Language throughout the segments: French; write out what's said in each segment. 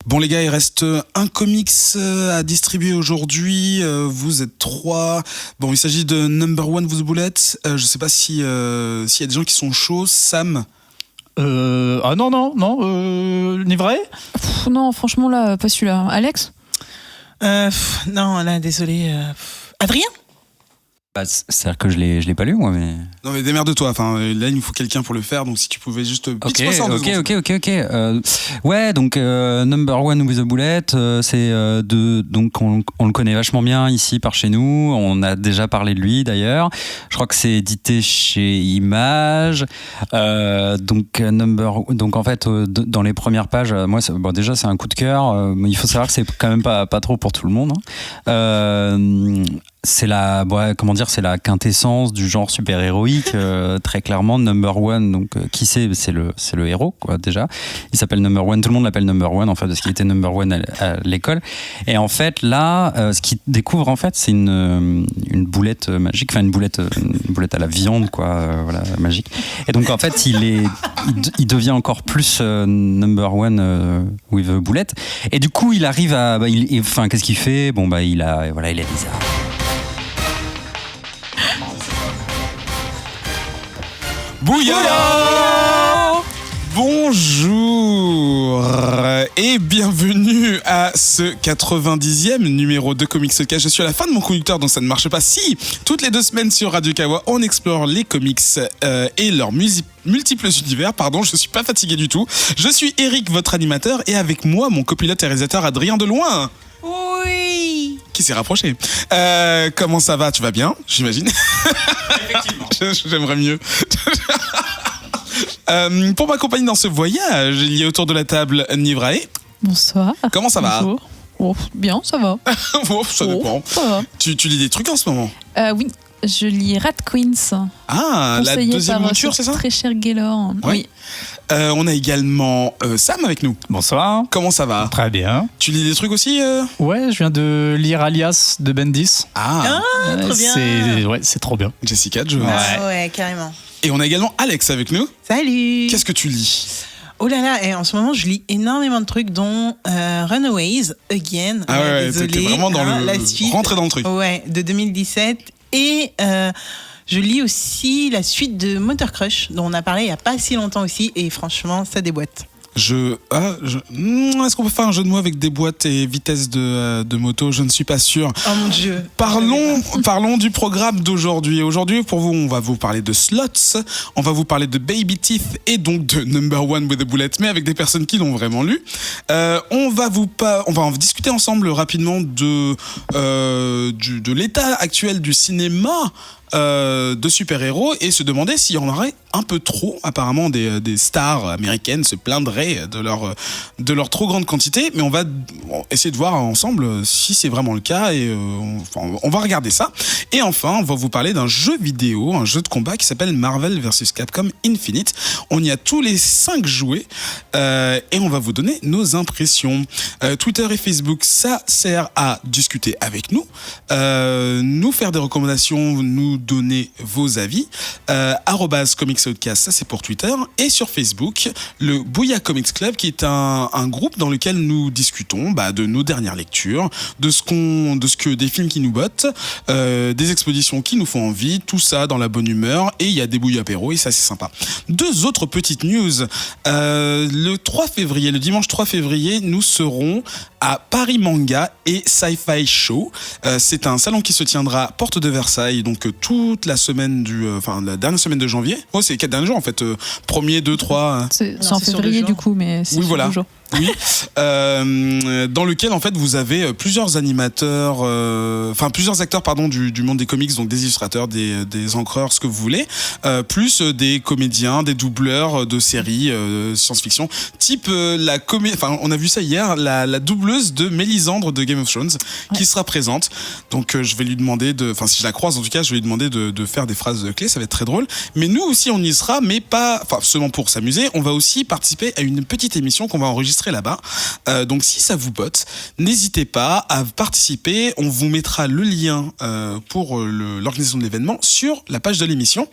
Bon les gars, il reste un comics à distribuer aujourd'hui. Vous êtes 3. Bon, il s'agit de Number One with the Bullet. Je sais pas s'il y a des gens qui sont chauds. Sam. Non, ni vrai. Non, franchement là, pas celui-là. Alex. Non, là, désolé. Adrien. C'est-à-dire que je l'ai pas lu, moi, mais... Non mais démerde-toi, enfin, là il nous faut quelqu'un pour le faire, donc si tu pouvais juste... Ok. Ouais, donc Number One with the Bullet, donc on le connaît vachement bien ici par chez nous, on a déjà parlé de lui d'ailleurs, je crois que c'est édité chez Image, donc en fait dans les premières pages, moi déjà c'est un coup de cœur, mais il faut savoir que c'est quand même pas trop pour tout le monde, hein. C'est la quintessence du genre super-héroïque, très clairement. Number One, donc qui c'est le héros, quoi, déjà. Il s'appelle Number One, tout le monde l'appelle Number One, en fait, parce qu'il était Number One à l'école. Et en fait, là, ce qu'il découvre, en fait, c'est une boulette magique, enfin une boulette à la viande, quoi, voilà, magique. Et donc, en fait, il devient encore plus Number One with a Bullet. Et du coup, il arrive à, qu'est-ce qu'il fait? Bon, il a des armes. Bouya! Bonjour et bienvenue à ce 90e numéro de Comics Cast. Je suis à la fin de mon conducteur, donc ça ne marche pas. Si, toutes les 2 semaines sur Radio Kawa, on explore les comics et leurs multiples univers. Pardon, je suis pas fatigué du tout. Je suis Eric, votre animateur, et avec moi, mon copilote et réalisateur Adrien Deloin. Oui. Qui s'est rapproché. Comment ça va? Tu vas bien, j'imagine? Effectivement. J'aimerais mieux. Pour m'accompagner dans ce voyage, il y a autour de la table Nivrae. Bonsoir. Comment ça va? Bonjour. Oh, bien, ça va. Ça dépend. Ça va. Tu lis des trucs en ce moment? Oui, je lis Rat Queens. Ah, la deuxième mouture, c'est ça? Très cher Gaylor. Ouais. Oui. On a également Sam avec nous. Bonsoir. Comment ça va? Très bien. Tu lis des trucs aussi Ouais, je viens de lire Alias de Bendis. Ah, Trop bien. C'est trop bien. Jessica Jones. Ouais, carrément. Et on a également Alex avec nous. Salut. Qu'est-ce que tu lis? Oh là là, et en ce moment, je lis énormément de trucs, dont Runaways, Again. Ah ouais, désolé, t'es vraiment dans la suite. rentrer dans le truc. Ouais, de 2017. Et je lis aussi la suite de Motor Crush, dont on a parlé il n'y a pas si longtemps aussi, et franchement, ça déboîte. Est-ce qu'on peut faire un jeu de mots avec des boîtes et vitesse de moto? Je ne suis pas sûr. Oh mon Dieu. Parlons du programme d'aujourd'hui. Aujourd'hui, pour vous, on va vous parler de Slots, on va vous parler de Baby Teeth et donc de Number One with a Bullet, mais avec des personnes qui l'ont vraiment lu. On va en discuter ensemble rapidement de l'état actuel du cinéma de super-héros et se demander s'il y en aurait un peu trop. Apparemment des stars américaines se plaindraient de leur trop grande quantité, mais on va essayer de voir ensemble si c'est vraiment le cas et on va regarder ça. Et enfin, on va vous parler d'un jeu vidéo, un jeu de combat qui s'appelle Marvel vs Capcom Infinite. On y a tous les 5 joués et on va vous donner nos impressions. Twitter et Facebook, ça sert à discuter avec nous, nous faire des recommandations, nous donner vos avis. @ComicsOutcast, ça c'est pour Twitter. Et sur Facebook, le Bouya Comics Club, qui est un groupe dans lequel nous discutons de nos dernières lectures, des films qui nous bottent, des expositions qui nous font envie, tout ça dans la bonne humeur. Et il y a des bouilles apéro et ça c'est sympa. 2 autres petites news. Le dimanche 3 février, nous serons à Paris Manga et Sci-Fi Show. C'est un salon qui se tiendra porte de Versailles, donc toute la semaine la dernière semaine de janvier. Oh, c'est les 4 derniers jours en fait. 1er, 2, 3. C'est en février du coup, mais c'est sur 2 jours. Oui, dans lequel en fait vous avez plusieurs animateurs, plusieurs acteurs du monde des comics, donc des illustrateurs, des encreurs, ce que vous voulez, plus des comédiens, des doubleurs de séries science-fiction, type on a vu ça hier, la doubleuse de Mélisandre de Game of Thrones, qui sera présente. Donc je vais lui demander si je la croise en tout cas, je vais lui demander de faire des phrases clés, ça va être très drôle. Mais nous aussi on y sera, mais pas seulement pour s'amuser, on va aussi participer à une petite émission qu'on va enregistrer enregistré là-bas. Donc si ça vous botte, n'hésitez pas à participer. On vous mettra le lien pour l'organisation de l'événement sur la page de l'émission.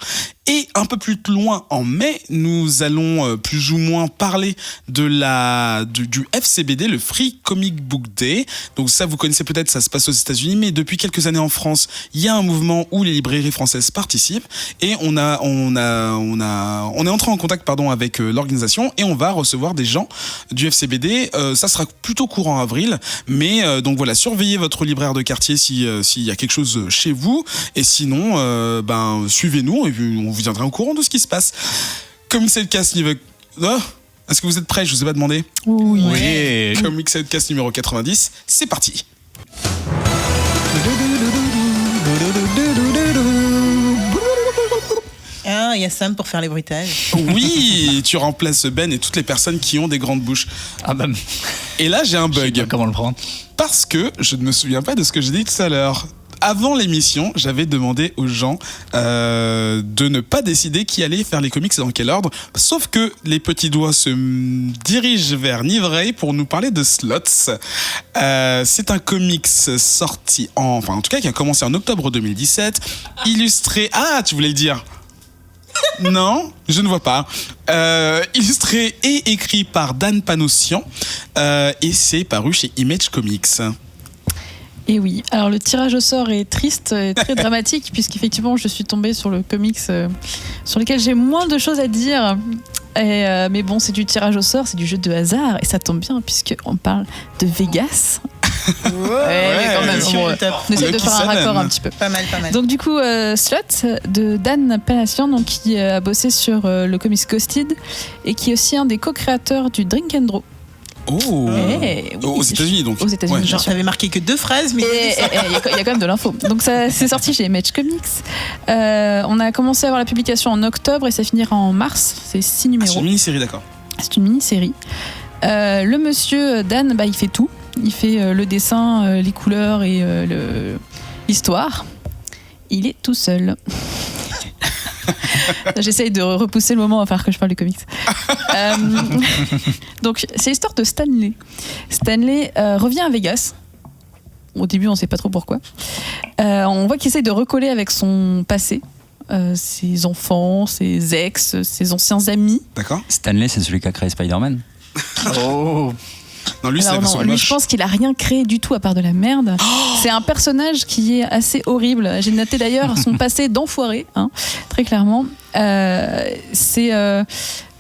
Et un peu plus loin, en mai, nous allons plus ou moins parler du FCBD, le Free Comic Book Day. Donc ça, vous connaissez peut-être, ça se passe aux États-Unis, mais depuis quelques années en France, il y a un mouvement où les librairies françaises participent. Et on est entré en contact, avec l'organisation, et on va recevoir des gens du FCBD. Ça sera plutôt courant avril, mais donc voilà, surveillez votre libraire de quartier s'il y a quelque chose chez vous, et sinon, suivez-nous et puis on vous tiendra au courant de ce qui se passe. Comics Sidecast niveau... Oh, est-ce que vous êtes prêts? Je vous ai pas demandé. Oui. Comics Sidecast numéro 90, c'est parti. Ah, il y a Sam pour faire les bruitages. Oui, tu remplaces Ben et toutes les personnes qui ont des grandes bouches. Ah bah. Et là, j'ai un bug. Je sais pas comment le prendre. Parce que je ne me souviens pas de ce que j'ai dit tout à l'heure. Avant l'émission, j'avais demandé aux gens de ne pas décider qui allait faire les comics et dans quel ordre. Sauf que les petits doigts se dirigent vers Nivray pour nous parler de Slots. C'est un comics sorti en tout cas qui a commencé en octobre 2017, illustré... Ah, tu voulais le dire? Non, je ne vois pas. Illustré et écrit par Dan Panossian et c'est paru chez Image Comics. Et oui, alors le tirage au sort est triste et très dramatique puisqu'effectivement je suis tombée sur le comics sur lequel j'ai moins de choses à dire. Mais bon, c'est du tirage au sort, c'est du jeu de hasard et ça tombe bien puisqu'on parle de Vegas. Ouais, quand même, on essaie de faire un raccord un petit peu. Pas mal. Donc du coup, Slot de Dan Panassian, donc qui a bossé sur le comics Ghosted et qui est aussi un des co-créateurs du Drink and Draw. Oh, oui, aux États-Unis donc. Aux États-Unis. Genre, j'avais marqué que 2 phrases, mais il y a quand même de l'info. Donc ça, c'est sorti chez Image Comics. On a commencé à avoir la publication en octobre et ça finira en mars. C'est 6 numéros. C'est une mini-série, d'accord. C'est une mini-série. Le monsieur Dan, il fait tout. Il fait le dessin, les couleurs et l'histoire. Il est tout seul. J'essaye de repousser le moment à faire que je parle du comics. Donc, c'est l'histoire de Stanley. Stanley revient à Vegas. Au début, on ne sait pas trop pourquoi. On voit qu'il essaye de recoller avec son passé. Ses enfants, ses ex, ses anciens amis. D'accord. Stanley, c'est celui qui a créé Spider-Man. Oh. Non, lui, alors, c'est lui, je pense qu'il a rien créé du tout à part de la merde. C'est un personnage qui est assez horrible. J'ai noté d'ailleurs son passé d'enfoiré, très clairement. C'est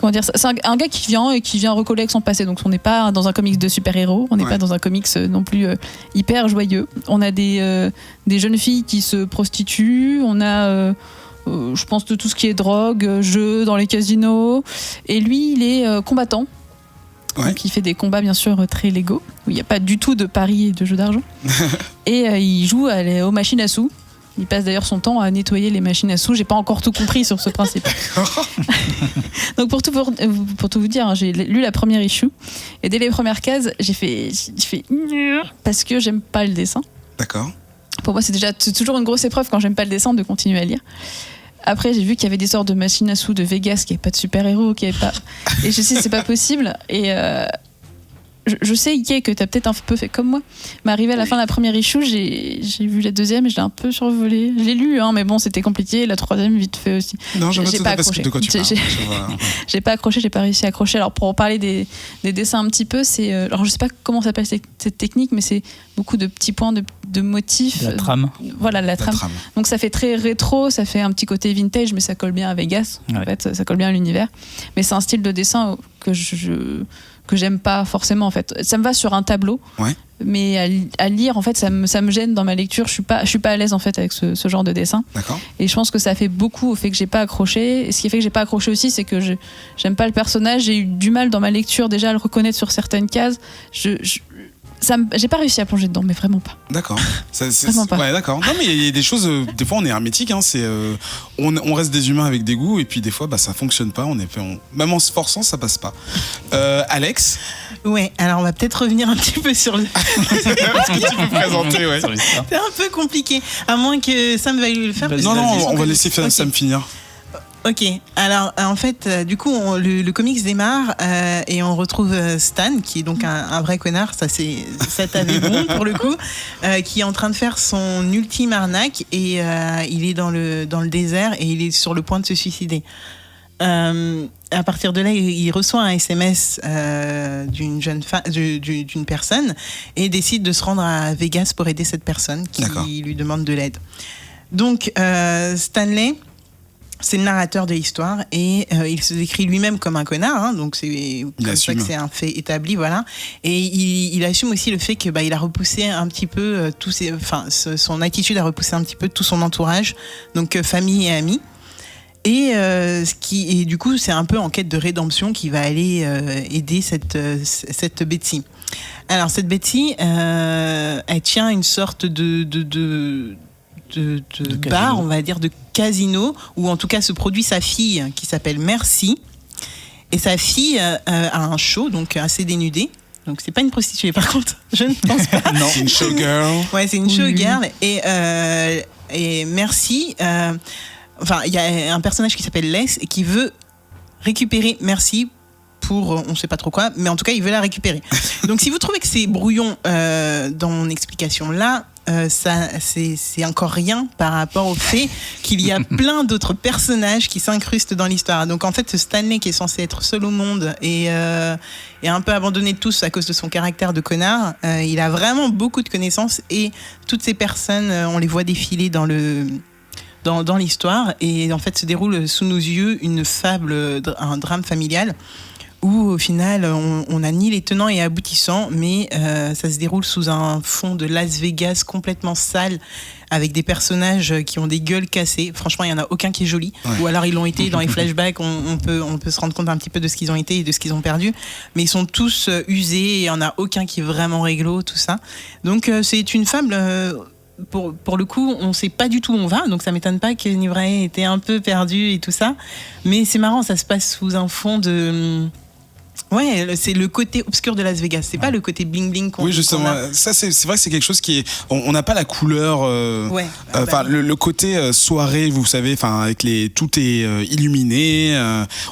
comment dire, c'est un gars qui vient recoller avec son passé. Donc on n'est pas dans un comics de super-héros, on n'est pas dans un comics non plus hyper joyeux. On a des jeunes filles qui se prostituent, on a je pense de tout ce qui est drogue, jeux dans les casinos. Et lui, il est combattant. Ouais. Donc il fait des combats bien sûr très légaux, où il n'y a pas du tout de paris et de jeux d'argent. Et il joue aux machines à sous. Il passe d'ailleurs son temps à nettoyer les machines à sous. J'ai pas encore tout compris sur ce principe. Donc pour tout vous dire, j'ai lu la première issue et dès les premières cases, j'ai fait parce que j'aime pas le dessin. D'accord. Pour moi, c'est toujours une grosse épreuve quand j'aime pas le dessin de continuer à lire. Après, j'ai vu qu'il y avait des sortes de machines à sous de Vegas, qu'il n'y avait pas de super-héros, qu'il n'y avait pas... Et je sais, c'est pas possible. Et je sais, Ike, que tu as peut-être un peu fait comme moi. Mais arrivé à la fin de la première issue, j'ai vu la deuxième et je l'ai un peu survolée. Je l'ai lu, mais bon, c'était compliqué. La troisième, vite fait aussi. Non, je j'ai pas accroché. De quoi tu parles. J'ai pas accroché, j'ai pas réussi à accrocher. Alors, pour en parler des dessins un petit peu, c'est... alors, je sais pas comment s'appelle cette technique, mais c'est beaucoup de petits points de motifs. La trame. Voilà, la trame. Donc ça fait très rétro, ça fait un petit côté vintage, mais ça colle bien à Vegas. Ouais. En fait, ça colle bien à l'univers. Mais c'est un style de dessin que j'aime pas forcément en fait. Ça me va sur un tableau, mais à lire en fait ça me gêne dans ma lecture. Je suis pas à l'aise en fait avec ce genre de dessin. D'accord. Et je pense que ça fait beaucoup au fait que j'ai pas accroché. Et ce qui fait que j'ai pas accroché aussi, c'est que j'aime pas le personnage. J'ai eu du mal dans ma lecture déjà à le reconnaître sur certaines cases. J'ai pas réussi à plonger dedans, mais vraiment pas. D'accord. Vraiment pas. Ouais, d'accord. Non, mais il y a des choses. Des fois, on est hermétique. On reste des humains avec des goûts, et puis des fois, ça fonctionne pas. Même en se forçant, ça passe pas. Alex. Ouais. Alors, on va peut-être revenir un petit peu sur le. Est-ce que tu peux présenter, ouais. C'est un peu compliqué, à moins que Sam veuille le faire. Non, on va laisser Sam finir. Ok, alors en fait, du coup, le comics démarre et on retrouve Stan, qui est donc un vrai connard, ça t'avait bon pour le coup, qui est en train de faire son ultime arnaque et il est dans le désert et il est sur le point de se suicider. À partir de là, il reçoit un SMS d'une personne et décide de se rendre à Vegas pour aider cette personne qui lui demande de l'aide. Donc, Stanley, c'est le narrateur de l'histoire et il se décrit lui-même comme un connard, hein, donc c'est comme ça que c'est un fait établi, voilà. Et il assume aussi le fait que il a repoussé un petit peu son attitude a repoussé un petit peu tout son entourage, donc famille et amis. Et du coup, c'est un peu en quête de rédemption qui va aller aider cette Betsy. Alors cette Betsy, elle tient une sorte de bar, on va dire, de casino, où en tout cas se produit sa fille qui s'appelle Merci. Et sa fille a un show, donc assez dénudé. Donc c'est pas une prostituée par contre, je ne pense pas. Non, c'est une showgirl. Ouais, c'est une showgirl. Et Merci, il y a un personnage qui s'appelle Les et qui veut récupérer Merci pour on sait pas trop quoi, mais en tout cas il veut la récupérer. Donc si vous trouvez que c'est brouillon dans mon explication là, c'est encore rien par rapport au fait qu'il y a plein d'autres personnages qui s'incrustent dans l'histoire. Donc en fait, ce Stanley qui est censé être seul au monde et un peu abandonné de tous à cause de son caractère de connard, il a vraiment beaucoup de connaissances et toutes ces personnes, on les voit défiler dans l'histoire et en fait se déroule sous nos yeux une fable, un drame familial où au final on n'a ni les tenants et aboutissants, mais ça se déroule sous un fond de Las Vegas complètement sale avec des personnages qui ont des gueules cassées. Franchement, il n'y en a aucun qui est joli, ou alors ils l'ont été dans les flashbacks, on peut se rendre compte un petit peu de ce qu'ils ont été et de ce qu'ils ont perdu, mais ils sont tous usés et il n'y en a aucun qui est vraiment réglo, tout ça. Donc c'est une fable... Pour le coup, on ne sait pas du tout où on va, donc ça m'étonne pas que Nivrae était un peu perdu et tout ça. Mais c'est marrant, ça se passe sous un fond de... Ouais, c'est le côté obscur de Las Vegas. C'est pas le côté bling bling qu'on. Oui, justement. Ça, c'est vrai que c'est quelque chose qui est. On n'a pas la couleur. Le côté soirée, vous savez, avec tout est illuminé.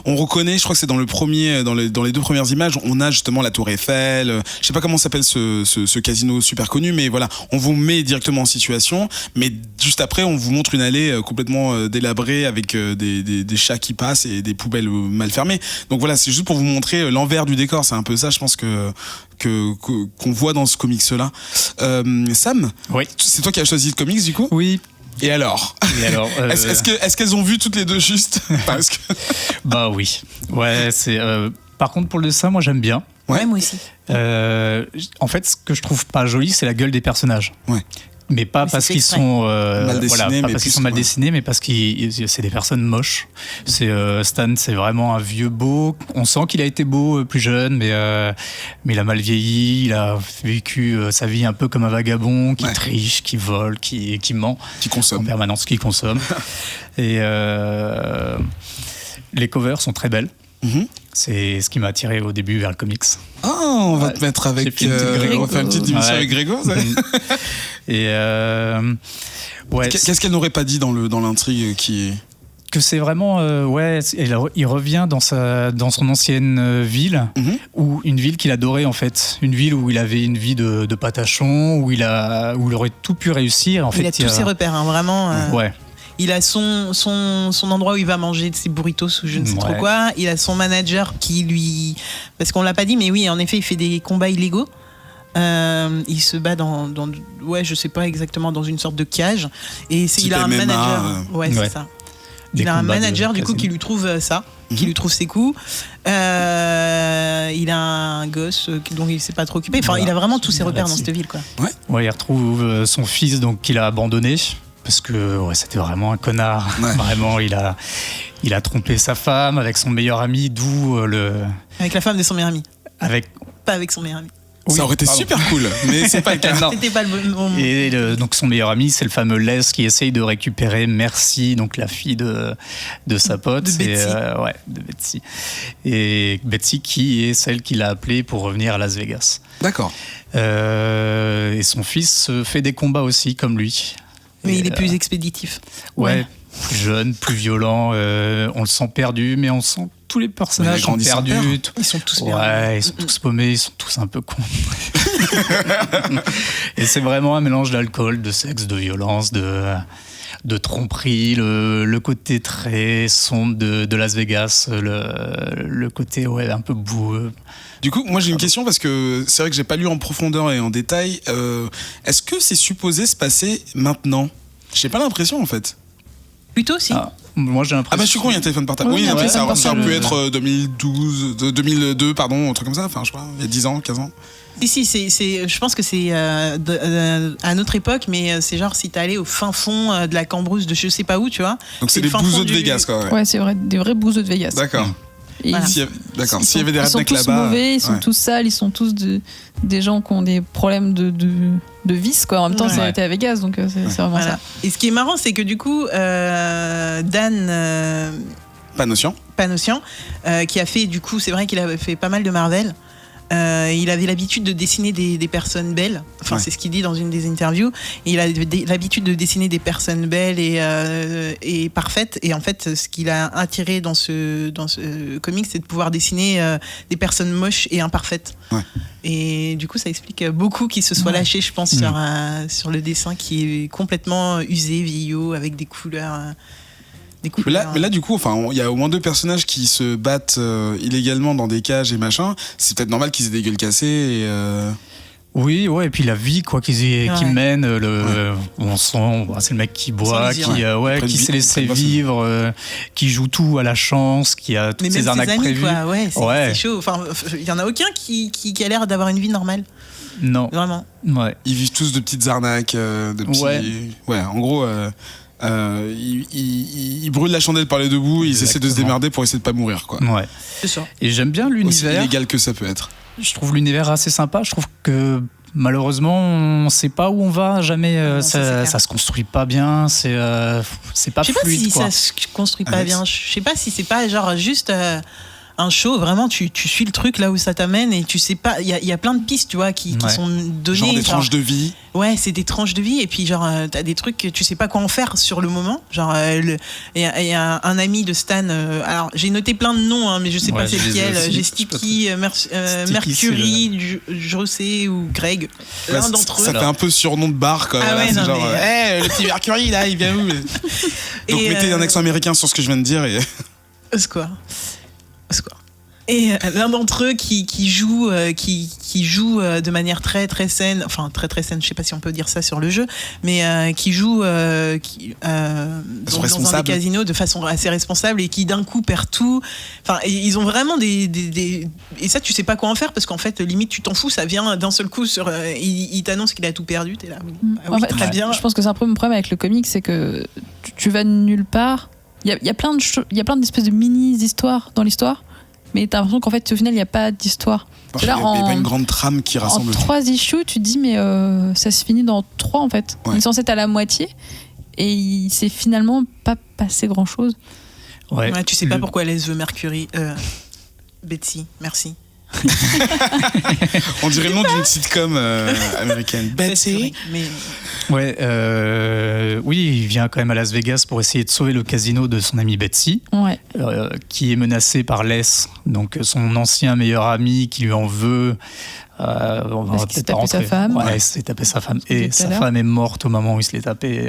On reconnaît. Je crois que c'est dans les deux premières images, on a justement la Tour Eiffel. Je sais pas comment s'appelle ce casino super connu, mais voilà, on vous met directement en situation. Mais juste après, on vous montre une allée complètement délabrée avec des chats qui passent et des poubelles mal fermées. Donc voilà, c'est juste pour vous montrer l'envers du décor, c'est un peu ça, je pense qu'on voit dans ce comics-là. Sam, oui. C'est toi qui as choisi le comics du coup ? Oui. Et alors, est-ce qu'elles ont vu toutes les deux juste ? Parce que... Bah oui. Ouais, c'est. Par contre, pour le dessin, moi j'aime bien. Ouais, moi aussi. En fait, ce que je trouve pas joli, c'est la gueule des personnages. Ouais. Mais pas parce qu'ils sont mal dessinés, pas parce qu'ils sont mal dessinés, mais parce que c'est des personnes moches. Stan, c'est vraiment un vieux beau. On sent qu'il a été beau plus jeune, mais il a mal vieilli. Il a vécu sa vie un peu comme un vagabond qui triche, qui vole, qui ment, qui consomme en permanence, qui consomme. Et les covers sont très belles. Mm-hmm. C'est ce qui m'a attiré au début vers le comics. On va te mettre avec. On va faire une petite émission avec Grégo. Et qu'est-ce qu'elle n'aurait pas dit dans l'intrigue qui est... Que c'est vraiment il revient dans son ancienne ville, ou une ville qu'il adorait en fait, une ville où il avait une vie de patachon, où il aurait tout pu réussir. Il a tous ses repères, hein, vraiment. Ouais. Il a son endroit où il va manger de ses burritos ou je ne sais trop quoi. Il a son manager qui lui... Parce qu'on l'a pas dit, mais oui, en effet, il fait des combats illégaux. Il se bat dans je sais pas exactement, dans une sorte de cage. Et il a un MMA, manager. C'est ça. Il a un manager du coup qui lui trouve ça, qui lui trouve ses coups. Il a un gosse dont il s'est pas trop occupé. Enfin, il a vraiment tous ses repères dans cette ville, quoi. Ouais, il retrouve son fils donc qu'il a abandonné. Parce que c'était vraiment un connard. Ouais. Vraiment, il a trompé sa femme avec son meilleur ami, d'où Avec la femme de son meilleur ami. Pas avec son meilleur ami. Oui, ça aurait été super cool, mais c'est pas le cas. C'était pas le bon moment. Et donc son meilleur ami, c'est le fameux Les qui essaye de récupérer Merci, donc la fille de sa pote. De Betsy. De Betsy. Et Betsy qui est celle qui l'a appelée pour revenir à Las Vegas. D'accord. Et son fils fait des combats aussi, comme lui. Mais il est plus expéditif. Ouais. plus jeune, plus violent. On le sent perdu, mais on sent tous les personnages sont perdus. Ils sont tous perdus. Ouais, ils sont tous paumés, ils sont tous un peu cons. Et c'est vraiment un mélange d'alcool, de sexe, de violence, de tromperie, le côté très sombre de Las Vegas, le côté un peu boueux. Du coup, moi j'ai une question parce que c'est vrai que j'ai pas lu en profondeur et en détail. Est-ce que c'est supposé se passer maintenant ? J'ai pas l'impression en fait. Plutôt si. Moi j'ai l'impression. Ah bah je suis con, il y a un téléphone portable. Oui, ça peut être 2002, pardon, un truc comme ça. Enfin, je sais pas, il y a 10 ans, 15 ans. Si, je pense que c'est à notre époque, mais c'est genre si t'es allé au fin fond de la cambrousse de je sais pas où, tu vois. Donc c'est les bouseux de Vegas, quoi. Ouais, c'est vrai, des vrais bouseux de Vegas. D'accord. Voilà. S'il y avait des rednecks là-bas. Ils sont tous mauvais, ils sont tous sales, ils sont tous des gens qui ont des problèmes de vice, quoi. En même temps, ça a été à Vegas, donc c'est vraiment ça. Et ce qui est marrant, c'est que du coup, Dan Panosian, qui a fait, du coup, c'est vrai qu'il a fait pas mal de Marvel. Il avait l'habitude de dessiner des personnes belles. Enfin, c'est ce qu'il dit dans une des interviews. Et il a l'habitude de dessiner des personnes belles et parfaites. Et en fait, ce qu'il a attiré dans ce comic, c'est de pouvoir dessiner des personnes moches et imparfaites. Ouais. Et du coup, ça explique beaucoup qu'il se soit lâché, je pense, sur le dessin qui est complètement usé, vieillot, avec des couleurs. Mais là, du coup, il y a au moins 2 personnages qui se battent illégalement dans des cages et machin. C'est peut-être normal qu'ils aient des gueules cassées. Oui, et puis la vie quoi qu'ils mènent, on sent, c'est le mec qui boit, qui s'est laissé vivre, qui joue tout à la chance, qui a toutes ses arnaques prévues. C'est chaud. Enfin, il y en a aucun qui a l'air d'avoir une vie normale. Non. Vraiment. Ouais. Ils vivent tous de petites arnaques, de petits. Ouais, en gros. Ils brûlent la chandelle par les deux bouts et ils essaient de se démerder pour essayer de pas mourir, quoi. Ouais. C'est ça. Et j'aime bien l'univers. Aussi illégal que ça peut être. Je trouve l'univers assez sympa. Je trouve que malheureusement, on sait pas où on va. Jamais, ça se construit pas bien. C'est pas fluide. Je sais pas si ça se construit pas bien. Je sais pas si c'est pas genre juste. Un show, vraiment, tu suis le truc là où ça t'amène et tu sais pas. Il y a plein de pistes, tu vois, qui sont données. Genre des tranches de vie. Ouais, c'est des tranches de vie et puis genre t'as des trucs que tu sais pas quoi en faire sur le moment. Genre il y a un ami de Stan. Alors j'ai noté plein de noms, hein, mais je sais pas c'est lequel. J'ai Sticky, Mercury, José ou Greg. L'un d'entre eux. Ça fait un peu surnom de bar, quoi. Ah ouais, c'est genre, le petit Mercury là, il vient où Donc mettez un accent américain sur ce que je viens de dire et. Quoi. Et l'un d'entre eux qui joue de manière très très saine, enfin très très saine, je sais pas si on peut dire ça sur le jeu, mais qui joue dans un des casinos de façon assez responsable et qui d'un coup perd tout. Enfin, ils ont vraiment des et ça tu sais pas quoi en faire parce qu'en fait limite tu t'en fous, ça vient d'un seul coup il t'annonce qu'il a tout perdu, t'es là. En fait, très bien. Je pense que c'est un peu mon problème avec le comic, c'est que tu vas nulle part. Il y a plein d'espèces de mini-histoires dans l'histoire, mais t'as l'impression qu'en fait, au final, il n'y a pas d'histoire. Il n'y a pas une grande trame qui rassemble. En 3 issues, tu te dis, mais ça se finit dans 3 en fait. On est censé être à la moitié, et il s'est finalement pas passé grand-chose. Ouais, tu sais pas pourquoi elle veut Mercury. Betsy, merci. On dirait le nom d'une sitcom américaine. Betsy. Oui, il vient quand même à Las Vegas pour essayer de sauver le casino de son amie Betsy, qui est menacée par Les, donc son ancien meilleur ami qui lui en veut. Parce qu'il s'est tapé sa femme. Ouais, il s'est tapé sa femme. Et sa femme est morte au moment où il se l'est tapé.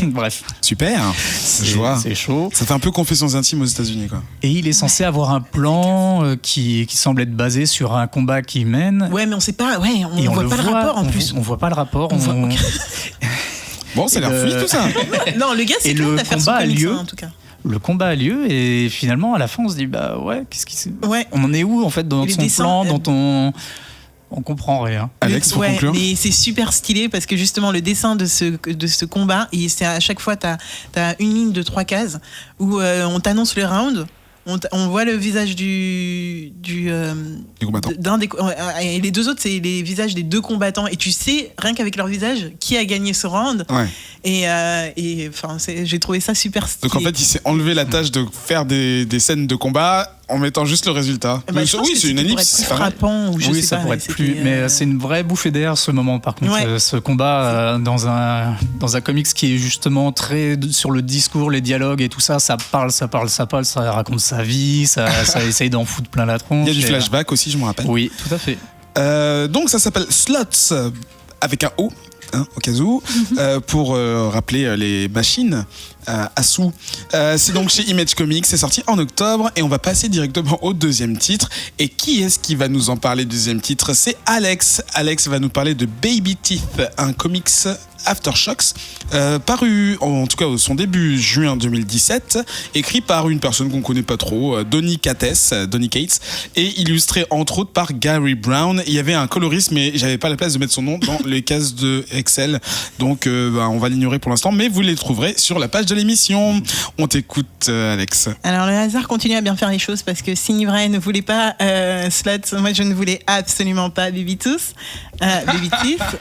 Bref. Super. C'est chaud. Ça fait un peu confessions intimes aux États-Unis, quoi. Et il est censé avoir un plan qui semble être basé sur un combat qu'il mène. Ouais, mais on sait pas. Ouais, on voit pas le rapport en plus. On voit pas le rapport. Bon, ça a l'air fouillis tout ça. Non, le gars, c'est clair d'affaire son comics, en tout cas. Le combat a lieu et finalement à la fin on se dit qu'est-ce qui on en est où en fait dans son plan, dans on comprend rien. Alex, pour conclure. Mais c'est super stylé parce que justement le dessin de ce combat, et c'est à chaque fois t'as une ligne de 3 cases où on t'annonce le round. On voit le visage du combattant. Et les 2 autres, c'est les visages des 2 combattants. Et tu sais, rien qu'avec leur visage, qui a gagné ce round. Ouais. Et j'ai trouvé ça super stylé. Donc en fait, il s'est enlevé la tâche de faire des scènes de combat en mettant juste le résultat. Bah, je pense oui, que c'est une pourrait ellipse. être c'est plus pareil. frappant ou je Oui, sais ça pas. pourrait être plus. Mais c'est une vraie bouffée d'air ce moment, par contre. Ouais. Ce combat dans un comics qui est justement très sur le discours, les dialogues et tout ça. Ça parle, ça raconte sa vie, ça essaye d'en foutre plein la tronche. Il y a du et, flashback aussi, je me rappelle. Oui, tout à fait. Donc ça s'appelle Slots avec un O. Au cas où, pour rappeler les machines à sous. C'est donc chez Image Comics, c'est sorti en octobre et on va passer directement au deuxième titre. Et qui est-ce qui va nous en parler du deuxième titre? C'est Alex. Alex va nous parler de Baby Teeth, un comics Aftershocks, paru en tout cas au son début juin 2017, écrit par une personne qu'on connaît pas trop, Donny Cates, et illustré entre autres par Gary Brown. Il y avait un coloriste, mais j'avais pas la place de mettre son nom dans les cases de Excel, donc on va l'ignorer pour l'instant, mais vous les trouverez sur la page de l'émission. On t'écoute, Alex. Alors le hasard continue à bien faire les choses parce que si Nivray ne voulait pas Slots, moi je ne voulais absolument pas Baby Teeth.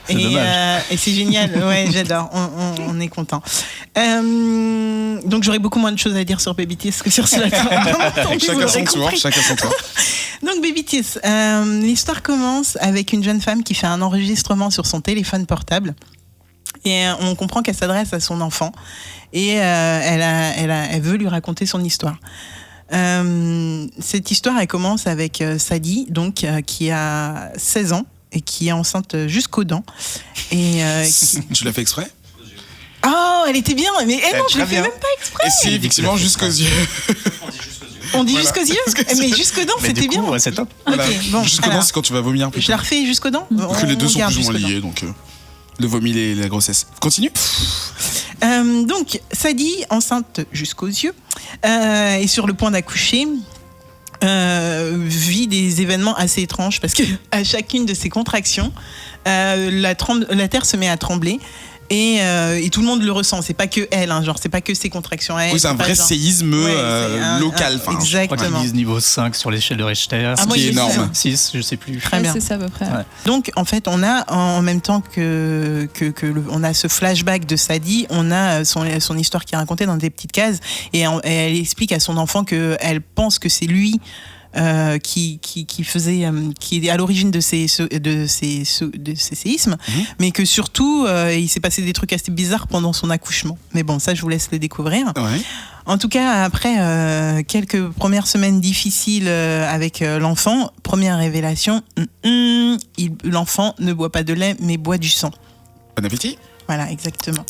Et c'est génial, ouais, j'adore, on est content. Donc j'aurais beaucoup moins de choses à dire sur Baby Teeth que sur Slots. Chacun son tour. Donc Baby Teeth, l'histoire commence avec une jeune femme qui fait un enregistrement sur son téléphone portable. Et on comprend qu'elle s'adresse à son enfant et elle veut lui raconter son histoire. Cette histoire, elle commence avec Sadie, donc, qui a 16 ans et qui est enceinte jusqu'aux dents. Et, Tu l'as fait exprès? Oh, elle était bien, mais non, je l'ai fait même pas exprès. Et c'est effectivement jusqu'aux yeux. On dit jusqu'aux yeux, mais jusqu'aux dents, c'était bien. Ouais, c'est top. Voilà. Ok, bon, Jusqu'aux dents, alors, c'est quand tu vas vomir. je la refais jusqu'aux dents. Que les deux sont garde plus ou moins jusqu'aux dents. liés, donc le vomi et la grossesse. Continue. Donc, Sadie, enceinte jusqu'aux yeux, est sur le point d'accoucher, vit des événements assez étranges parce que à chacune de ses contractions, la terre se met à trembler. Et tout le monde le ressent, c'est pas que elle, hein, genre c'est pas que ses contractions à elle. Oui, c'est un vrai séisme local. Je crois qu'ils Exactement. disent niveau 5 sur l'échelle de Richter, Ah, ce moi, qui est j'ai énorme. 6, je sais plus. Très bien. C'est ça à peu près. Ouais. Donc en fait, on a en même temps on a ce flashback de Sadie, on a son histoire qui est racontée dans des petites cases et elle explique à son enfant que elle pense que c'est lui. Qui est à l'origine de ces séismes, mais que surtout il s'est passé des trucs assez bizarres pendant son accouchement. Mais bon, ça je vous laisse le découvrir. Ouais. En tout cas, après quelques premières semaines difficiles avec l'enfant, première révélation, l'enfant ne boit pas de lait mais boit du sang. Bon appétit. Voilà, exactement.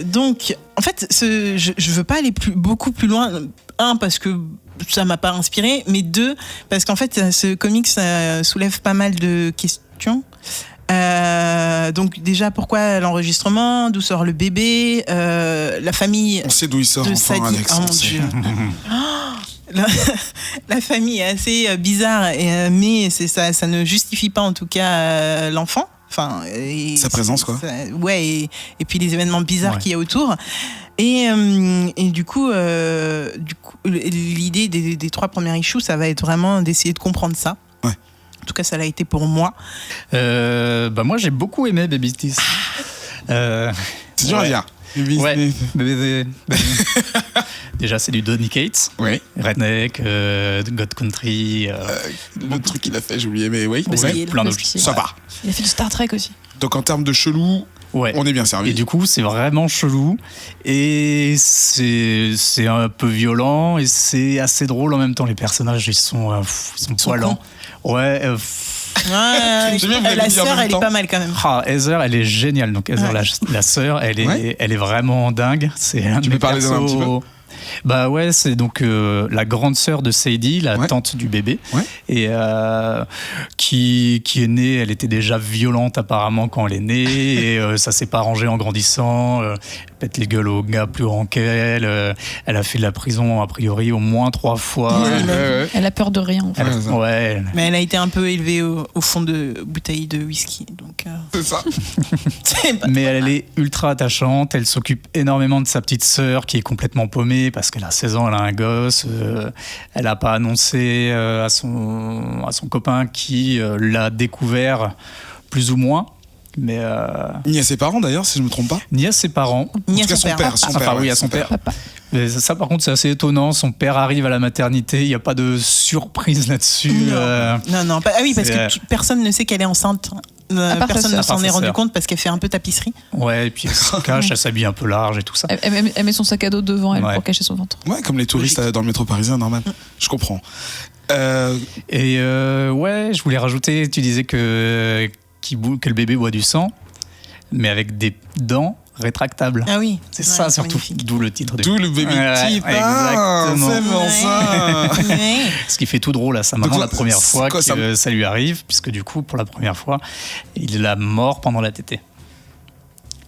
Donc, en fait, je veux pas aller beaucoup plus loin. Un, parce que ça m'a pas inspiré, mais deux, parce qu'en fait, ce comics soulève pas mal de questions. Donc déjà, pourquoi l'enregistrement? D'où sort le bébé? La famille On sait d'où il sort de enfin, Sadie. Alex. Oh on mon sait. Dieu. La famille est assez bizarre, mais ça ne justifie pas en tout cas l'enfant. Enfin, Sa présence, quoi. Ouais, et puis les événements bizarres qu'il y a autour. Et du coup, l'idée des 3 premiers issues, ça va être vraiment d'essayer de comprendre ça. Ouais. En tout cas, ça l'a été pour moi. Moi, j'ai beaucoup aimé Baby Teeth. C'est dur à dire. Ouais. Déjà, c'est du Donny Cates. Oui. Redneck, God Country. L'autre truc qu'il a fait, j'ai oublié, mais oui. Parce Ouais. qu'il- plein parce d'autres. qu'il- Ça va. Il a fait du Star Trek aussi. Donc en termes de chelou, Ouais. on est bien servi. Et du coup, c'est vraiment chelou. Et c'est un peu violent. Et c'est assez drôle en même temps. Les personnages, ils sont poilants. Ouais. Ouais, J'aime bien, vous l'avez la dit en sœur, même elle temps. est pas mal quand même. Heather, elle est géniale. Donc Heather, Ouais. la sœur, elle est vraiment dingue. C'est un Tu de peux mes parler d'elle un persos- petit peu? Bah ouais, c'est donc la grande sœur de Sadie, la Ouais. tante du bébé, Ouais. et qui est née. Elle était déjà violente apparemment quand elle est née, et ça s'est pas arrangé en grandissant. Elle pète les gueules aux gars plus grands qu'elle. Elle a fait de la prison a priori au moins 3 fois. Ouais. Elle a peur de rien. En fait. Elle- ouais. Mais elle a été un peu élevée au fond de bouteilles de whisky. Donc, C'est ça. c'est pas- Mais elle est ultra attachante, elle s'occupe énormément de sa petite sœur qui est complètement paumée parce qu'elle a 16 ans, elle a un gosse, elle n'a pas annoncé à son copain qui l'a découvert plus ou moins. Mais Ni à ses parents d'ailleurs, si je me trompe pas. ni à ses parents. Ni En à tout cas, son père. Enfin, oui, à son père. Papa. Mais ça, par contre, c'est assez étonnant. Son père arrive à la maternité, il n'y a pas de surprise là-dessus. Non. Ah oui, parce que personne ne sait qu'elle est enceinte. part Personne sa ne sœur. s'en est À part sa rendu sœur. compte parce qu'elle fait un peu tapisserie. Ouais, et puis elle se cache, elle s'habille un peu large et tout ça. Elle met son sac à dos devant elle Ouais. pour cacher son ventre. Ouais, comme les touristes dans le métro parisien, normal. Je comprends. Et ouais, je voulais rajouter, tu disais que le bébé boit du sang, mais avec des dents rétractables. Ah oui. C'est Ouais, ça surtout, magnifique. d'où le titre du D'où le baby Ouais, teeth. Ah, exactement. c'est bon ça. Ouais. Ce qui fait tout drôle à sa maman Donc, la première c'est fois quoi, que ça lui arrive, puisque du coup, pour la première fois, il l'a mort pendant la tétée.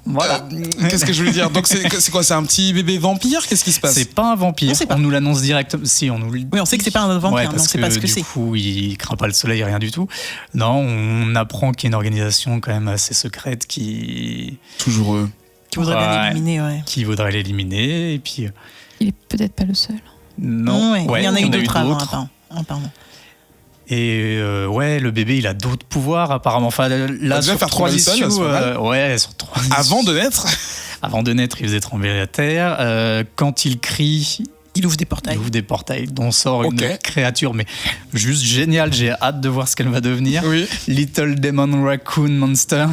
Voilà. Qu'est-ce que je voulais dire? Donc c'est quoi? C'est un petit bébé vampire? Qu'est-ce qui se passe? C'est pas un vampire. On sait pas. On nous l'annonce directement. Si, on nous le Oui, on sait que c'est pas un vampire, Ouais, mais on parce sait pas que ce que du c'est. coup, il craint pas le soleil, rien du tout. Non, on apprend qu'il y a une organisation quand même assez secrète qui Toujours eux. Qui voudrait bien Ouais. l'éliminer, ouais. voudrait l'éliminer. Et puis, Il est peut-être pas le seul. non. Ouais, Ouais, il y en a eu on d'autres avant, apparemment. Et ouais, le bébé, il a d'autres pouvoirs apparemment. Enfin, là, déjà sur faire 3 trembler le sol, issues, c'est pas mal. ouais, sur 3 Avant de naître? Avant de naître, il faisait trembler la terre. Quand il crie, Il ouvre des portails. il ouvre des portails dont sort Ok. une créature, mais juste géniale. J'ai hâte de voir ce qu'elle va devenir. Oui. Little Demon Raccoon Monster.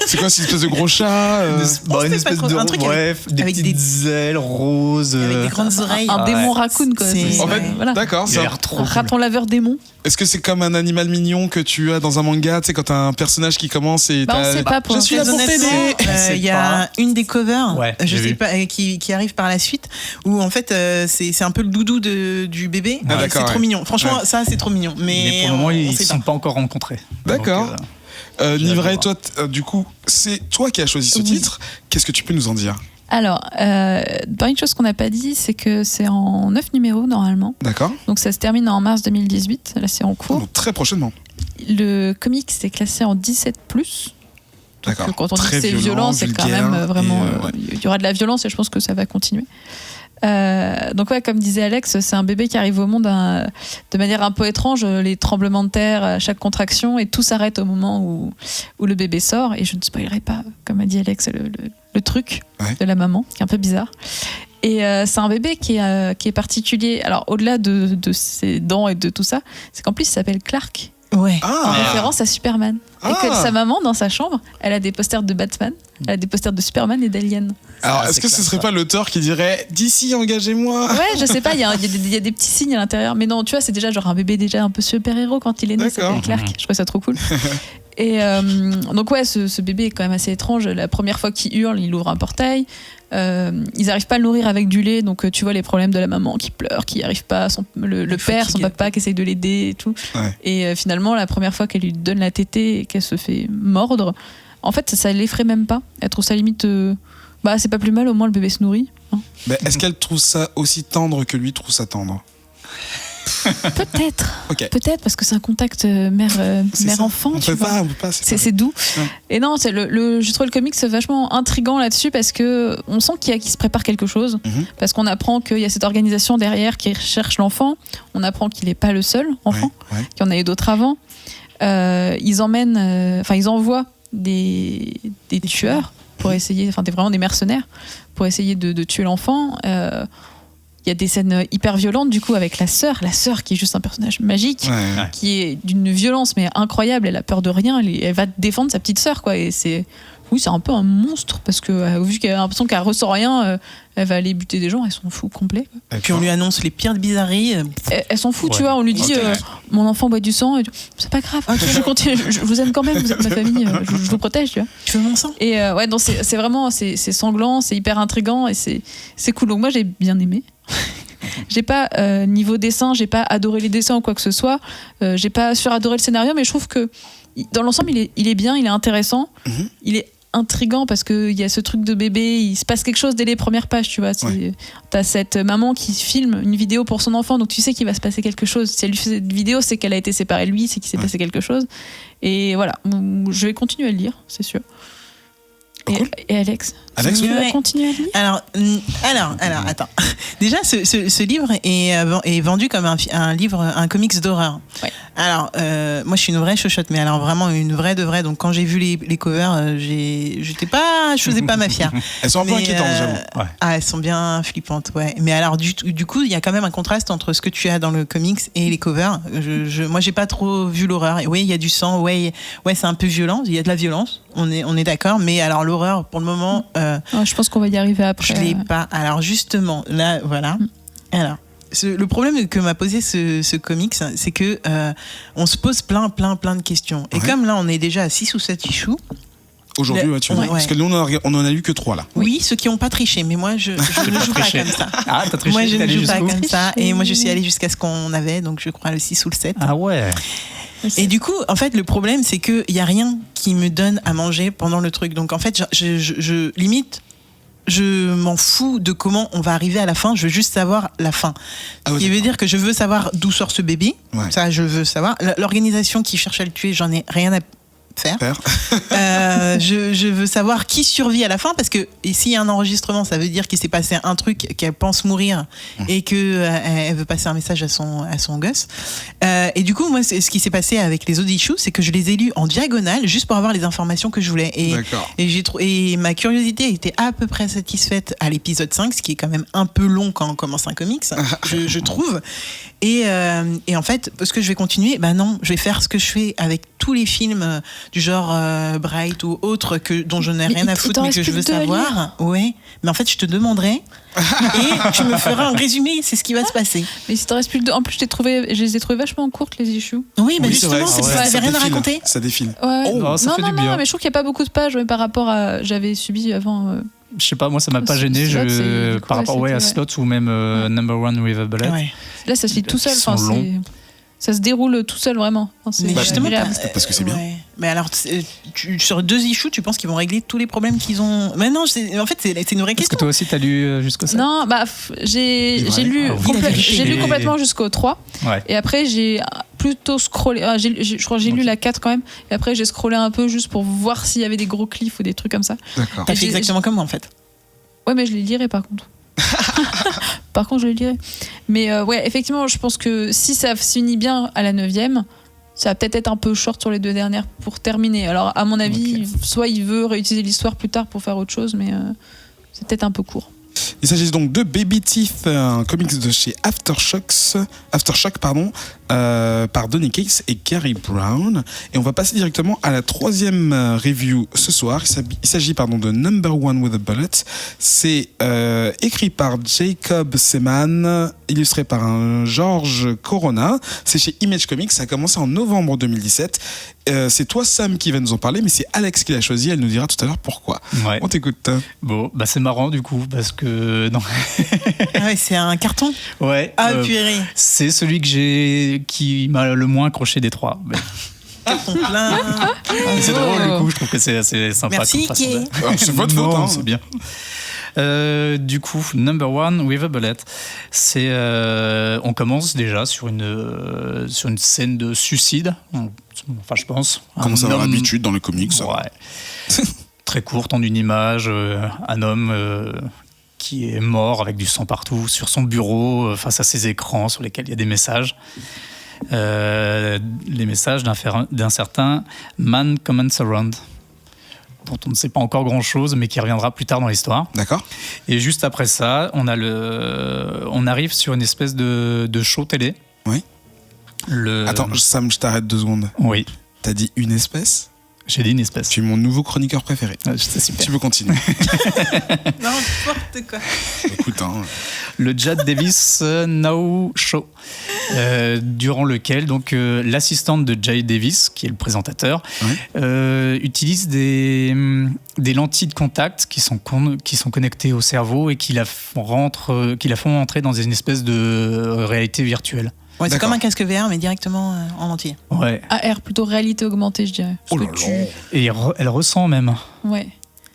C'est quoi, c'est une espèce de gros chat? Une sait espèce pas trop, de un truc bref, des avec petites ailes roses. Avec des grandes oreilles. Un Ouais. démon raccoon, quoi. C'est- En fait, Voilà. d'accord. Il c'est a un- l'air trop Un cool. raton laveur démon. Est-ce que c'est comme un animal mignon que tu as dans un manga? Tu sais, quand t'as un personnage qui commence et Bah, on sait pas pour je suis là l'instant. pour Honnêtement, t'aider. il y a une des covers, Ouais, je j'ai sais vu. pas, qui arrive par la suite, où en fait c'est un peu le doudou du bébé. Ah, Et d'accord, c'est trop ouais. mignon. Franchement, Ouais. ça c'est trop mignon. Mais pour le moment, on ils ne sait sont pas. pas encore rencontrés. D'accord. Donc, Nivray, J'adore. toi, du coup, c'est toi qui as choisi ce Oui. titre. Qu'est-ce que tu peux nous en dire? Alors, une chose qu'on n'a pas dit, c'est que c'est en 9 numéros normalement. D'accord. Donc ça se termine en mars 2018. Là, c'est en cours. Donc, très prochainement. Le comics est classé en 17+. D'accord. Donc, quand on dit Très que c'est violent, c'est quand vulgaire, même vraiment. et, ouais. Il y aura de la violence et je pense que ça va continuer. Donc ouais, comme disait Alex, c'est un bébé qui arrive au monde de manière un peu étrange, les tremblements de terre à chaque contraction, et tout s'arrête au moment où le bébé sort. Et je ne spoilerai pas, comme a dit Alex, le truc Ouais. de la maman, qui est un peu bizarre. Et c'est un bébé qui est particulier. Alors au-delà de ses dents et de tout ça, c'est qu'en plus il s'appelle Clark, Ouais. en Ah, référence à Superman. Et que Ah. sa maman, dans sa chambre, elle a des posters de Batman, elle a des posters de Superman et d'Alien. alors Ah, est-ce c'est que ce classe, serait ça. pas l'auteur qui dirait d'ici, engagez-moi? Ouais, je sais pas, il y a des petits signes à l'intérieur. Mais non, tu vois, c'est déjà genre un bébé déjà un peu super-héros quand il est né, D'accord. s'appelle Clark. Je trouve ça trop cool. Et donc ouais, ce bébé est quand même assez étrange. La première fois qu'il hurle, il ouvre un portail. Ils arrivent pas à le nourrir avec du lait, donc tu vois les problèmes de la maman qui pleure, qui arrive pas, le père, son papa qui essaye de l'aider et tout. Ouais. Et finalement, la première fois qu'elle lui donne la tétée et qu'elle se fait mordre, en fait, ça l'effraie même pas. Elle trouve ça limite, bah c'est pas plus mal, au moins le bébé se nourrit. Hein. Mais est-ce qu'elle trouve ça aussi tendre que lui trouve ça tendre? Peut-être. Ok. Peut-être parce que c'est un contact C'est mère-enfant. ça. On tu peut vois. pas, on peut pas. C'est doux. Ouais. Et non, c'est je trouve le comics vachement intriguant là-dessus parce que on sent qu'il se prépare quelque chose. Mhm. Parce qu'on apprend qu'il y a cette organisation derrière qui recherche l'enfant. On apprend qu'il n'est pas le seul enfant, Ouais, ouais. qu'il y en a eu d'autres avant. Ils envoient des tueurs pour essayer, vraiment des mercenaires pour essayer de tuer l'enfant. Il y a des scènes hyper violentes du coup avec la sœur qui est juste un personnage magique. Ouais. Qui est d'une violence mais incroyable. Elle a peur de rien. Elle va défendre sa petite sœur, quoi. Et c'est un peu un monstre parce que vu qu'elle a l'impression qu'elle ressent rien, elle va aller buter des gens. Elle s'en fout complet, quoi. Puis on lui annonce les pires bizarreries. Elle s'en fout, tu Ouais. vois. On lui dit Ok. mon enfant boit du sang. Et c'est pas grave. Je continue. Je vous aime quand même. Vous êtes ma famille. Je vous protège, tu vois. Tu veux mon sang? Et ouais, donc c'est vraiment c'est sanglant, c'est hyper intriguant et c'est cool. Donc moi j'ai bien aimé. J'ai pas niveau dessin, j'ai pas adoré les dessins ou quoi que ce soit. J'ai pas suradoré le scénario, mais je trouve que dans l'ensemble il est bien, il est intéressant, Mhm. il est intriguant parce que il y a ce truc de bébé, il se passe quelque chose dès les premières pages, tu vois. T'as cette maman qui filme une vidéo pour son enfant, donc tu sais qu'il va se passer quelque chose. Si elle lui fait cette vidéo, c'est qu'elle a été séparée de lui, c'est qu'il s'est passé quelque chose. Et voilà, je vais continuer à le lire, c'est sûr. Et Alex, Alex, tu veux ouais. continuer à lire? Alors, attends. Déjà, ce livre est vendu comme un livre, un comics d'horreur. Ouais. Alors, moi, je suis une vraie chochotte, mais alors vraiment une vraie de vraie. Donc, quand j'ai vu les covers, je faisais pas ma fière. Elles sont un peu Mais, inquiétantes, j'avoue. Ouais. Ah, elles sont bien flippantes, ouais. Mais alors, du coup, il y a quand même un contraste entre ce que tu as dans le comics et les covers. Moi, j'ai pas trop vu l'horreur. Oui, il y a du sang, ouais, c'est un peu violent. Il y a de la violence. On est d'accord. Mais alors, l'horreur, pour le moment, Je pense qu'on va y arriver après. je l'ai pas. Alors, justement, là, voilà. Alors. Le problème que m'a posé ce comics, c'est que on se pose plein de questions. Et Ouais. comme là, on est déjà à 6 ou 7 issues. Aujourd'hui, ouais, tu veux dire. Ouais. Parce que nous, on en a eu que 3 là. Oui, ceux qui n'ont pas triché, mais moi, je ne joue pas triché. comme ça. Ah, t'as triché, Moi, je t'es ne allé joue pas jusqu'où comme ça. Triché. Et moi, je suis allée jusqu'à ce qu'on avait, donc je crois le 6 ou le 7. Ah ouais. Et du coup, en fait, le problème, c'est qu'il n'y a rien qui me donne à manger pendant le truc. Donc, en fait, limite, je m'en fous de comment on va arriver à la fin. Je veux juste savoir la fin. Ah ouais, Ce qui veut d'accord. dire que je veux savoir d'où sort ce bébé. Ouais. Ça, je veux savoir. L'organisation qui cherche à le tuer, j'en ai rien à faire. Père. Je veux savoir qui survit à la fin, parce que s'il y a un enregistrement, ça veut dire qu'il s'est passé un truc, qu'elle pense mourir et que elle veut passer un message à son gosse. Et du coup, moi, ce qui s'est passé avec les autres issues, c'est que je les ai lus en diagonale juste pour avoir les informations que je voulais. D'accord. Et ma curiosité a été à peu près satisfaite à l'épisode 5, ce qui est quand même un peu long quand on commence un comics, je trouve. Et en fait, est-ce que je vais continuer? Ben non, je vais faire ce que je fais avec tous les films du genre Bright ou autres dont je n'ai Mais rien à il foutre t'en mais reste que je plus veux que deux à savoir. Ouais, mais en fait, je te demanderai et tu me feras un résumé, c'est ce qui va se passer. Mais si t'en restes plus que deux, en plus je les ai trouvées vachement courtes les issues. Oui, mais Oui, c'est vrai, justement, c'est ça- parce que ça j'avais rien à défile. raconter. Ça défile. Ouais. Oh, non, ça fait du bien. mais je trouve qu'il n'y a pas beaucoup de pages par rapport à j'avais subi avant. Je sais pas, moi ça m'a pas Slot, gêné c'est- du coup, par rapport ouais, à c'était- Slots ou même Number One with a Bullet. Ouais. Là, ça se lit tout seul. Ils sont Enfin, longs. ça se déroule tout seul vraiment. Enfin, c'est Mais justement, agréable. parce que c'est bien. Ouais. Mais alors, sur 2 issues, tu penses qu'ils vont régler tous les problèmes qu'ils ont? Mais non, en fait, c'est une vraie Est-ce que question. toi aussi t'as lu jusqu'au 7? Non, j'ai vrai. lu, Ah oui, il a vérifié. j'ai lu complètement jusqu'au 3. Ouais. Et après, j'ai plutôt scrollé. Je crois que j'ai lu la 4 quand même. Et après, j'ai scrollé un peu juste pour voir s'il y avait des gros cliffs ou des trucs comme ça. D'accord. T'as fait j'ai- exactement comme moi, en fait. Ouais, mais je les lirai par contre. Par contre, je les lirai. Mais ouais, effectivement, je pense que si ça finit bien à la 9e, ça va peut-être être un peu short sur les 2 dernières pour terminer. Alors, à mon avis, soit il veut réutiliser l'histoire plus tard pour faire autre chose, mais c'est peut-être un peu court. Il s'agit donc de Baby Teeth, un comics de chez Aftershock, par Donny Cates et Gary Brown. Et on va passer directement à la 3e review ce soir. Il s'agit de Number One with a Bullet. C'est écrit par Jacob Seman, illustré par un George Corona. C'est chez Image Comics. Ça a commencé en novembre 2017. C'est toi, Sam, qui va nous en parler, mais c'est Alex qui l'a choisi. Elle nous dira tout à l'heure pourquoi. Ouais. On t'écoute. Bon, bah c'est marrant du coup parce que non. Ah ouais, c'est un carton. Ouais. Ah, purée. C'est celui qui m'a le moins accroché des 3. Mais Carton plein. c'est drôle du coup, je trouve que c'est assez sympa. Merci, comme façon de- Alors, c'est votre Non, faute, hein. c'est bien. Du coup, Number One with a Bullet, c'est on commence déjà sur une scène de suicide. Enfin, je pense. On commence à Un avoir homme- l'habitude dans les comics. ça. Ouais. Très courte en une image, un homme qui est mort avec du sang partout sur son bureau face à ses écrans sur lesquels il y a des messages. Les messages d'un certain Man Common Surround, dont on ne sait pas encore grand-chose, mais qui reviendra plus tard dans l'histoire. D'accord. Et juste après ça, on arrive sur une espèce de show télé. Oui. Attends, Sam, je t'arrête 2 secondes. Oui, T'as dit une espèce? j'ai dit une espèce. Tu es mon nouveau chroniqueur préféré. C'est super. Tu peux continuer. N'importe quoi. Écoute, hein. Le Jad Davis Now Show, durant lequel donc l'assistante de Jay Davis, qui est le présentateur, utilise des lentilles de contact qui sont connectées au cerveau et qui la font entrer dans une espèce de réalité virtuelle. Ouais, c'est D'accord. comme un casque VR, mais directement en entier. Ouais. AR, plutôt réalité augmentée, je dirais. Oh Parce là que là. Et elle ressent même. Ouais.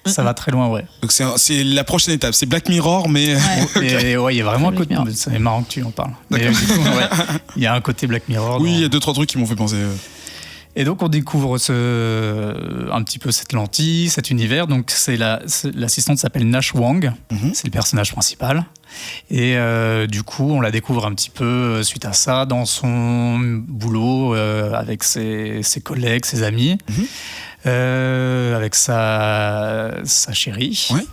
Ça va très loin, ouais. Donc c'est la prochaine étape. C'est Black Mirror, mais Ouais. Et ouais, il y a vraiment un Black côté. Mirror. C'est marrant que tu en parles. Mais, du coup, ouais, il y a un côté Black Mirror. oui, il y dans- a 2-3 trucs qui m'ont fait penser. Et donc on découvre un petit peu cette lentille, cet univers. Donc l'assistante s'appelle Nash Wang, c'est le personnage principal. Et du coup on la découvre un petit peu suite à ça dans son boulot avec ses collègues, ses amis, avec sa chérie. Ouais.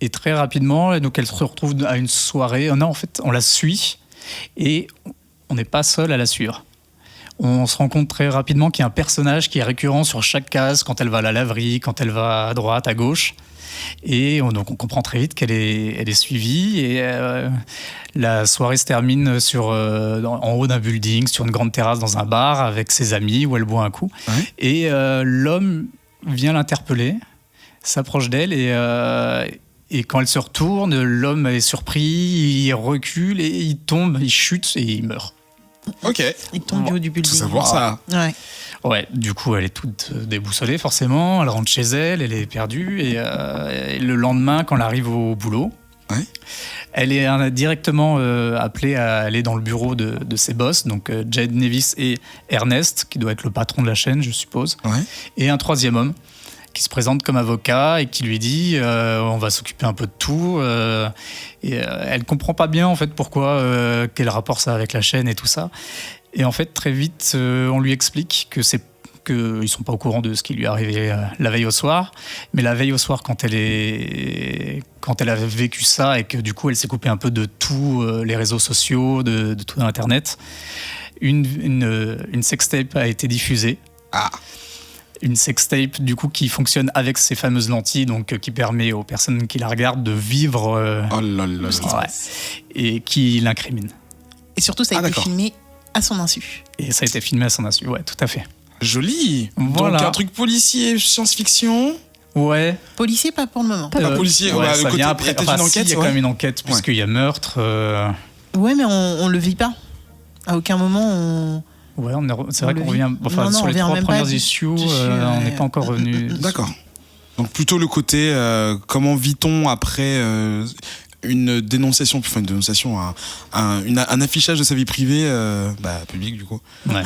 Et très rapidement, donc elle se retrouve à une soirée. Non, en fait, on la suit et on n'est pas seul à la suivre. On se rend compte très rapidement qu'il y a un personnage qui est récurrent sur chaque case quand elle va à la laverie, quand elle va à droite, à gauche. Et donc on comprend très vite qu'elle est suivie. Et la soirée se termine en haut d'un building, sur une grande terrasse dans un bar avec ses amis où elle boit un coup. Ouais. Et l'homme vient l'interpeller, s'approche d'elle et quand elle se retourne, l'homme est surpris, il recule et il tombe, il chute et il meurt. Ok. Il tombe du haut du building. Faut savoir ça. Ouais, du coup, elle est toute déboussolée, forcément. Elle rentre chez elle, elle est perdue. Et le lendemain, quand elle arrive au boulot, elle est directement appelée à aller dans le bureau de ses boss, donc Jed Nevis et Ernest, qui doit être le patron de la chaîne, je suppose. Ouais. Et un troisième homme qui se présente comme avocat et qui lui dit on va s'occuper un peu de tout. Et elle comprend pas bien en fait pourquoi, quel rapport ça a avec la chaîne et tout ça. Et en fait très vite on lui explique qu'ils sont pas au courant de ce qui lui est arrivé la veille au soir, mais la veille au soir quand elle a vécu ça et que du coup elle s'est coupée un peu de tous les réseaux sociaux, de tout Internet, une sextape a été diffusée. Une sextape du coup qui fonctionne avec ces fameuses lentilles, donc qui permet aux personnes qui la regardent de vivre et qui l'incrimine. Et surtout ça a été filmé à son insu. Et ça a été filmé à son insu, ouais, tout à fait. Joli. Voilà. Donc un truc policier, science-fiction. Ouais. Policier, pas pour le moment. Pas policier. Ouais, ça vient après. Enfin, il y a quand même une enquête puisqu'il y a meurtre. Ouais, mais on le vit pas. À aucun moment Ouais, c'est vrai qu'on revient. Enfin, sur les 3 premières issues, on n'est pas encore revenu. D'accord. Donc plutôt le côté comment vit-on après une dénonciation, un affichage de sa vie privée, public du coup. Ouais.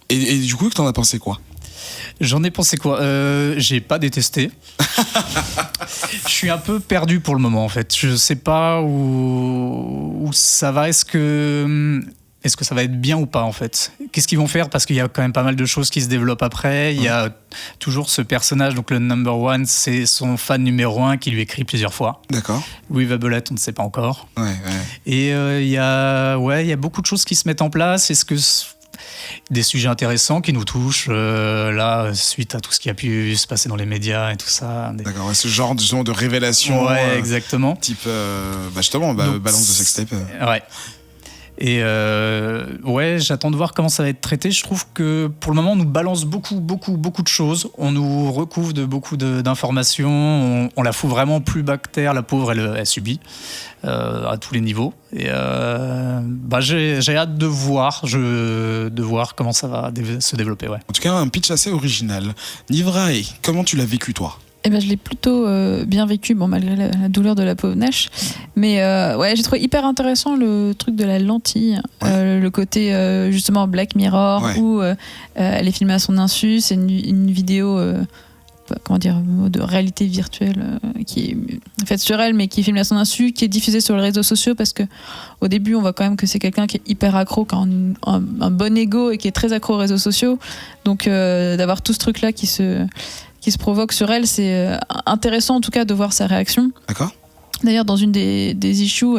Et du coup, t'en as pensé quoi ? J'en ai pensé quoi ? J'ai pas détesté. Je suis un peu perdu pour le moment en fait. Je sais pas où ça va. Est-ce que ça va être bien ou pas en fait ? Qu'est-ce qu'ils vont faire ? Parce qu'il y a quand même pas mal de choses qui se développent après. Il y a toujours ce personnage, donc le number one, c'est son fan numéro 1 qui lui écrit plusieurs fois. D'accord. Louis Vabelette, on ne sait pas encore. Ouais. Et il y a beaucoup de choses qui se mettent en place. Est-ce que des sujets intéressants qui nous touchent là, suite à tout ce qui a pu se passer dans les médias et tout ça. D'accord, ce genre de révélation. Ouais, exactement. Type, justement, balance de sextape. Ouais. Et j'attends de voir comment ça va être traité. Je trouve que pour le moment, on nous balance beaucoup de choses. On nous recouvre de beaucoup d'informations. On la fout vraiment plus bas que terre. La pauvre, elle subit à tous les niveaux. Et j'ai hâte de voir comment ça va se développer. Ouais. En tout cas, un pitch assez original. Nivrae, comment tu l'as vécu toi ? Je l'ai plutôt bien vécu, malgré la douleur de la pauvre Nash. Mais j'ai trouvé hyper intéressant le truc de la lentille, le côté justement Black Mirror, où elle est filmée à son insu. C'est une vidéo de réalité virtuelle qui est faite sur elle, mais qui est filmée à son insu, qui est diffusée sur les réseaux sociaux, parce que au début on voit quand même que c'est quelqu'un qui est hyper accro, qui a un bon ego et qui est très accro aux réseaux sociaux. Donc d'avoir tout ce truc là qui se provoque sur elle, c'est intéressant en tout cas de voir sa réaction. D'accord. D'ailleurs, dans une des issues,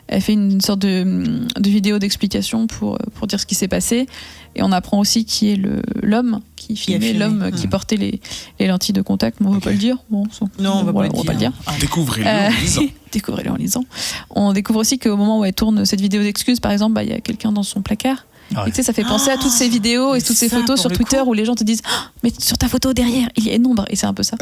elle fait une sorte de vidéo d'explication pour dire ce qui s'est passé. Et on apprend aussi qui est l'homme qui filmait, l'homme qui portait les lentilles de contact. On ne va pas le dire. Non, on va pas le dire. Découvrez-le en lisant. Découvrez-le en lisant. On découvre aussi qu'au moment où elle tourne cette vidéo d'excuses, par exemple, il y a quelqu'un dans son placard. Et tu sais, ça fait penser à toutes ces vidéos et toutes ces photos sur Twitter où les gens te disent mais sur ta photo derrière il y a une ombre, et c'est un peu ça.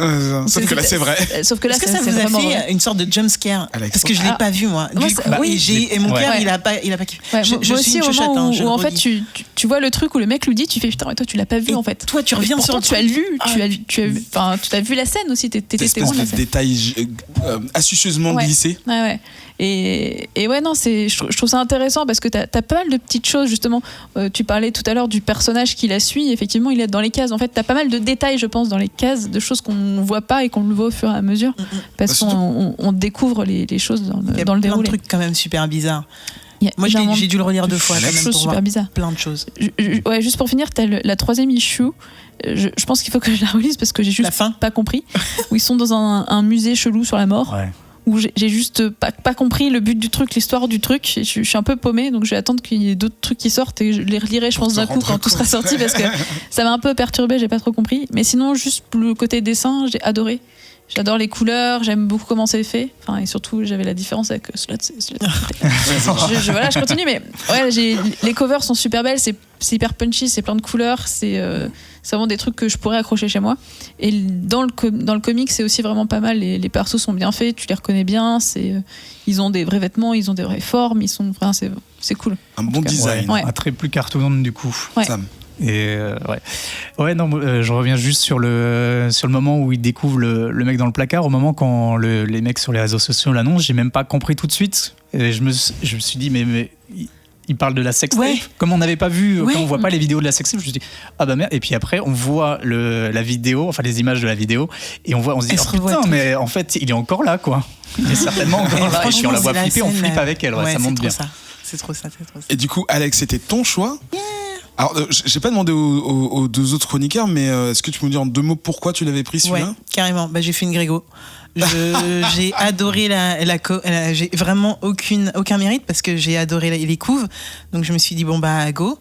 Sauf que là c'est vrai. Sauf que là ça vous a fait une sorte de jump scare, parce que je l'ai pas vu moi. Et mon cœur il a pas kiffé. Je suis au moment où en fait tu vois le truc où le mec lui dit, tu fais putain, mais toi tu l'as pas vu en fait. Toi tu reviens sur le tu as vu la scène aussi, t'étais témoin de la scène. Détails astucieusement glissés. Ouais. Et ouais, non, je trouve ça intéressant parce que t'as pas mal de petites choses, justement. Tu parlais tout à l'heure du personnage qui la suit. Effectivement, il est dans les cases. En fait, t'as pas mal de détails, je pense, dans les cases, de choses qu'on voit pas et qu'on le voit au fur et à mesure. Parce qu'on découvre les choses dans le déroulé. Il y a plein de trucs quand même super bizarres. Moi, j'ai dû le relire 2 fois. Des choses super bizarres. Plein de choses. Ouais, juste pour finir, t'as la 3e issue. Je pense qu'il faut que je la relise parce que j'ai juste pas compris. Où ils sont dans un musée chelou sur la mort. Ouais. Où j'ai juste pas compris le but du truc, l'histoire du truc. Je suis un peu paumée, donc je vais attendre qu'il y ait d'autres trucs qui sortent et je les relirai, je pense, d'un coup quand tout sera sorti parce que ça m'a un peu perturbée, j'ai pas trop compris. Mais sinon, juste le côté dessin, j'ai adoré. J'adore les couleurs, j'aime beaucoup comment c'est fait. Enfin, et surtout, j'avais la différence avec Slot. Voilà, je continue, mais ouais, les covers sont super belles, c'est hyper punchy, c'est plein de couleurs, c'est vraiment des trucs que je pourrais accrocher chez moi. Et dans le comic, c'est aussi vraiment pas mal. Les persos sont bien faits, tu les reconnais bien. Ils ont des vrais vêtements, ils ont des vraies formes, c'est cool. Un bon design. Un trait plus cartoon du coup. Ouais. Sam. Et je reviens juste sur le moment où il découvre le mec dans le placard. Au moment quand les mecs sur les réseaux sociaux l'annoncent, j'ai même pas compris tout de suite. Et je me suis dit mais il parle de la sextape. Comme on n'avait pas vu, quand on voit pas les vidéos de la sextape, je me suis dit ah bah merde. Et puis après on voit la vidéo, enfin les images de la vidéo, et on se dit oh putain, mais en fait il est encore là quoi. Il est certainement encore là. Et puis on la voit flipper, on flippe avec elle. Ça monte bien. C'est trop ça. Et du coup, Alex, c'était ton choix. Alors, j'ai pas demandé aux 2 autres chroniqueurs, mais est-ce que tu peux me dire en 2 mots pourquoi tu l'avais pris celui-là ? Ouais, carrément. J'ai fait une Grégo. J'ai adoré j'ai vraiment aucun mérite parce que j'ai adoré les couves. Donc je me suis dit go.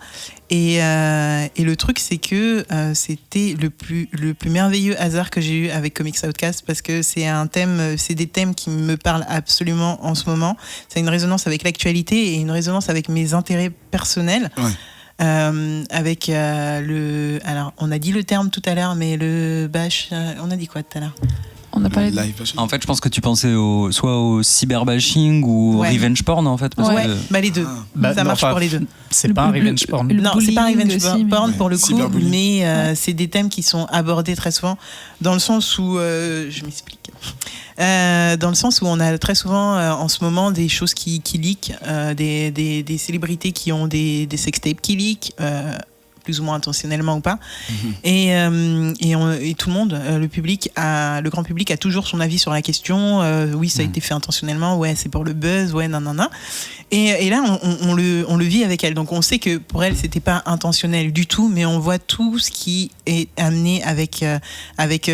Et le truc c'est que c'était le plus merveilleux hasard que j'ai eu avec Comics Outcast parce que c'est des thèmes qui me parlent absolument en ce moment. Ça a une résonance avec l'actualité et une résonance avec mes intérêts personnels. Ouais. Avec alors on a dit le terme tout à l'heure, mais le bash, on a dit quoi tout à l'heure? On a parlé de... En fait, je pense que tu pensais soit au cyberbashing ou au revenge porn en fait. Parce que... les deux. Ça marche pour les deux. C'est pas un revenge porn. Non, c'est pas un revenge porn pour le coup, cyberbullying. mais c'est des thèmes qui sont abordés très souvent dans le sens où je m'explique. Dans le sens où on a très souvent en ce moment des choses qui leak, des célébrités qui ont des sextapes qui leak, plus ou moins intentionnellement ou pas. Et tout le monde, le grand public a toujours son avis sur la question. Oui, ça a été fait intentionnellement. Ouais, c'est pour le buzz. Ouais, non. Et là, on le vit avec elle. Donc, on sait que pour elle, c'était pas intentionnel du tout, mais on voit tout ce qui est amené avec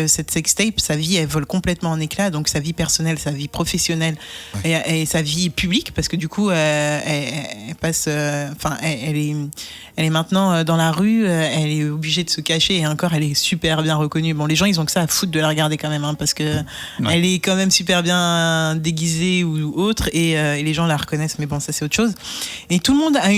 cette sextape. Sa vie, elle vole complètement en éclats. Donc, sa vie personnelle, sa vie professionnelle et sa vie publique, parce que du coup, elle passe. Elle est maintenant dans la rue. Elle est obligée de se cacher et encore, elle est super bien reconnue. Bon, les gens, ils ont que ça à foutre de la regarder quand même, parce que elle est quand même super bien déguisée ou autre, et les gens la reconnaissent. Mais bon, ça c'est autre chose. Et tout le monde a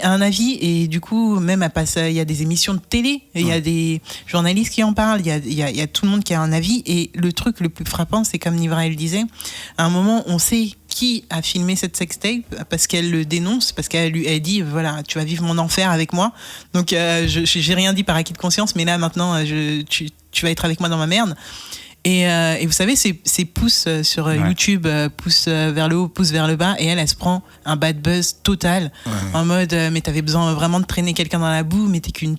un avis, et du coup même il y a des émissions de télé, il y a des journalistes qui en parlent, il y a tout le monde qui a un avis. Et le truc le plus frappant, c'est comme Nivra elle disait, à un moment on sait qui a filmé cette sextape parce qu'elle le dénonce, parce qu'elle dit voilà, tu vas vivre mon enfer avec moi. Donc j'ai rien dit par acquis de conscience, mais là maintenant tu vas être avec moi dans ma merde. Et vous savez, ces pouces sur YouTube, pouces vers le haut, pouces vers le bas, et elle se prend un bad buzz total, en mode mais t'avais besoin vraiment de traîner quelqu'un dans la boue, mais t'es qu'une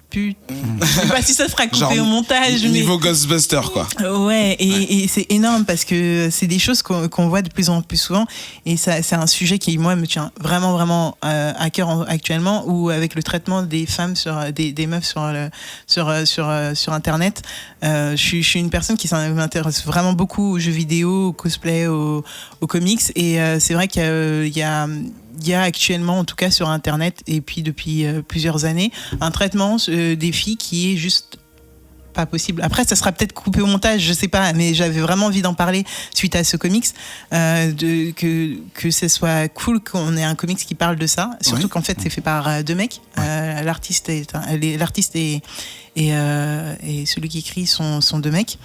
pute. Je sais pas si ça sera coupé au montage. Niveau Ghostbuster, quoi. Ouais, et c'est énorme parce que c'est des choses qu'on voit de plus en plus souvent, et ça, c'est un sujet qui, moi, me tient vraiment, vraiment à cœur actuellement, où avec le traitement des femmes des meufs sur Internet, je suis une personne qui m'intéresse vraiment beaucoup aux jeux vidéo, au cosplay, aux comics, et c'est vrai qu'il y a actuellement, en tout cas sur Internet, et puis depuis plusieurs années, un traitement des filles qui est juste pas possible. Après, ça sera peut-être coupé au montage, je sais pas, mais j'avais vraiment envie d'en parler suite à ce comics, que ce soit cool qu'on ait un comics qui parle de ça, surtout qu'en fait c'est fait par 2 mecs. L'artiste et celui qui écrit sont 2 mecs.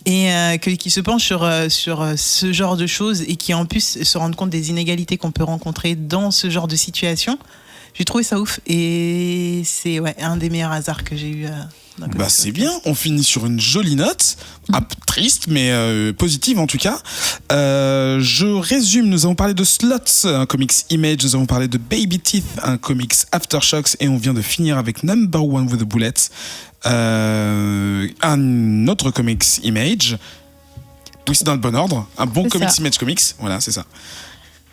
Et qui se penchent sur ce genre de choses, et qui en plus se rendent compte des inégalités qu'on peut rencontrer dans ce genre de situation. J'ai trouvé ça ouf, et c'est un des meilleurs hasards que j'ai eu Bah c'est bien, on finit sur une jolie note, un peu triste mais positive en tout cas. Je résume, nous avons parlé de Slots, un comics Image, nous avons parlé de Baby Teeth, un comics Aftershocks, et on vient de finir avec Number One with a Bullet, un autre comics Image. Oui, c'est dans le bon ordre, un bon comics Image Comics, voilà, c'est ça.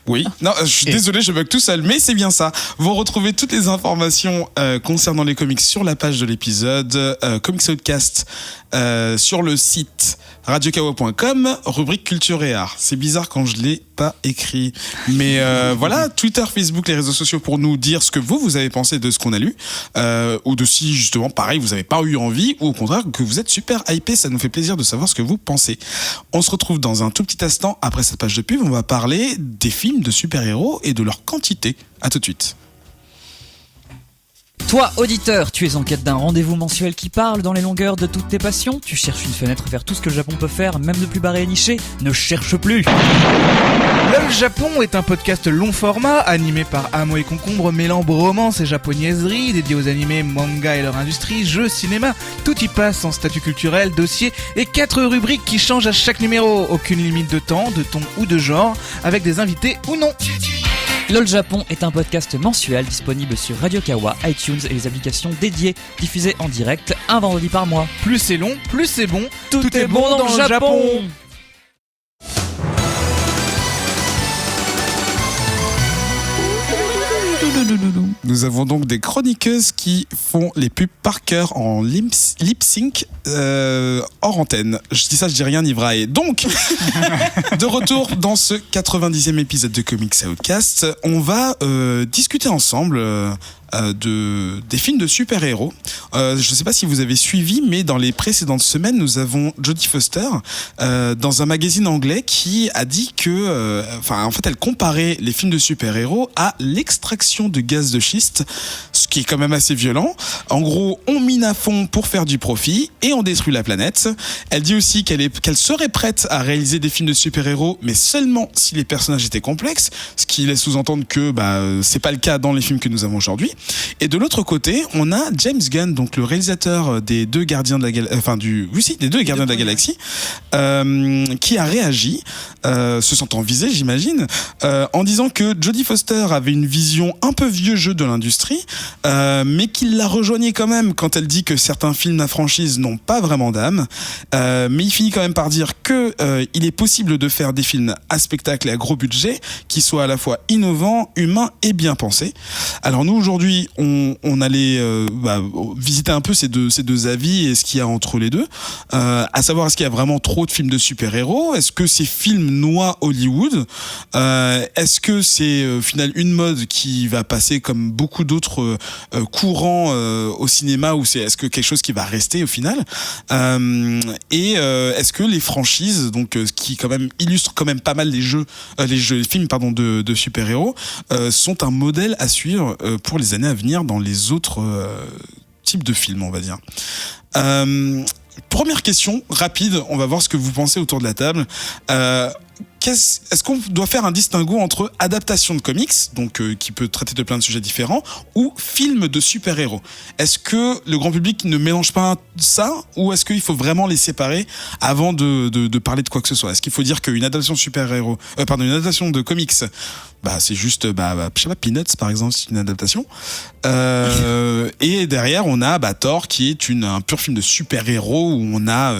Oui, non, je suis désolé, je bug tout seul, mais c'est bien ça. Vous retrouvez toutes les informations concernant les comics sur la page de l'épisode, Comics Outcast, sur le site radiokawa.com, rubrique culture et art. C'est bizarre quand je l'ai pas écrit, mais voilà, Twitter, Facebook, les réseaux sociaux pour nous dire ce que vous avez pensé de ce qu'on a lu, ou de si justement, pareil, vous avez pas eu envie, ou au contraire que vous êtes super hypé. Ça nous fait plaisir de savoir ce que vous pensez. On se retrouve dans un tout petit instant après cette page de pub. On va parler des films de super-héros et de leur quantité. À tout de suite. Toi, auditeur, tu es en quête d'un rendez-vous mensuel qui parle dans les longueurs de toutes tes passions. Tu cherches une fenêtre vers tout ce que le Japon peut faire, même de plus barré et niché. Ne cherche plus. LOL Japon est un podcast long format animé par Amo et Concombre, mêlant bromance et japonaiserie, dédié aux animés, manga et leur industrie, jeux, cinéma. Tout y passe en statut culturel, dossier et 4 rubriques qui changent à chaque numéro. Aucune limite de temps, de ton ou de genre, avec des invités ou non. LOL Japon est un podcast mensuel disponible sur Radio Kawa, iTunes et les applications dédiées, diffusé en direct un vendredi par mois. Plus c'est long, plus c'est bon. Tout est bon dans le Japon. Nous avons donc des chroniqueuses qui font les pubs par cœur en lip sync hors antenne. Je dis ça, je dis rien, ni vrai. Donc, de retour dans ce 90e épisode de Comics Outcast, on va discuter ensemble des films de super-héros. Je ne sais pas si vous avez suivi, mais dans les précédentes semaines, nous avons Jodie Foster dans un magazine anglais qui a dit que, en fait, elle comparait les films de super-héros à l'extraction de gaz de schiste, ce qui est quand même assez violent. En gros, on mine à fond pour faire du profit et on détruit la planète. Elle dit aussi qu'elle serait prête à réaliser des films de super-héros, mais seulement si les personnages étaient complexes, ce qui laisse sous-entendre que c'est pas le cas dans les films que nous avons aujourd'hui. Et de l'autre côté, on a James Gunn, donc le réalisateur des deux Gardiens de la Galaxie, des deux Gardiens de la Galaxie, qui a réagi, se sentant visé, j'imagine, en disant que Jodie Foster avait une vision un peu vieux jeu de l'industrie, mais qu'il la rejoignait quand même quand elle dit que certains films à franchise n'ont pas vraiment d'âme, mais il finit quand même par dire que il est possible de faire des films à spectacle et à gros budget qui soient à la fois innovants, humains et bien pensés. Alors nous aujourd'hui, on allait visiter un peu ces deux avis et ce qu'il y a entre les deux, à savoir est-ce qu'il y a vraiment trop de films de super-héros, est-ce que ces films noient Hollywood, est-ce que c'est au final une mode qui va passer comme beaucoup d'autres courants au cinéma, ou est-ce que quelque chose qui va rester au final, et est-ce que les franchises, donc qui quand même illustrent quand même pas mal les films de super-héros, sont un modèle à suivre pour les années à venir dans les autres types de films, on va dire. Première question rapide, on va voir ce que vous pensez autour de la table. Est-ce qu'on doit faire un distinguo entre adaptation de comics, donc qui peut traiter de plein de sujets différents, ou film de super-héros? Est-ce que le grand public ne mélange pas ça, ou est-ce qu'il faut vraiment les séparer avant de parler de quoi que ce soit? Est-ce qu'il faut dire qu'une adaptation une adaptation de comics, c'est juste, je sais pas, Peanuts par exemple, c'est une adaptation. Et derrière, on a Thor, qui est un pur film de super-héros où on a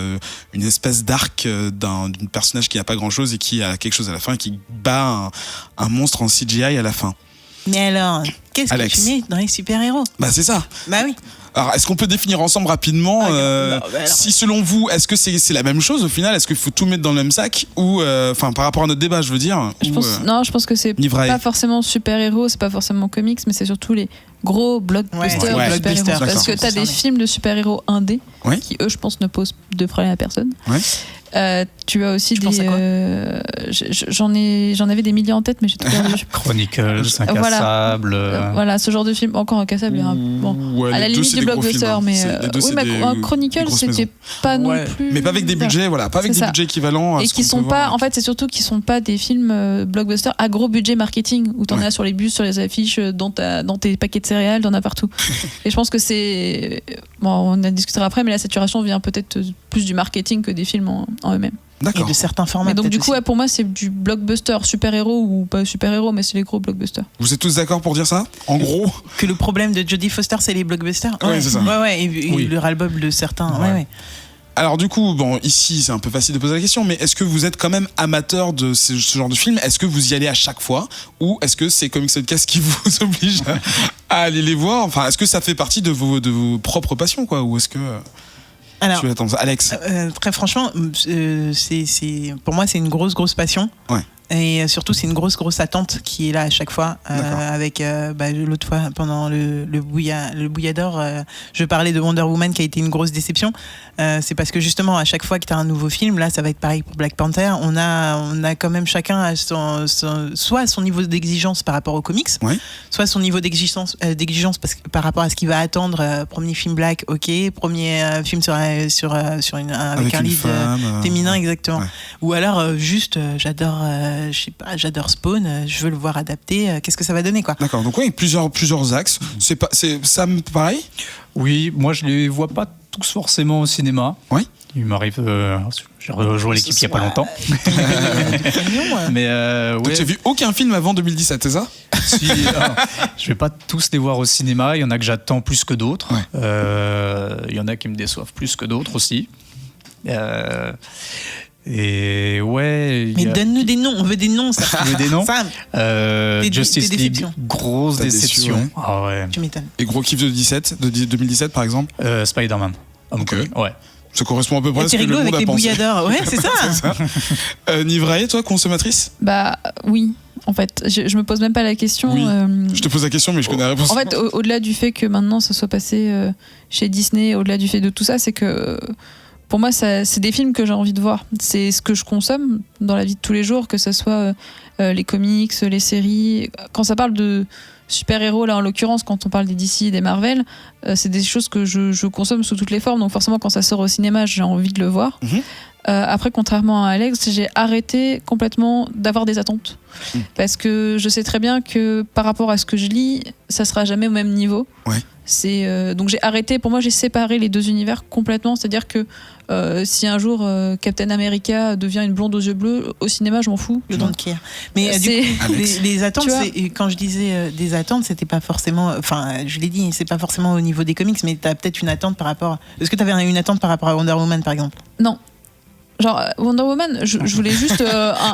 une espèce d'arc d'un personnage qui n'a pas grand-chose et qui a quelque chose à la fin, qui bat un monstre en CGI à la fin. Mais alors, qu'est-ce que tu mets dans les super-héros? C'est ça. Oui. Alors, est-ce qu'on peut définir ensemble rapidement si selon vous, est-ce que c'est la même chose au final? Est-ce qu'il faut tout mettre dans le même sac, ou par rapport à notre débat, je veux dire? Je pense que c'est pas forcément super-héros, c'est pas forcément comics, mais c'est surtout les gros blockbusters de super-héros. Parce que t'as des films de super-héros indés qui, eux, je pense, ne posent de problème à personne. Ouais. Tu as aussi Tu penses à quoi j'en avais des milliers en tête, mais j'ai tout perdu. Chronicles, 5 à Voilà. sable. Voilà, ce genre de film. Encore un cassable, bon, Ouais, à la les deux, limite c'est du des gros blockbuster, films, hein. mais Les deux, oui, c'est mais des Chronicles, grosses c'était maisons. pas non Ouais. plus. Mais pas avec des budgets, voilà, pas avec C'est des ça. budgets équivalents. À Et ce qui qu'on sont peut pas, voir. en fait, c'est surtout qui sont pas des films blockbusters à gros budget marketing où t'en Ouais. as sur les bus, sur les affiches, dans tes paquets de céréales, t'en as partout. Et je pense que c'est, bon, on en discutera après, mais la saturation vient peut-être plus du marketing que des films en eux-mêmes. Et D'accord. de certains formats. Mais donc du peut-être coup, aussi. ouais, pour moi, c'est du blockbuster super-héros ou pas super-héros, mais c'est les gros blockbusters. Vous êtes tous d'accord pour dire ça? En gros, Que le problème de Jodie Foster, c'est les blockbusters. Ouais, c'est ça. Ouais, et Oui. le ras-le-bol de certains. Ouais. Ouais. alors du coup, bon, ici c'est un peu facile de poser la question, mais est-ce que vous êtes quand même amateur de ce genre de film? Est-ce que vous y allez à chaque fois, ou est-ce que c'est Comics Podcast qui vous oblige à aller les voir? Enfin, est-ce que ça fait partie de vos propres passions, quoi, ou est-ce que Alors, tu attends, Alex? très franchement, pour moi, c'est une grosse passion. Ouais. Et surtout, c'est une grosse attente qui est là à chaque fois. D'accord. Avec l'autre fois, pendant le Bouillador, je parlais de Wonder Woman qui a été une grosse déception. C'est parce que justement, à chaque fois que tu as un nouveau film, là, ça va être pareil pour Black Panther. On a quand même chacun à soit son niveau d'exigence par rapport aux comics, Ouais. soit son niveau d'exigence parce que, par rapport à ce qu'il va attendre. Premier film Black, ok. Premier film avec un une lead femme, féminin, exactement. ouais. Ou alors juste j'adore Spawn, je veux le voir adapté, qu'est-ce que ça va donner, quoi. D'accord, donc oui, plusieurs axes. Ça me pareil. Oui, moi je les vois pas tous forcément au cinéma. Oui. Il m'arrive, j'ai rejoint l'équipe il y a pas longtemps. Mais Donc ouais, tu as vu aucun film avant 2017, c'est ça? si, alors, je vais pas tous les voir au cinéma. Il y en a que j'attends plus que d'autres. Ouais. Il y en a qui me déçoivent plus que d'autres aussi. Et ouais. il Mais y a- donne-nous des noms, on veut des noms, ça. Tu veux des noms Ça, Justice des League, déceptions. grosse T'as déçu, déception. ouais. Ah ouais. tu m'étonnes. Et gros kiff de 2017 par exemple. Spider-Man. Ok. Ouais. Ça correspond à peu près Et à ce c'est que le rigolo monde avec a les pensé. bouilladors, ouais, c'est ça. Nivrae, toi, consommatrice? Bah oui, en fait, je me pose même pas la question. Oui. Je te pose la question, mais je connais la réponse. En fait, au-delà du fait que maintenant ça soit passé chez Disney, au-delà du fait de tout ça, c'est que pour moi, c'est des films que j'ai envie de voir. C'est ce que je consomme dans la vie de tous les jours, que ce soit les comics, les séries. Quand ça parle de super-héros, là en l'occurrence, quand on parle des DC, des Marvel, c'est des choses que je consomme sous toutes les formes. Donc forcément, quand ça sort au cinéma, j'ai envie de le voir. Mhm. Après, contrairement à Alex, j'ai arrêté complètement d'avoir des attentes. Parce que je sais très bien que par rapport à ce que je lis, ça sera jamais au même niveau. Ouais. Donc j'ai arrêté, pour moi j'ai séparé les deux univers complètement, c'est-à-dire que si un jour Captain America devient une blonde aux yeux bleus, au cinéma je m'en fous. Je don't care. Mais du C'est- coup, les attentes, Tu vois. quand je disais des attentes, c'était pas forcément, enfin, je l'ai dit, c'est pas forcément au niveau des comics, mais t'as peut-être une attente par rapport. Est-ce que t'avais une attente par rapport à Wonder Woman, par exemple? Non. Genre Wonder Woman, je voulais juste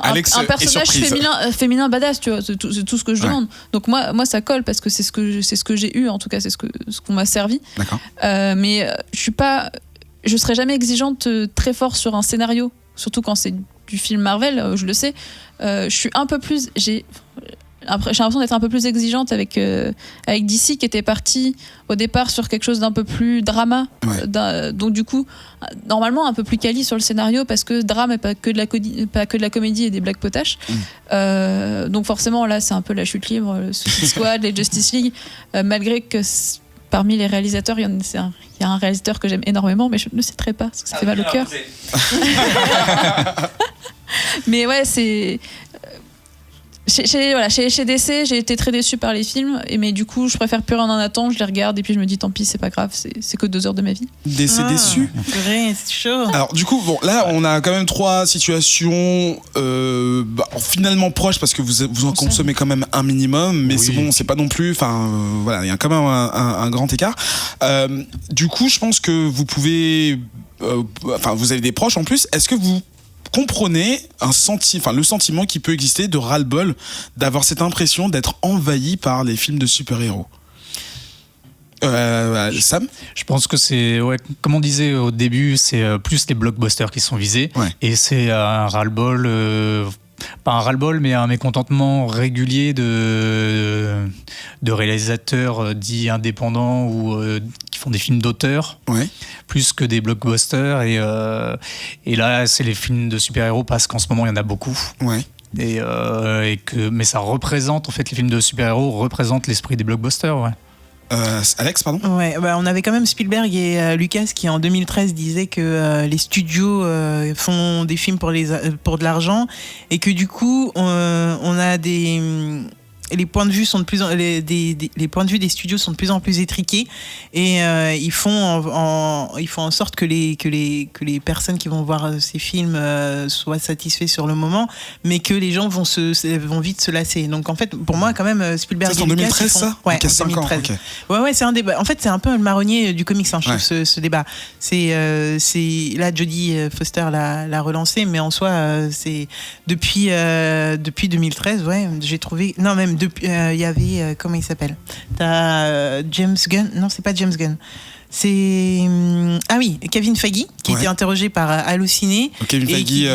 Alex un est personnage surprise. féminin badass, tu vois, c'est tout ce que je Ouais. demande. Donc moi ça colle parce que c'est ce que j'ai eu, en tout cas c'est ce qu'on m'a servi. D'accord. Mais je serai jamais exigeante très fort sur un scénario, surtout quand c'est du film Marvel, je le sais. Je suis un peu plus, j'ai l'impression d'être un peu plus exigeante avec DC qui était parti au départ sur quelque chose d'un peu plus drama. Ouais. Donc du coup, normalement un peu plus quali sur le scénario parce que drame et pas que de la comédie et des blagues potaches. Donc forcément là c'est un peu la chute libre, le Suicide Squad, les Justice League, malgré que parmi les réalisateurs, il y a un réalisateur que j'aime énormément, mais je ne le citerai pas parce que ça fait mal au cœur. Mais ouais, c'est chez DC, j'ai été très déçue par les films, mais du coup, je préfère plus rien en attendre, je les regarde et puis je me dis tant pis, c'est pas grave, c'est que 2 heures de ma vie. C'est déçu. C'est vrai, c'est chaud. Alors du coup, bon, là, on a quand même 3 situations finalement proches parce que vous en consommez quand même un minimum, mais Oui. c'est bon, c'est pas non plus. Enfin, voilà, il y a quand même un grand écart. Du coup, je pense que vous pouvez. Enfin, vous avez des proches en plus. Est-ce que vous comprenez le sentiment qui peut exister de ras-le-bol, d'avoir cette impression d'être envahi par les films de super-héros? Sam? Je pense que c'est, ouais, comme on disait au début, c'est plus les blockbusters qui sont visés. Ouais. Et c'est un ras-le-bol, pas un ras-le-bol, mais un mécontentement régulier de réalisateurs dits indépendants ou qui font des films d'auteur plus que des blockbusters. Et là, c'est les films de super-héros parce qu'en ce moment, il y en a beaucoup. Ouais. Mais ça représente, en fait, les films de super-héros représentent l'esprit des blockbusters. Ouais. Alex, pardon. Ouais, on avait quand même Spielberg et Lucas qui en 2013 disaient que les studios font des films pour de l'argent et que du coup on a les points de vue sont de plus en, les points de vue des studios sont de plus en plus étriqués et ils font en sorte que les personnes qui vont voir ces films soient satisfaits sur le moment, mais que les gens vont vite se lasser. Donc en fait, pour moi quand même Spielberg. Ça, c'est en 2013 ça. Ouais, en 2013. Okay. Ouais, c'est un débat. En fait, c'est un peu le marronnier du comics, je trouve, ce débat. C'est là Jodie Foster l'a relancé, mais en soi c'est depuis 2013, j'ai trouvé. Non, même depuis, il y avait comment il s'appelle ? T'as James Gunn. Non, c'est pas James Gunn. C'est Kevin Feige qui était interrogé par Allociné. Kevin Feige,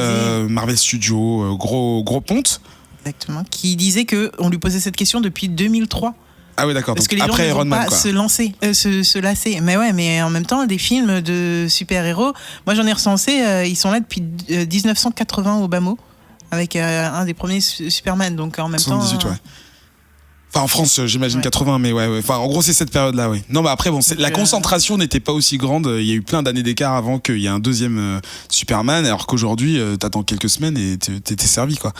Marvel Studios, gros ponte. Exactement. Qui disait que on lui posait cette question depuis 2003. Ah oui, d'accord. Parce que les gens ne vont pas se lasser. Mais en même temps, des films de super-héros, moi j'en ai recensé, ils sont là depuis 1980 au bas mot, avec un des premiers Superman. Donc en même 78, temps. Enfin, en France, j'imagine 80, mais ouais. Enfin, en gros, c'est cette période-là, oui. Non, mais après, bon, la concentration n'était pas aussi grande. Il y a eu plein d'années d'écart avant qu'il y ait un deuxième Superman, alors qu'aujourd'hui, t'attends quelques semaines et t'es servi, quoi.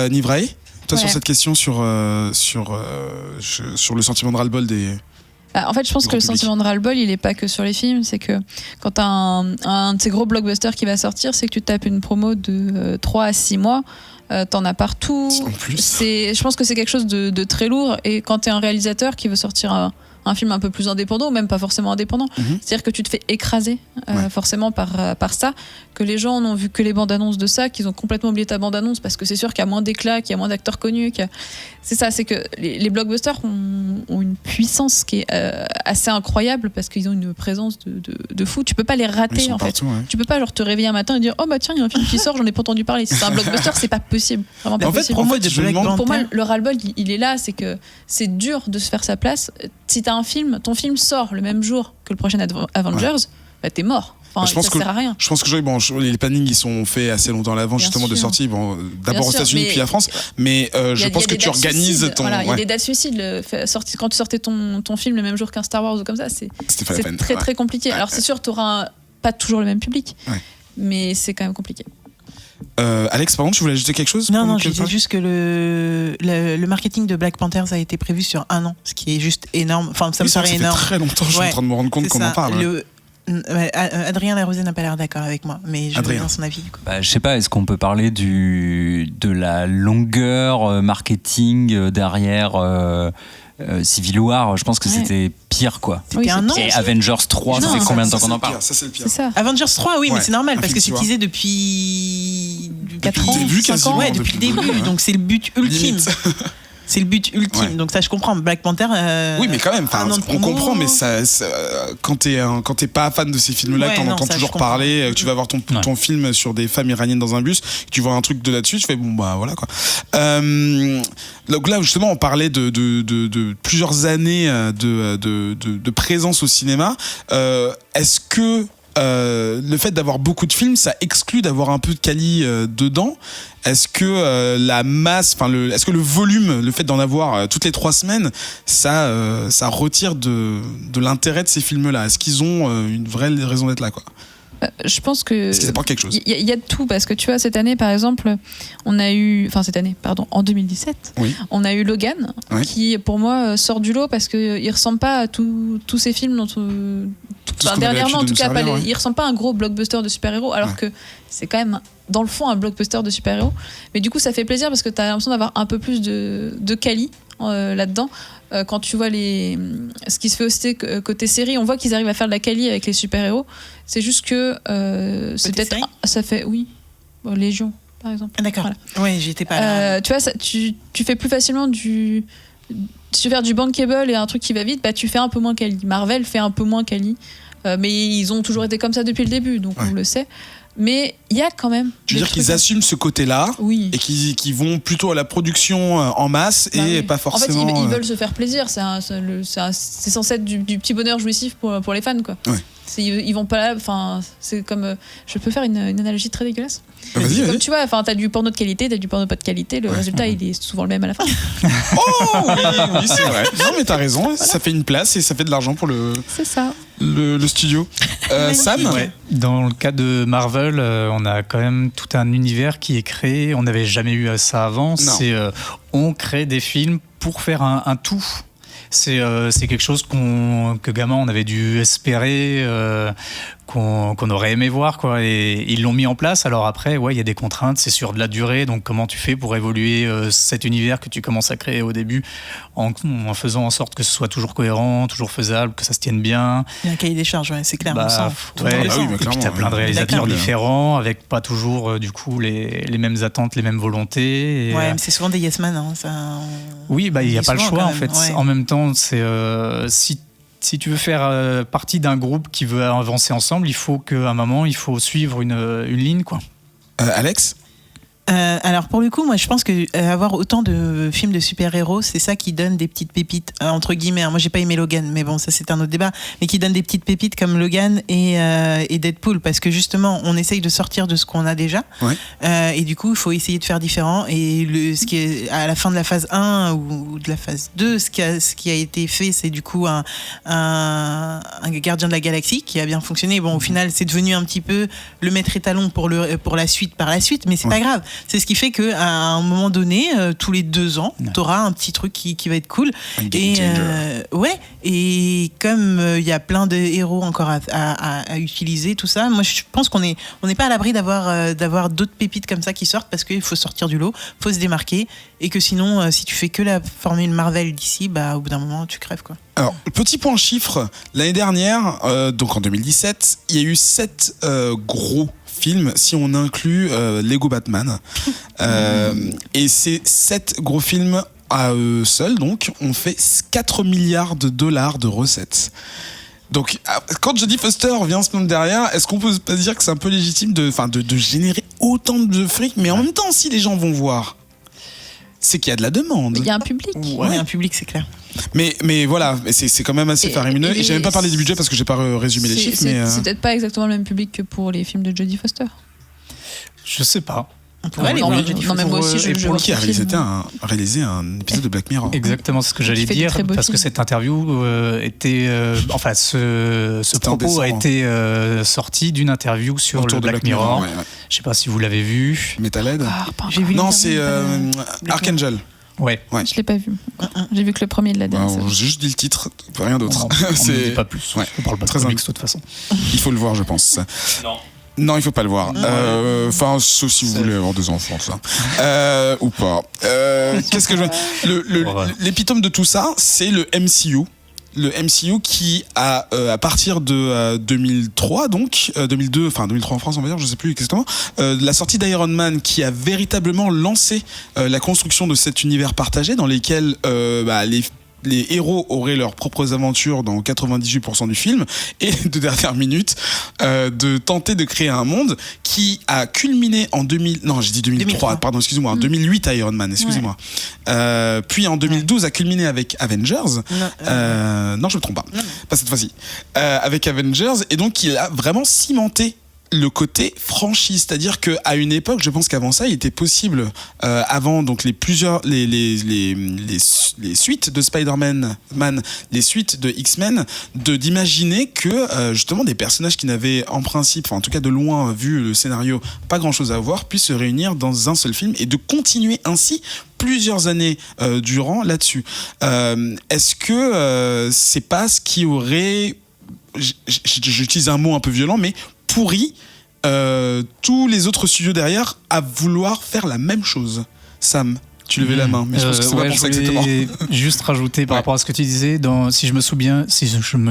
Nivrae, toi, sur cette question, sur le sentiment de ras-le-bol des... En fait, je pense que le sentiment de ras-le-bol, il est pas que sur les films. C'est que quand t'as un de ces gros blockbusters qui va sortir, c'est que tu tapes une promo de 3 à 6 mois. T'en as partout. En plus. Je pense que c'est quelque chose de très lourd. Et quand t'es un réalisateur qui veut sortir un film un peu plus indépendant, ou même pas forcément indépendant, c'est-à-dire que tu te fais écraser forcément par ça, que les gens n'ont vu que les bandes annonces de ça, qu'ils ont complètement oublié ta bande annonce, parce que c'est sûr qu'il y a moins d'éclat, qu'il y a moins d'acteurs connus. C'est ça, c'est que les blockbusters ont une puissance qui est assez incroyable, parce qu'ils ont une présence de fou. Tu peux pas les rater en fait. Tu peux pas genre te réveiller un matin et dire oh bah tiens, il y a un film qui sort, j'en ai pas entendu parler. Si c'est un blockbuster, c'est pas possible. Vraiment pas possible. Pour moi, le ras-le-bol, il est là, c'est que c'est dur de se faire sa place. Si t'as un film, ton film sort le même jour que le prochain Avengers, bah t'es mort. Enfin, ça sert à rien. Je pense que les plannings ils sont faits assez longtemps à l'avance, justement, de sortie. Bon, d'abord aux États-Unis puis la France, mais je pense que tu organises ton. Voilà, il y a des dates suicides. Quand tu sortais ton film le même jour qu'un Star Wars ou comme ça, c'est très très compliqué. Alors c'est sûr, t'auras pas toujours le même public, mais c'est quand même compliqué. Alex, par contre, tu voulais ajouter quelque chose ? Non, je disais juste que le marketing de Black Panthers a été prévu sur 1 an, ce qui est juste énorme. Enfin, ça me paraît énorme. Ça fait très longtemps, je suis en train de me rendre compte qu'on en parle. Adrien Larosé n'a pas l'air d'accord avec moi, mais je veux bien son avis. Je sais pas, est-ce qu'on peut parler de la longueur marketing derrière Civil War? Je pense que c'était pire, quoi. C'était un an. Et Avengers 3, ça fait combien de temps qu'on en parle? Ça, c'est le pire. C'est ça. Avengers 3, oui, mais c'est normal, parce que c'est teasé depuis 4 ans, depuis le début, quasiment. Ouais, depuis le début, donc c'est le but ultime. C'est le but ultime, donc ça je comprends. Black Panther. Oui, mais quand même, on comprend, mais ça, quand t'es pas fan de ces films-là, t'en entends toujours parler, tu vas voir ton film sur des femmes iraniennes dans un bus, tu vois un truc de là-dessus, tu fais bon bah voilà quoi. Donc là justement on parlait de plusieurs années de présence au cinéma. Est-ce que le fait d'avoir beaucoup de films, ça exclut d'avoir un peu de quali dedans? Est-ce que la masse, est-ce que le volume, le fait d'en avoir toutes les 3 semaines, ça retire de l'intérêt de ces films-là? Est-ce qu'ils ont une vraie raison d'être là, quoi? Je pense que. Est-ce que ça apporte quelque chose? Il y a de tout, parce que tu vois, cette année, par exemple, en 2017, on a eu Logan, qui pour moi sort du lot parce qu'il ressemble pas à tous ces films dernièrement, en tout cas, il ressemble pas à un gros blockbuster de super-héros, alors que c'est quand même, dans le fond, un blockbuster de super-héros. Mais du coup, ça fait plaisir parce que t'as l'impression d'avoir un peu plus de quali là-dedans. Quand tu vois ce qui se fait aussi côté série, on voit qu'ils arrivent à faire de la quali avec les super-héros. C'est juste que c'est peut-être ça fait Légion par exemple. Ah, d'accord. Voilà. Oui, j'étais pas là. Tu vois, tu fais plus facilement si tu veux faire du bankable et un truc qui va vite, tu fais un peu moins quali. Marvel fait un peu moins quali, mais ils ont toujours été comme ça depuis le début, donc on le sait. Mais il y a quand même. Tu veux dire qu'ils assument ce côté-là Oui. et qu'ils vont plutôt à la production en masse et pas forcément. En fait, ils veulent se faire plaisir. C'est censé être du petit bonheur jouissif pour les fans, quoi. Ouais. Ils vont pas là. Enfin, c'est comme. Je peux faire une analogie très dégueulasse. Vas-y. Comme tu vois, enfin, t'as du porno de qualité, t'as du porno pas de qualité. Le résultat, il est souvent le même à la fin. Oh oui, c'est vrai. Non, mais t'as raison. Voilà. Ça fait une place et ça fait de l'argent pour C'est ça. le studio. Sam. Ouais. Dans le cas de Marvel, on a quand même tout un univers qui est créé. On n'avait jamais eu ça avant. On crée des films pour faire un tout. C'est quelque chose que gamin on avait dû espérer, qu'on aurait aimé voir, quoi. Et ils l'ont mis en place. Alors après, il y a des contraintes, c'est sur de la durée. Donc comment tu fais pour évoluer cet univers que tu commences à créer au début en faisant en sorte que ce soit toujours cohérent, toujours faisable, que ça se tienne bien. Il y a un cahier des charges, c'est clair. On sent. Et puis t'as plein de réalisateurs différents avec pas toujours du coup les mêmes attentes, les mêmes volontés. Mais c'est souvent des yes man. Oui, il n'y a pas le choix en fait. Ouais. En même temps, c'est si tu veux faire partie d'un groupe qui veut avancer ensemble, il faut qu'à un moment, il faut suivre une ligne, quoi. Alex ? Alors pour le coup, moi je pense que avoir autant de films de super-héros, c'est ça qui donne des petites pépites entre guillemets. Moi j'ai pas aimé Logan, mais bon ça c'est un autre débat. Mais qui donne des petites pépites comme Logan et Deadpool, parce que justement on essaye de sortir de ce qu'on a déjà. Ouais. Et du coup il faut essayer de faire différent. Et ce qui est à la fin de la phase 1 ou de la phase 2, ce qui a été fait, c'est du coup un Gardien de la Galaxie qui a bien fonctionné. Bon au final c'est devenu un petit peu le maître étalon pour la suite par la suite, mais c'est pas grave. C'est ce qui fait qu'à un moment donné, tous les 2 ans, t'auras un petit truc qui va être cool. Et comme il y a plein de héros encore à utiliser, tout ça, moi je pense qu'on n'est pas à l'abri d'avoir d'autres pépites comme ça qui sortent, parce qu'il faut sortir du lot, faut se démarquer, et que sinon, si tu fais que la formule Marvel d'ici, au bout d'un moment, tu crèves, quoi. Alors, petit point chiffre, l'année dernière, donc en 2017, il y a eu 7 gros films, si on inclut Lego Batman. Et ces 7 gros films à eux seuls, donc, ont fait 4 milliards de dollars de recettes. Donc, quand Jodie Foster vient se mettre derrière, est-ce qu'on peut pas dire que c'est un peu légitime de générer autant de fric, mais en même temps, si les gens vont voir, c'est qu'il y a de la demande. Il y a un public. Ouais, il y a un public, c'est clair. Mais voilà, c'est quand même assez faramineux. Et j'ai même pas parlé du budget parce que j'ai pas résumé les chiffres. C'est peut-être pas exactement le même public que pour les films de Jodie Foster. Je sais pas. On pourrait aller voir Jodie Foster. Non, mais moi aussi, qui a réalisé un épisode de Black Mirror. Exactement, c'est ce que j'allais dire, parce que cette interview était, ce propos a été sorti d'une interview sur le Black Mirror. Je sais pas si vous l'avez vu. Metalhead. J'ai vu. Non, c'est Archangel. Ouais. Je l'ai pas vu. J'ai vu que le premier de la dernière. J'ai juste dit le titre, rien d'autre. On ne dit pas plus. Ouais. On parle pas de comics de toute façon. Il faut le voir, je pense. Non, il faut pas le voir. Sauf si vous voulez avoir des enfants, ça. Ou pas. Qu'est-ce que l'épitome de tout ça, c'est le MCU. Le MCU qui a, à partir de 2003, donc 2002, enfin 2003 en France, on va dire, je sais plus exactement, la sortie d'Iron Man qui a véritablement lancé la construction de cet univers partagé dans lequel les héros auraient leurs propres aventures dans 98% du film, et de dernière minute de tenter de créer un monde qui a culminé en 2003, pardon, excusez-moi, en 2008 Iron Man, excusez-moi. Puis en 2012 a culminé avec Avengers. Non, je me trompe pas cette fois-ci. Avec Avengers, et donc il a vraiment cimenté le côté franchise, c'est-à-dire qu'à une époque, je pense qu'avant ça, il était possible, avant donc les suites de Spider-Man, les suites de X-Men, d'imaginer que justement des personnages qui n'avaient en principe, enfin en tout cas de loin vu le scénario, pas grand-chose à voir, puissent se réunir dans un seul film et de continuer ainsi plusieurs années durant là-dessus. Est-ce que c'est pas ce qui aurait, j'utilise un mot un peu violent, mais pourri tous les autres studios derrière à vouloir faire la même chose? Sam, tu levais la main, mais je pense que c'est pas pour ça exactement. Juste rajouter par rapport à ce que tu disais, si je me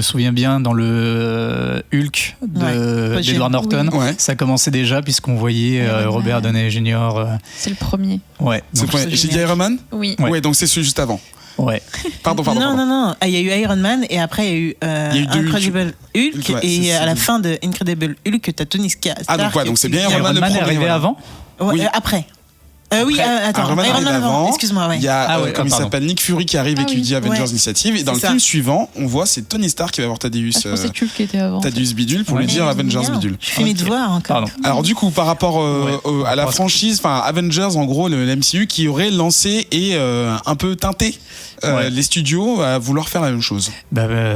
souviens bien, dans le Hulk d'Edward Norton, ça commençait déjà puisqu'on voyait Robert Downey Jr. C'est le premier. Ouais. J'ai dit Iron Man. Oui. Ouais, donc c'est celui juste avant. Ouais. Pardon. Non. Ah, il y a eu Iron Man et après il y a eu, y a eu deux Incredible Hulk, ouais, et c'est à la ça. fin de Incredible Hulk, t'as Tony Stark. Donc c'est bien Iron Man est premier, arrivé voilà. avant. Ouais, Oui. Après. Oui, attends. Iron Man Iron Man arrive avant. avant. Excuse-moi, ouais. Il y a, Ah ouais, comme il pardon. s'appelle, Nick Fury qui arrive et qui oui. dit Avengers Ouais. Initiative. Et dans C'est le ça. film suivant, on voit c'est Tony Stark qui va voir Thaddeus. Je pensais que Hulk qui était avant. Thaddeus Bidule pour lui Ouais. dire Avengers Merde, Bidule. Je fais mes devoirs encore. Pardon. Alors du coup, par rapport à la Parce que- franchise, enfin Avengers, en gros, le MCU qui aurait lancé et un peu teinté Ouais. les studios à vouloir faire la même chose.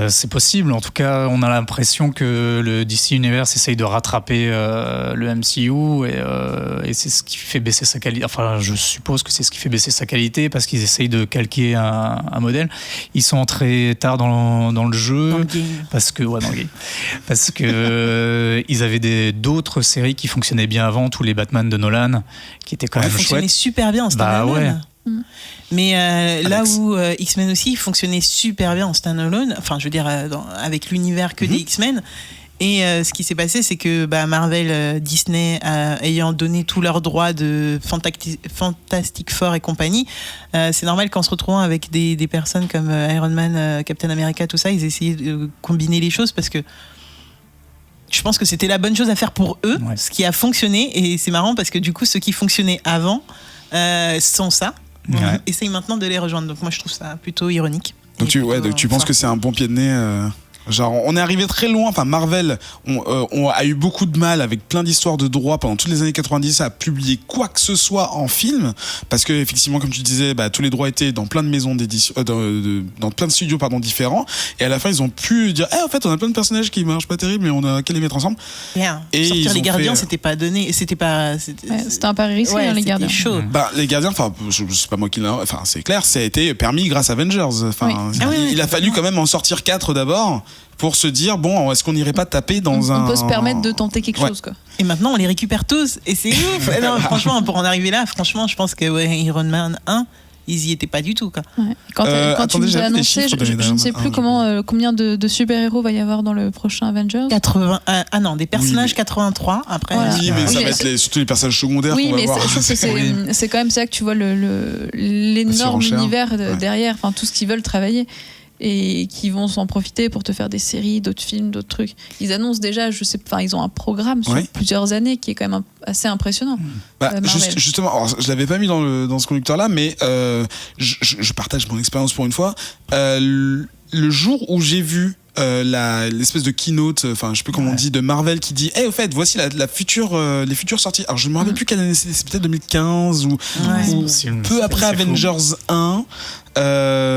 C'est possible. En tout cas, on a l'impression que le DC Universe essaye de rattraper le MCU et c'est ce qui fait baisser sa qualité. Enfin, je suppose que c'est ce qui fait baisser sa qualité parce qu'ils essayent de calquer un modèle. Ils sont entrés tard dans le jeu. Dans le game. Parce que dans le game. Parce que ils avaient d'autres séries qui fonctionnaient bien avant, tous les Batman de Nolan, qui étaient quand Ça même fonctionnait chouettes. super bien en Bah standalone. ouais. Mais là Alex. où X-Men aussi fonctionnait super bien en standalone, enfin je veux dire avec l'univers que des X-Men. Et ce qui s'est passé, c'est que Marvel, Disney, ayant donné tous leurs droits de Fantastic Four et compagnie, c'est normal qu'en se retrouvant avec des personnes comme Iron Man, Captain America, tout ça, ils essayaient de combiner les choses parce que je pense que c'était la bonne chose à faire pour eux, Ouais. ce qui a fonctionné. Et c'est marrant parce que du coup, ceux qui fonctionnaient avant sont ça. Ouais. On essaye maintenant de les rejoindre. Donc moi, je trouve ça plutôt ironique. Donc tu penses Enfin, que c'est un bon pied de nez genre, on est arrivé très loin. Enfin, Marvel on a eu beaucoup de mal avec plein d'histoires de droits pendant toutes les années 90 à publier quoi que ce soit en film. Parce que, effectivement, comme tu disais, tous les droits étaient dans plein de maisons d'édition, dans plein de studios diffèrents. Et à la fin, ils ont pu dire en fait, on a plein de personnages qui marchent pas terrible, mais on a qu'à les mettre ensemble. rien. Et ils Sortir ont les gardiens, fait, c'était pas donné. C'était pas. C'était un pari risqué, les gardiens. C'était chaud. Les gardiens, enfin, c'est pas moi qui l'a. Enfin, c'est clair, ça a été permis grâce à Avengers. Enfin, Oui. Ah oui, il a fallu quand même en sortir 4 d'abord pour se dire est-ce qu'on n'irait pas taper dans un. On peut se permettre de tenter quelque Ouais. chose, quoi. Et maintenant, on les récupère tous. Et c'est ouf. Non, franchement, pour en arriver là, franchement, je pense que Iron Man 1, ils y étaient pas du tout, quoi. Ouais. Quand tu attendez, nous j'avais as des annoncé, chiffres de je ne sais Iron plus Man. combien de super-héros va y avoir dans le prochain Avengers. 80. Non, des personnages mais- 83. Après. Voilà. Oui, mais ça Oui, va être surtout les personnages secondaires Oui, qu'on va mais voir. c'est quand même ça que tu vois l'énorme surenchère. univers Ouais. derrière, enfin tout ce qu'ils veulent travailler et qui vont s'en profiter pour te faire des séries, d'autres films, d'autres trucs. Ils annoncent déjà, ils ont un programme sur Ouais. plusieurs années qui est quand même assez impressionnant. Marvel. Justement, alors, je l'avais pas mis dans ce conducteur-là, mais je partage mon expérience pour une fois. Le jour où j'ai vu l'espèce de keynote, enfin je sais plus comment on dit, de Marvel qui dit au fait voici les futures sorties. Alors je me rappelle plus quelle année c'est peut-être 2015 ou peu après Avengers 1. Ils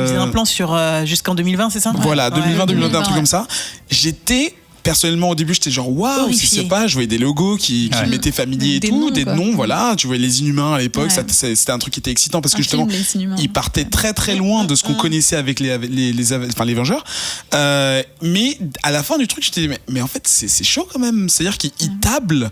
faisaient un plan sur jusqu'en 2020, c'est ça? Voilà, 2020, 2021, un truc ouais. comme ça. J'étais personnellement, au début, j'étais genre waouh, Horrifié. c'est pas. Je voyais des logos qui Ouais. m'étaient familiers et Des tout, noms, des quoi. noms, voilà. Tu voyais les Inhumains à l'époque, Ouais. c'était un truc qui était excitant parce que Un justement, film, les Inhumains. ils partaient très très loin de ce qu'on connaissait avec les Avengers. Mais à la fin du truc, j'étais dit, mais en fait, c'est chaud quand même. C'est-à-dire qu'ils tablent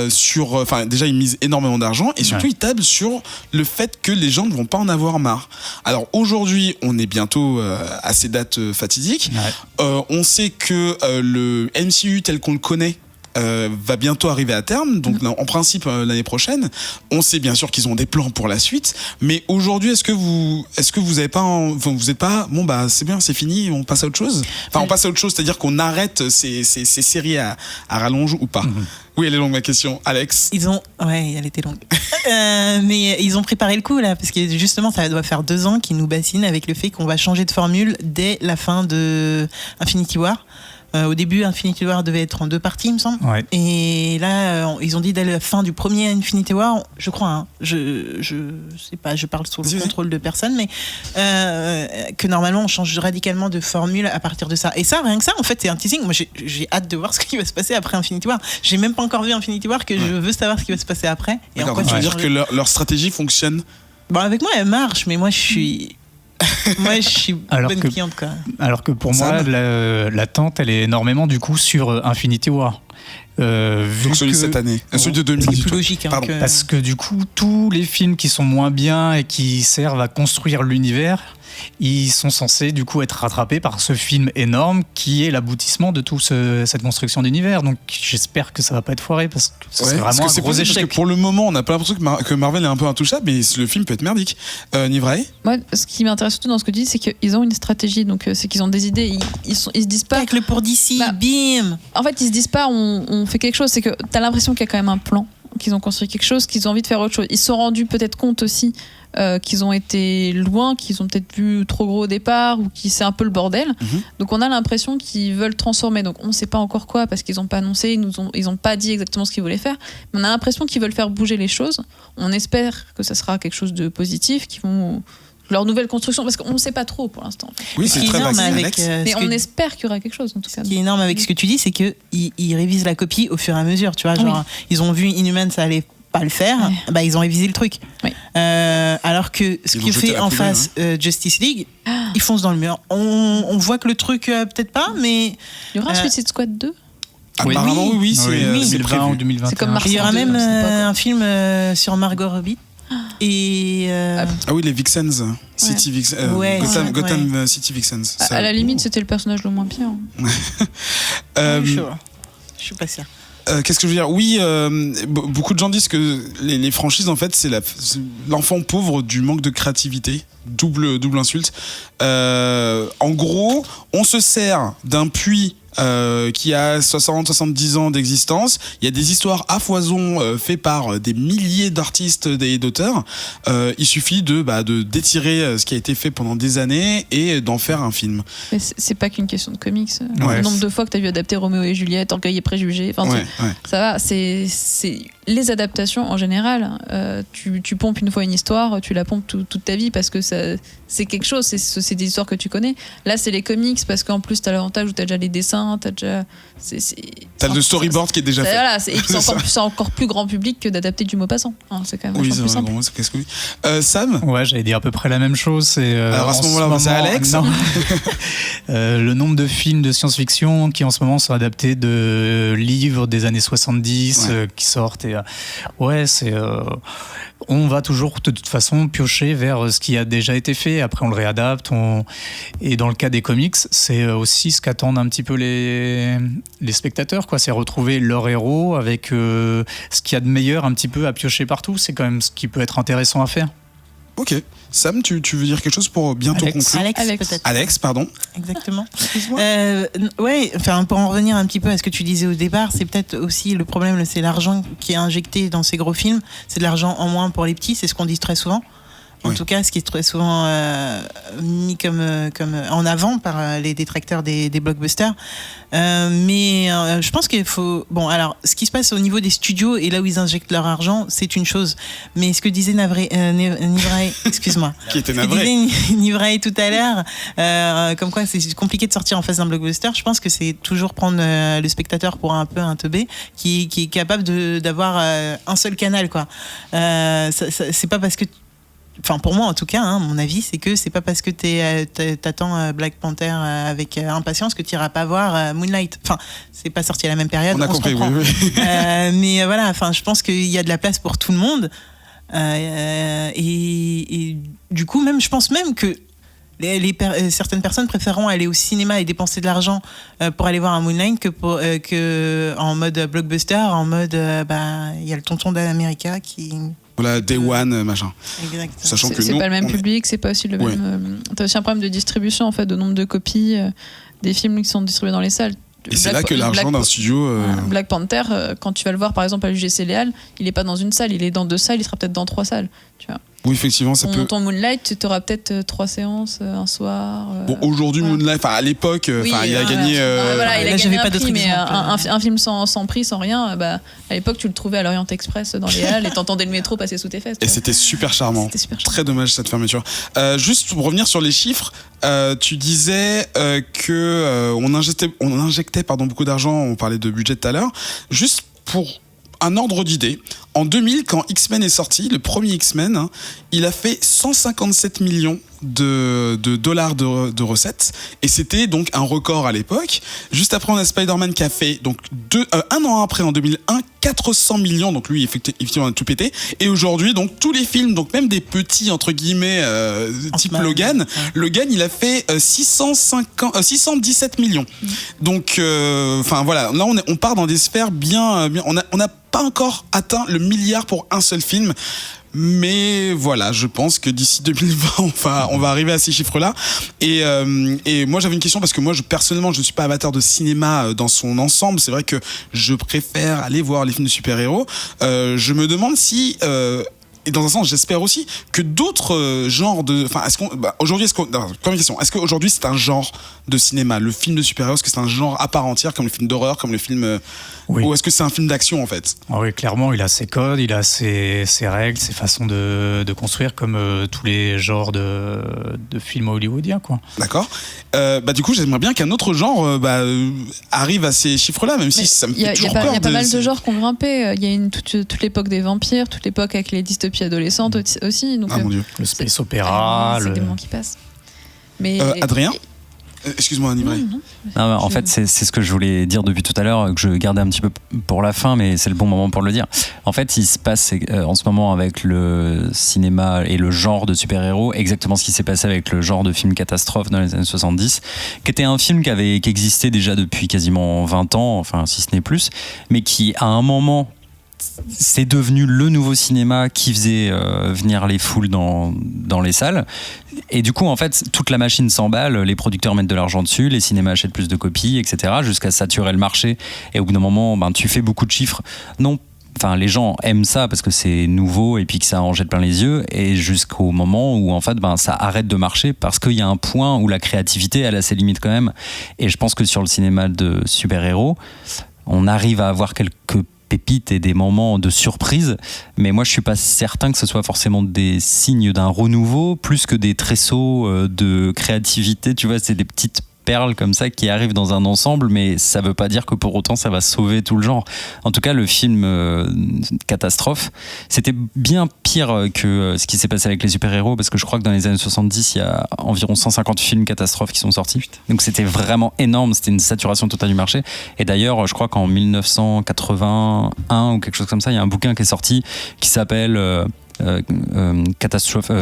sur. Enfin, déjà, ils misent énormément d'argent et surtout, Ouais. ils tablent sur le fait que les gens ne vont pas en avoir marre. Alors aujourd'hui, on est bientôt à ces dates fatidiques. Ouais. On sait que le MCU tel qu'on le connaît va bientôt arriver à terme, donc en principe l'année prochaine. On sait bien sûr qu'ils ont des plans pour la suite, mais aujourd'hui est-ce que vous avez pas, vous êtes pas c'est bien, c'est fini, on passe à autre chose. Enfin, on passe à autre chose, c'est-à-dire qu'on arrête ces séries à rallonge ou pas. Oui, elle est longue ma question, Alex. Elle était longue. Mais ils ont préparé le coup là, parce que justement, ça doit faire 2 ans qu'ils nous bassinent avec le fait qu'on va changer de formule dès la fin de Infinity War. Au début, Infinity War devait être en 2 parties, il me semble. Ouais. Et là, ils ont dit dès la fin du premier Infinity War, je crois, hein, je sais pas, je parle sous le contrôle de personne, mais que normalement on change radicalement de formule à partir de ça. Et ça, rien que ça, en fait, c'est un teasing. Moi, j'ai hâte de voir ce qui va se passer après Infinity War. J'ai même pas encore vu Infinity War, que je veux savoir ce qui va se passer après. Et D'accord, en quoi donc tu ça veux va dire changer. que leur stratégie fonctionne. Bon, avec moi, elle marche, mais moi, je suis Alors bonne que- cliente, quoi. Alors que pour Sam moi, l'attente, elle est énormément du coup sur Infinity War. Donc celui de cette année, celui de 2018. C'est plus logique. Hein, Pardon. Parce que du coup, tous les films qui sont moins bien et qui servent à construire l'univers, ils sont censés du coup être rattrapés par ce film énorme qui est l'aboutissement de toute cette construction d'univers. Donc j'espère que ça va pas être foiré parce que c'est Ouais, vraiment parce que un c'est gros possible, échec. parce que pour le moment, on n'a pas l'impression que Marvel est un peu intouchable, mais le film peut être merdique. Nivrae? Moi, ce qui m'intéresse surtout dans ce que tu dis, c'est qu'ils ont une stratégie. Donc, c'est qu'ils ont des idées. Ils se disent pas. Avec le pour d'ici, Bah, bim. En fait, ils se disent pas, on fait quelque chose. C'est que t'as l'impression qu'il y a quand même un plan, qu'ils ont construit quelque chose, qu'ils ont envie de faire autre chose. Ils se sont rendus peut-être compte aussi qu'ils ont été loin, qu'ils ont peut-être vu trop gros au départ ou que c'est un peu le bordel. Donc on a l'impression qu'ils veulent transformer. Donc on ne sait pas encore quoi parce qu'ils n'ont pas annoncé, ils n'ont pas dit exactement ce qu'ils voulaient faire. Mais on a l'impression qu'ils veulent faire bouger les choses. On espère que ça sera quelque chose de positif, qu'ils vont leur nouvelle construction, parce qu'on ne sait pas trop pour l'instant. En fait. Oui, c'est Ce qui est très énorme vague, avec, Alex. Mais ce on que- espère qu'il y aura quelque chose en tout cas. Ce qui est énorme avec ce que tu dis, c'est qu'ils révisent la copie au fur et à mesure. Tu vois, genre, ils ont vu Inhuman, ça allait pas le faire, bah, ils ont révisé le truc. Oui. Alors que ce Ils qui l'ont est jeté fait à la en poubelle, face Justice League, ils foncent dans le mur. On voit que le truc, peut-être pas, mais Il y aura un Suicide Squad 2. Apparemment, oui, c'est Oui, c'est 2020 prévu. ou 2021. C'est comme Mars. il y aura deux, même on sait pas quoi. un film sur Margot Robbie. Et Ah oui, les Vixens. City Vixens. Ouais, Gotham City Vixens. À la limite, c'était le personnage le moins pire. je suis pas sûre. Qu'est-ce que je veux dire? Oui, beaucoup de gens disent que les franchises, en fait, c'est l'enfant pauvre du manque de créativité. Double insulte. En gros, on se sert d'un puits qui a 60-70 ans d'existence. Il y a des histoires à foison faites par des milliers d'artistes et d'auteurs. Il suffit d'étirer ce qui a été fait pendant des années et d'en faire un film. Mais c'est pas qu'une question de comics. Ouais. Le nombre de fois que t'as vu adapter Roméo et Juliette, Orgueil et Préjugés. Enfin, Ouais. ça va. C'est les adaptations en général. Tu pompes une fois une histoire, tu la pompes toute ta vie parce que c'est quelque chose. C'est des histoires que tu connais. Là, c'est les comics parce qu'en plus t'as l'avantage où t'as déjà les dessins, t'as déjà. T'as le storyboard qui est déjà fait. Voilà, et puis C'est ça. c'est encore plus grand public que d'adapter du Maupassant. Hein, c'est quand même Oui, vachement plus c'est simple. vrai. Qu'est-ce que oui. Sam? Ouais, j'allais dire à peu près la même chose. Alors à ce moment-là, on passe à Alex. Non. Le nombre de films de science-fiction qui en ce moment sont adaptés de livres des années 70 qui sortent. Et, on va toujours de toute façon piocher vers ce qui a déjà été fait. Après, on le réadapte. Et dans le cas des comics, c'est aussi ce qu'attendent un petit peu les spectateurs, quoi. C'est retrouver leur héros avec ce qu'il y a de meilleur un petit peu à piocher partout. C'est quand même ce qui peut être intéressant à faire. Ok. Sam, tu veux dire quelque chose pour bientôt conclure? Alex, peut-être. Alex, pardon. Exactement. Ouais, enfin, pour en revenir un petit peu à ce que tu disais au départ, c'est peut-être aussi le problème, c'est l'argent qui est injecté dans ces gros films. C'est de l'argent en moins pour les petits, c'est ce qu'on dit très souvent. En tout cas, ce qui est très souvent mis comme en avant par les détracteurs des blockbusters. Mais je pense qu'il faut... Bon, alors, ce qui se passe au niveau des studios et là où ils injectent leur argent, c'est une chose. Mais ce que disait Nivrae, excuse-moi. Qui était Ce que navré. disait Nivrae tout à l'heure, comme quoi c'est compliqué de sortir en face d'un blockbuster, je pense que c'est toujours prendre le spectateur pour un peu un teubé qui est capable d'avoir un seul canal, quoi. C'est pas parce que... Enfin, pour moi, en tout cas, mon avis, c'est que c'est pas parce que t'attends Black Panther avec impatience que t'iras pas voir Moonlight. Enfin, c'est pas sorti à la même période. On a compris, se comprend. oui. Mais voilà, enfin, je pense qu'il y a de la place pour tout le monde. Et du coup, je pense même que certaines personnes préféreront aller au cinéma et dépenser de l'argent pour aller voir un Moonlight que en mode blockbuster, en mode il y a le tonton d'America qui... Voilà, Day One, machin. Exactement. Sachant que C'est nous, pas le même public, c'est pas aussi le Ouais. même. T'as aussi un problème de distribution en fait, de nombre de copies des films qui sont distribués dans les salles. Et c'est là que l'argent d'un studio. Black Panther, quand tu vas le voir par exemple à l'UGC Léal, il est pas dans une salle, il est dans 2 salles, il sera peut-être dans 3 salles. Tu vois. Oui, effectivement, ça peut. Ton Moonlight, tu auras peut-être 3 séances un soir. Bon, aujourd'hui, voilà. Moonlight, à l'époque, Oui, il a gagné. voilà, il a là, gagné j'avais un pas d'autre prix, mais exemple. un film sans prix, sans rien, à l'époque tu le trouvais à l'Orient Express dans les halles et t'entendais le métro passer sous tes fesses. Et c'était super charmant. C'était super charmant. Très dommage cette fermeture. Juste pour revenir sur les chiffres, tu disais que on injectait beaucoup d'argent. On parlait de budget tout à l'heure. Juste pour un ordre d'idée, en 2000, quand X-Men est sorti, le premier X-Men, il a fait 157 millions de dollars de recettes, et c'était donc un record à l'époque. Juste après, on a Spider-Man qui a fait, donc un an après, en 2001, 400 millions, donc lui, effectivement, on a tout pété. Et aujourd'hui, donc tous les films, donc même des petits, entre guillemets, type Logan, il a fait 617 millions. Donc, enfin voilà, là on part dans des sphères bien on n'a pas encore atteint le milliard pour un seul film. Mais voilà, je pense que d'ici 2020, on va arriver à ces chiffres-là. Et moi, j'avais une question parce que moi, personnellement, je ne suis pas amateur de cinéma dans son ensemble. C'est vrai que je préfère aller voir les films de super-héros. Je me demande si... et dans un sens, j'espère aussi que d'autres genres de... Enfin, aujourd'hui, première question, est-ce qu'aujourd'hui, c'est un genre de cinéma, le film de super-héros? Est-ce que c'est un genre à part entière, comme le film d'horreur, comme le film... Oui. Ou est-ce que c'est un film d'action, en fait? Ah oui, clairement, il a ses codes, il a ses règles, ses façons de construire, comme tous les genres de films hollywoodiens, quoi. D'accord. Du coup, j'aimerais bien qu'un autre genre arrive à ces chiffres-là, même si ça me fait toujours peur. Il y a pas mal de genres qui ont grimpé. Il y a toute l'époque des vampires, toute l'époque avec les dystopies adolescentes aussi. Donc, mon Dieu. Le space opéra. C'est des moments qui passent. Mais Adrien, excuse-moi, Nivray. Non, en fait, c'est ce que je voulais dire depuis tout à l'heure, que je gardais un petit peu pour la fin, mais c'est le bon moment pour le dire. En fait, il se passe en ce moment avec le cinéma et le genre de super-héros exactement ce qui s'est passé avec le genre de film catastrophe dans les années 70, qui était un film qui existait déjà depuis quasiment 20 ans, enfin si ce n'est plus, mais qui à un moment... c'est devenu le nouveau cinéma qui faisait venir les foules dans les salles. Et du coup, en fait, toute la machine s'emballe, les producteurs mettent de l'argent dessus, les cinémas achètent plus de copies, etc., jusqu'à saturer le marché. Et au bout d'un moment, tu fais beaucoup de chiffres. Non, enfin, les gens aiment ça parce que c'est nouveau et puis que ça en jette plein les yeux, et jusqu'au moment où en fait ça arrête de marcher parce qu'il y a un point où la créativité elle a ses limites quand même. Et je pense que sur le cinéma de super-héros, on arrive à avoir quelques pépites et des moments de surprise, mais moi je suis pas certain que ce soit forcément des signes d'un renouveau plus que des tresseaux de créativité, tu vois, c'est des petites perles comme ça qui arrivent dans un ensemble, mais ça veut pas dire que pour autant ça va sauver tout le genre. En tout cas, le film Catastrophe, c'était bien pire que ce qui s'est passé avec les super-héros, parce que je crois que dans les années 70, il y a environ 150 films catastrophes qui sont sortis. Donc c'était vraiment énorme, c'était une saturation totale du marché. Et d'ailleurs, je crois qu'en 1981 ou quelque chose comme ça, il y a un bouquin qui est sorti qui s'appelle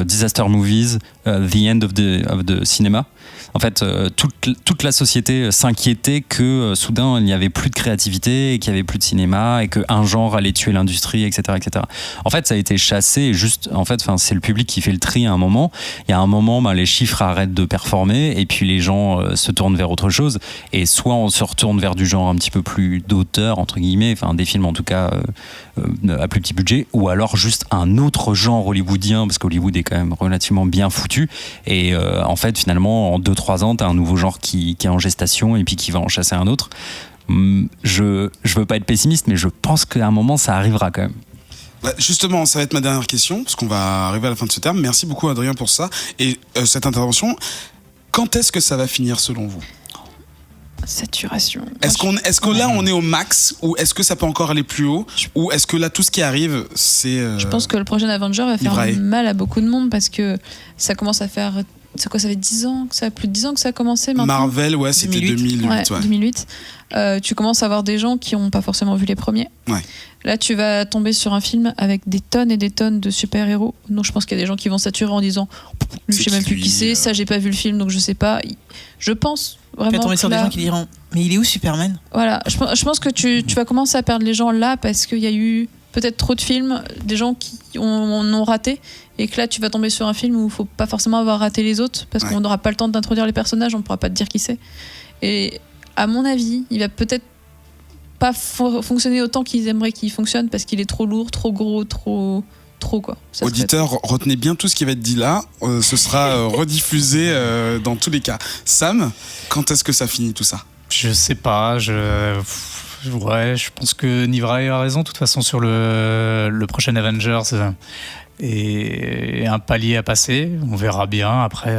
Disaster Movies, The End of the Cinema. En fait, toute la société s'inquiétait que soudain il n'y avait plus de créativité et qu'il n'y avait plus de cinéma et qu'un genre allait tuer l'industrie, etc., etc. En fait, ça a été chassé et juste, en fait, c'est le public qui fait le tri à un moment. Il y a un moment, les chiffres arrêtent de performer et puis les gens se tournent vers autre chose. Et soit on se retourne vers du genre un petit peu plus d'auteur, entre guillemets, enfin des films en tout cas à plus petit budget, ou alors juste un autre genre hollywoodien, parce qu'Hollywood est quand même relativement bien foutu. Et en fait, finalement, en 2-3 ans, t'as un nouveau genre qui est en gestation et puis qui va en chasser un autre. Je veux pas être pessimiste, mais je pense qu'à un moment, ça arrivera quand même. Justement, ça va être ma dernière question, parce qu'on va arriver à la fin de ce terme. Merci beaucoup, Adrien, pour ça. Et cette intervention, quand est-ce que ça va finir, selon vous ? Saturation. Est-ce que là on est au max, ou est-ce que ça peut encore aller plus haut, ou est-ce que là tout ce qui arrive c'est Je pense que le prochain Avenger va faire mal à beaucoup de monde, parce que ça commence à faire... C'est quoi, ça fait 10 ans, plus de 10 ans que ça a commencé maintenant. Marvel, ouais, c'était 2008. Ouais. 2008. Tu commences à avoir des gens qui n'ont pas forcément vu les premiers. Ouais. Là, tu vas tomber sur un film avec des tonnes et des tonnes de super-héros. Donc, je pense qu'il y a des gens qui vont saturer en disant lui, je sais même plus qui c'est, ça, j'ai pas vu le film, donc je sais pas. Je pense vraiment. Tu vas tomber sur des gens qui diront mais il est où Superman ? Voilà, je pense que tu vas commencer à perdre les gens là parce qu'il y a eu peut-être trop de films, des gens qui en ont raté, et que là tu vas tomber sur un film où il faut pas forcément avoir raté les autres, parce qu'on n'aura pas le temps d'introduire les personnages, on pourra pas te dire qui c'est. Et à mon avis, il va peut-être pas fonctionner autant qu'ils aimeraient qu'il fonctionne, parce qu'il est trop lourd, trop gros, trop quoi. Auditeurs, retenez bien tout ce qui va être dit là, ce sera rediffusé dans tous les cas. Sam, quand est-ce que ça finit tout ça ? Je sais pas, je pense que Nivray a raison. De toute façon, sur le prochain Avengers, et un palier à passer, on verra bien. Après,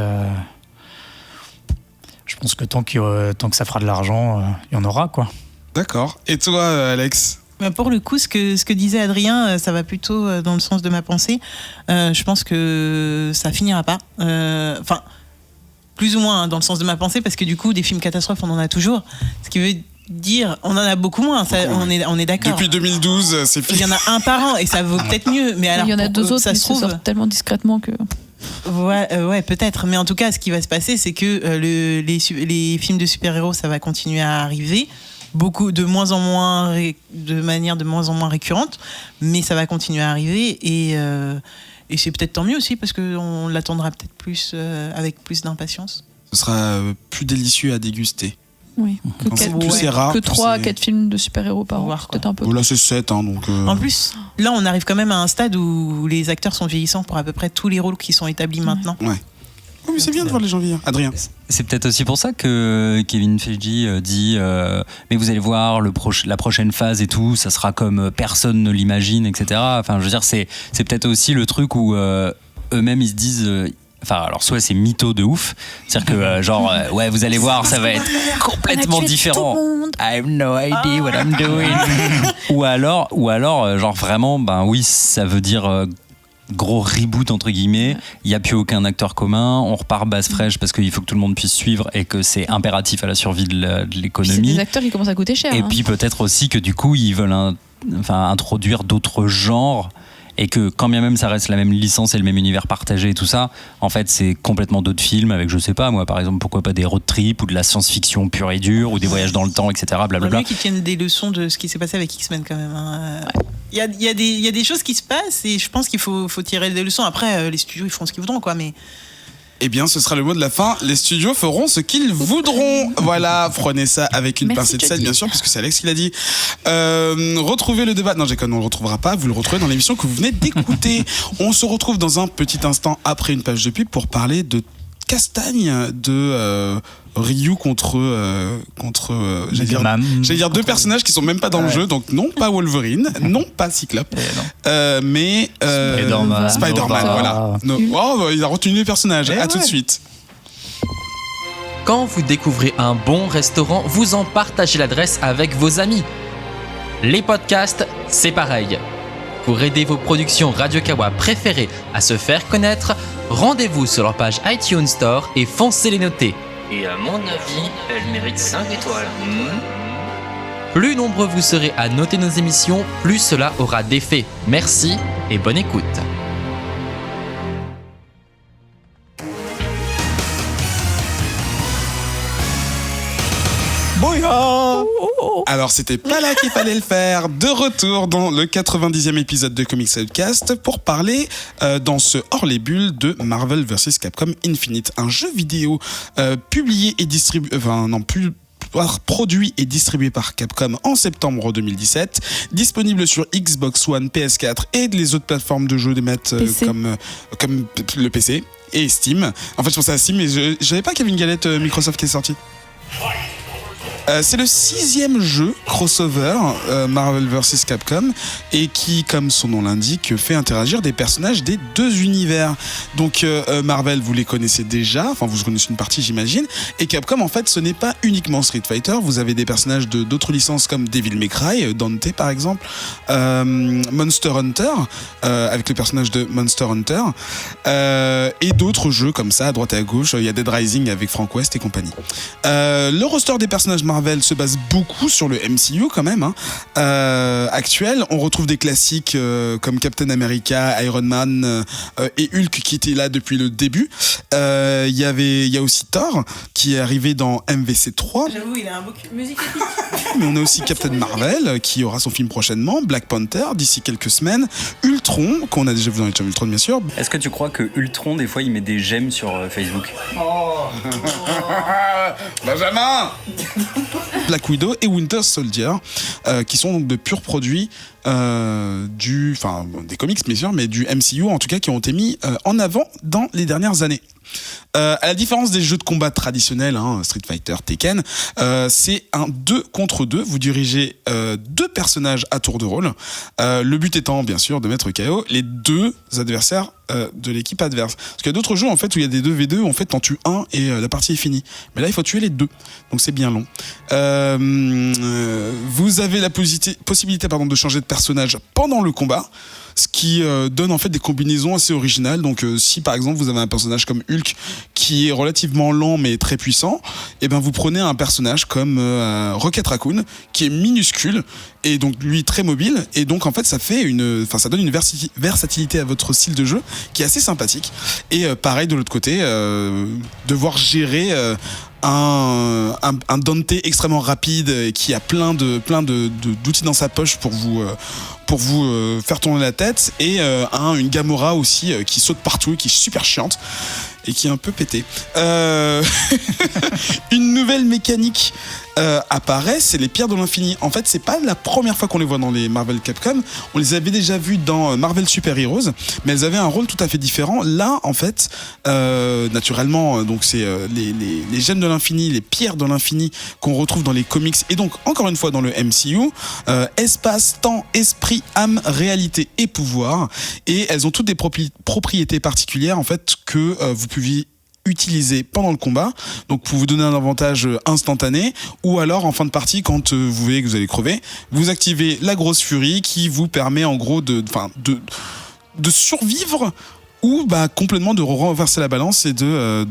je pense que tant que ça fera de l'argent, il y en aura, quoi. D'accord. Et toi, Alex ? Mais pour le coup, ce que disait Adrien, ça va plutôt dans le sens de ma pensée. Je pense que ça finira pas. Enfin, plus ou moins dans le sens de ma pensée, parce que du coup, des films catastrophes, on en a toujours. Ce qui veut dire, on en a beaucoup moins. Ça, on est d'accord. Depuis 2012, c'est fini. Il y en a un par an et ça vaut peut-être mieux. Mais alors, il y en a deux autres ça qui se se trouve. sortent tellement discrètement que. Ouais, peut-être. Mais en tout cas, ce qui va se passer, c'est que les films de super-héros, ça va continuer à arriver. De manière de moins en moins récurrente, mais ça va continuer à arriver et c'est peut-être tant mieux aussi parce qu'on l'attendra peut-être plus avec plus d'impatience. Ce sera plus délicieux à déguster. Oui, Plus c'est rare. que plus 3-4 films de super-héros par an. Voir, C'est peut-être un peu. Oh, là, c'est 7, hein, donc. En plus, là, on arrive quand même à un stade où les acteurs sont vieillissants pour à peu près tous les rôles qui sont établis maintenant. Ouais. Oh, mais c'est bien de voir les gens vieillir. Adrien. C'est peut-être aussi pour ça que Kevin Feige dit mais vous allez voir la prochaine phase et tout, ça sera comme personne ne l'imagine, etc. Enfin, je veux dire, c'est peut-être aussi le truc où eux-mêmes ils se disent. Enfin, alors soit c'est mytho de ouf, c'est-à-dire que ouais, vous allez voir, ça va être complètement différent. I have no idea what I'm doing. ou alors, genre vraiment, ben oui, ça veut dire gros reboot entre guillemets. Il y a plus aucun acteur commun. On repart base fraîche parce qu'il faut que tout le monde puisse suivre et que c'est impératif à la survie de l'économie. C'est des acteurs qui commencent à coûter cher. Et puis peut-être aussi que du coup ils veulent introduire d'autres genres. Et que quand bien même ça reste la même licence et le même univers partagé et tout ça, en fait c'est complètement d'autres films avec, je sais pas moi, par exemple, pourquoi pas des road trips ou de la science-fiction pure et dure ou des voyages dans le temps, etc. Blablabla. Mieux qu'ils tiennent des leçons de ce qui s'est passé avec X-Men quand même. Hein. Il y a des choses qui se passent et je pense qu'il faut tirer des leçons. Après, les studios ils feront ce qu'ils voudront, quoi, mais... Eh bien, ce sera le mot de la fin. Les studios feront ce qu'ils voudront. Voilà, prenez ça avec une pincée de sel, bien sûr, puisque c'est Alex qui l'a dit. Retrouvez le débat. Non, j'ai on ne le retrouvera pas. Vous le retrouvez dans l'émission que vous venez d'écouter. On se retrouve dans un petit instant après une page de pub pour parler de Castagne, de Ryu contre j'allais dire deux personnages qui sont même pas dans le jeu, donc non pas Wolverine, non pas Cyclope, mais Spider-Man, voilà. No. Oh, il a retenu les personnages. À tout de suite. Quand vous découvrez un bon restaurant, vous en partagez l'adresse avec vos amis. Les podcasts, c'est pareil. Pour aider vos productions Radio Kawa préférées à se faire connaître, rendez-vous sur leur page iTunes Store et foncez les noter. Et à mon avis, elle mérite 5 étoiles. Plus nombreux vous serez à noter nos émissions, plus cela aura d'effet. Merci et bonne écoute. Alors c'était pas là qu'il fallait le faire. De retour dans le 90e épisode de Comics Outcast pour parler dans ce hors les bulles de Marvel vs Capcom Infinite, un jeu vidéo publié et distribué, produit et distribué par Capcom en septembre 2017, disponible sur Xbox One, PS4 et les autres plateformes de jeux d'émettre comme le PC et Steam. En fait, je pensais à Steam, mais je savais pas qu'il y avait une galette Microsoft qui est sortie. C'est le 6e jeu crossover Marvel vs Capcom et qui, comme son nom l'indique, fait interagir des personnages des deux univers. Donc Marvel, vous les connaissez déjà, enfin vous connaissez une partie j'imagine, et Capcom en fait ce n'est pas uniquement Street Fighter, vous avez des personnages d'autres licences comme Devil May Cry, Dante par exemple, Monster Hunter, avec le personnage de Monster Hunter, et d'autres jeux comme ça à droite et à gauche, il y a Dead Rising avec Frank West et compagnie. Le roster des personnages Marvel se base beaucoup sur le MCU quand même, actuel. On retrouve des classiques comme Captain America, Iron Man et Hulk qui étaient là depuis le début. Il y a aussi Thor qui est arrivé dans MVC 3. J'avoue, il a un beau musique épique. Mais on a aussi Captain Marvel qui aura son film prochainement, Black Panther d'ici quelques semaines, Ultron qu'on a déjà vu dans les Ultron bien sûr. Est-ce que tu crois que Ultron des fois il met des j'aime sur Facebook? Benjamin. Black Widow et Winter Soldier qui sont donc de purs produits des comics bien sûr, mais du MCU en tout cas, qui ont été mis en avant dans les dernières années. À la différence des jeux de combat traditionnels, Street Fighter, Tekken, c'est un 2 contre 2. Vous dirigez 2 personnages à tour de rôle. Le but étant, bien sûr, de mettre KO les 2 adversaires de l'équipe adverse. Parce qu'il y a d'autres jeux en fait où il y a des 2v2 où en fait t'en tues un et la partie est finie. Mais là il faut tuer les 2. Donc c'est bien long. Vous avez la possibilité de changer de personnage pendant le combat, ce qui donne en fait des combinaisons assez originales. Donc si par exemple vous avez un personnage comme Hulk qui est relativement lent mais très puissant, et ben vous prenez un personnage comme Rocket Raccoon qui est minuscule et donc lui très mobile, et donc en fait ça donne une versatilité à votre style de jeu qui est assez sympathique. Et pareil de l'autre côté, devoir gérer un Dante extrêmement rapide et qui a plein d'outils dans sa poche pour vous faire tourner la tête, et une Gamora aussi qui saute partout et qui est super chiante et qui est un peu pétée. Une nouvelle mécanique apparaît, c'est les pierres de l'infini. En fait, c'est pas la première fois qu'on les voit dans les Marvel Capcom. On les avait déjà vues dans Marvel Super Heroes, mais elles avaient un rôle tout à fait différent. Là, en fait, naturellement, donc c'est les gemmes de l'infini, les pierres de l'infini qu'on retrouve dans les comics, et donc encore une fois dans le MCU. Espace, temps, esprit, âme, réalité et pouvoir. Et elles ont toutes des propriétés particulières en fait que vous pouvez utiliser pendant le combat, donc pour vous donner un avantage instantané, ou alors en fin de partie quand vous voyez que vous allez crever, vous activez la grosse furie qui vous permet en gros de survivre, ou complètement de renverser la balance et de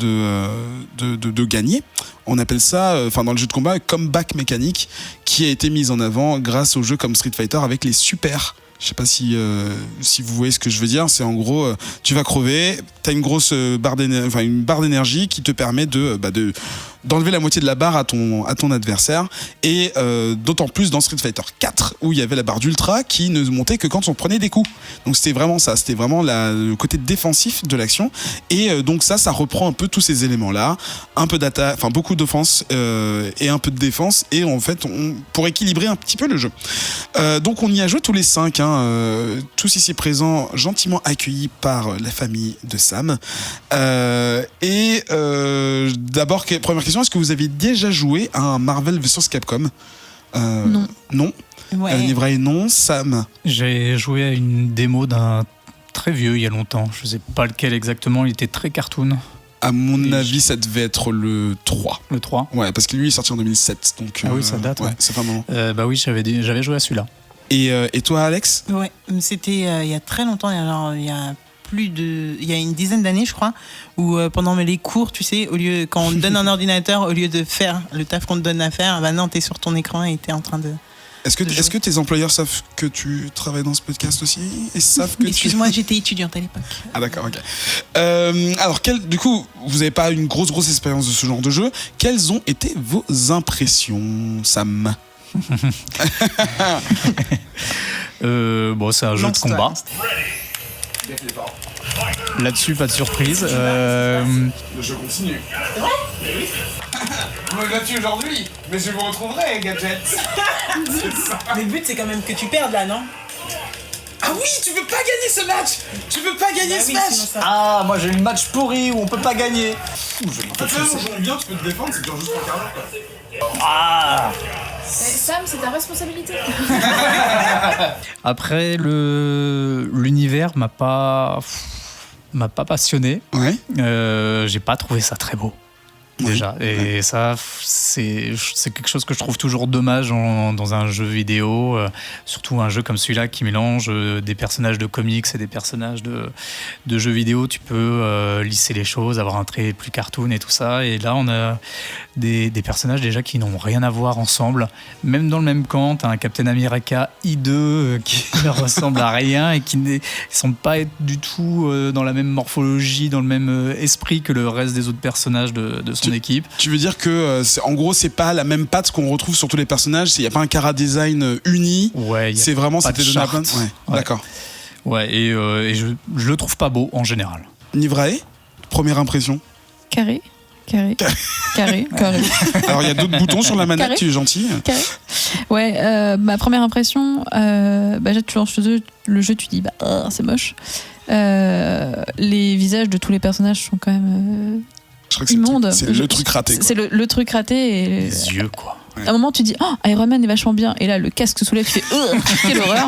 gagner. On appelle ça, dans le jeu de combat, comeback mécanique, qui a été mise en avant grâce aux jeux comme Street Fighter avec les super. Je sais pas si vous voyez ce que je veux dire. C'est en gros, tu vas crever, t'as une grosse barre d'énergie qui te permet d'enlever la moitié de la barre à ton adversaire, et d'autant plus dans Street Fighter 4 où il y avait la barre d'ultra qui ne montait que quand on prenait des coups. Donc c'était vraiment ça, c'était vraiment le côté défensif de l'action, et donc ça reprend un peu tous ces éléments là, un peu d'attaque, beaucoup d'offense et un peu de défense, et en fait pour équilibrer un petit peu le jeu. Donc on y a joué tous les 5, tous ici présents, gentiment accueillis par la famille de Sam. D'abord, première question, est-ce que vous aviez déjà joué à un Marvel vs Capcom? Non. Ouais. Nivray, non. Sam? J'ai joué à une démo d'un très vieux il y a longtemps. Je sais pas lequel exactement, il était très cartoon. À mon avis, ça devait être le 3. Le 3? Ouais, parce que lui, il est sorti en 2007. Donc, oui, ça date. Ouais, c'est pas un moment. Oui, j'avais joué à celui-là. Et toi, Alex? Ouais, c'était il y a très longtemps, il y a une dizaine d'années, je crois, où pendant les cours, tu sais, quand on te donne un ordinateur, au lieu de faire le taf qu'on te donne à faire, non, t'es sur ton écran et t'es en train de... Est-ce que tes employeurs savent que tu travailles dans ce podcast aussi, et savent que Excuse-moi, j'étais étudiante à l'époque. Ah d'accord, ok. Alors, du coup, vous n'avez pas une grosse expérience de ce genre de jeu. Quelles ont été vos impressions, Sam? C'est un jeu de combat. Là-dessus, pas de surprise. Le jeu continue. C'est vrai? Oui. Vous me battez aujourd'hui, mais je vous retrouverai, Gadget. Mais le but, c'est quand même que tu perdes là, non? Ah oui, tu veux pas gagner ce match! Tu veux pas gagner ce match! Ah, moi j'ai eu le match pourri où on peut pas gagner. J'aime bien, tu peux te défendre, c'est genre juste pour quart d'heure. Ah! Sam, c'est ta responsabilité. Après, l'univers m'a pas passionné. Ouais. J'ai pas trouvé ça très beau. Déjà, et ça c'est quelque chose que je trouve toujours dommage dans un jeu vidéo, surtout un jeu comme celui-là qui mélange des personnages de comics et des personnages de jeux vidéo. Tu peux lisser les choses, avoir un trait plus cartoon et tout ça, et là on a des personnages déjà qui n'ont rien à voir ensemble, même dans le même camp. T'as un Captain America I2 qui ne ressemble à rien et qui ne semble pas être du tout dans la même morphologie, dans le même esprit que le reste des autres personnages de son équipe. Tu veux dire que en gros c'est pas la même patte qu'on retrouve sur tous les personnages, il n'y a pas un chara design uni, c'est vraiment c'était donné à plein de... Ouais. D'accord. Ouais, et je le trouve pas beau en général. Nivray, première impression? Carré. Alors il y a d'autres boutons sur la manette, tu es gentil. Carré. Ouais, ma première impression, tu lances le jeu, tu dis c'est moche. Les visages de tous les personnages sont quand même je crois que immondes. C'est le truc raté. C'est le truc raté. Et les yeux, quoi. À un moment, tu dis Iron Man est vachement bien, et là le casque se soulève, tu fais quelle horreur.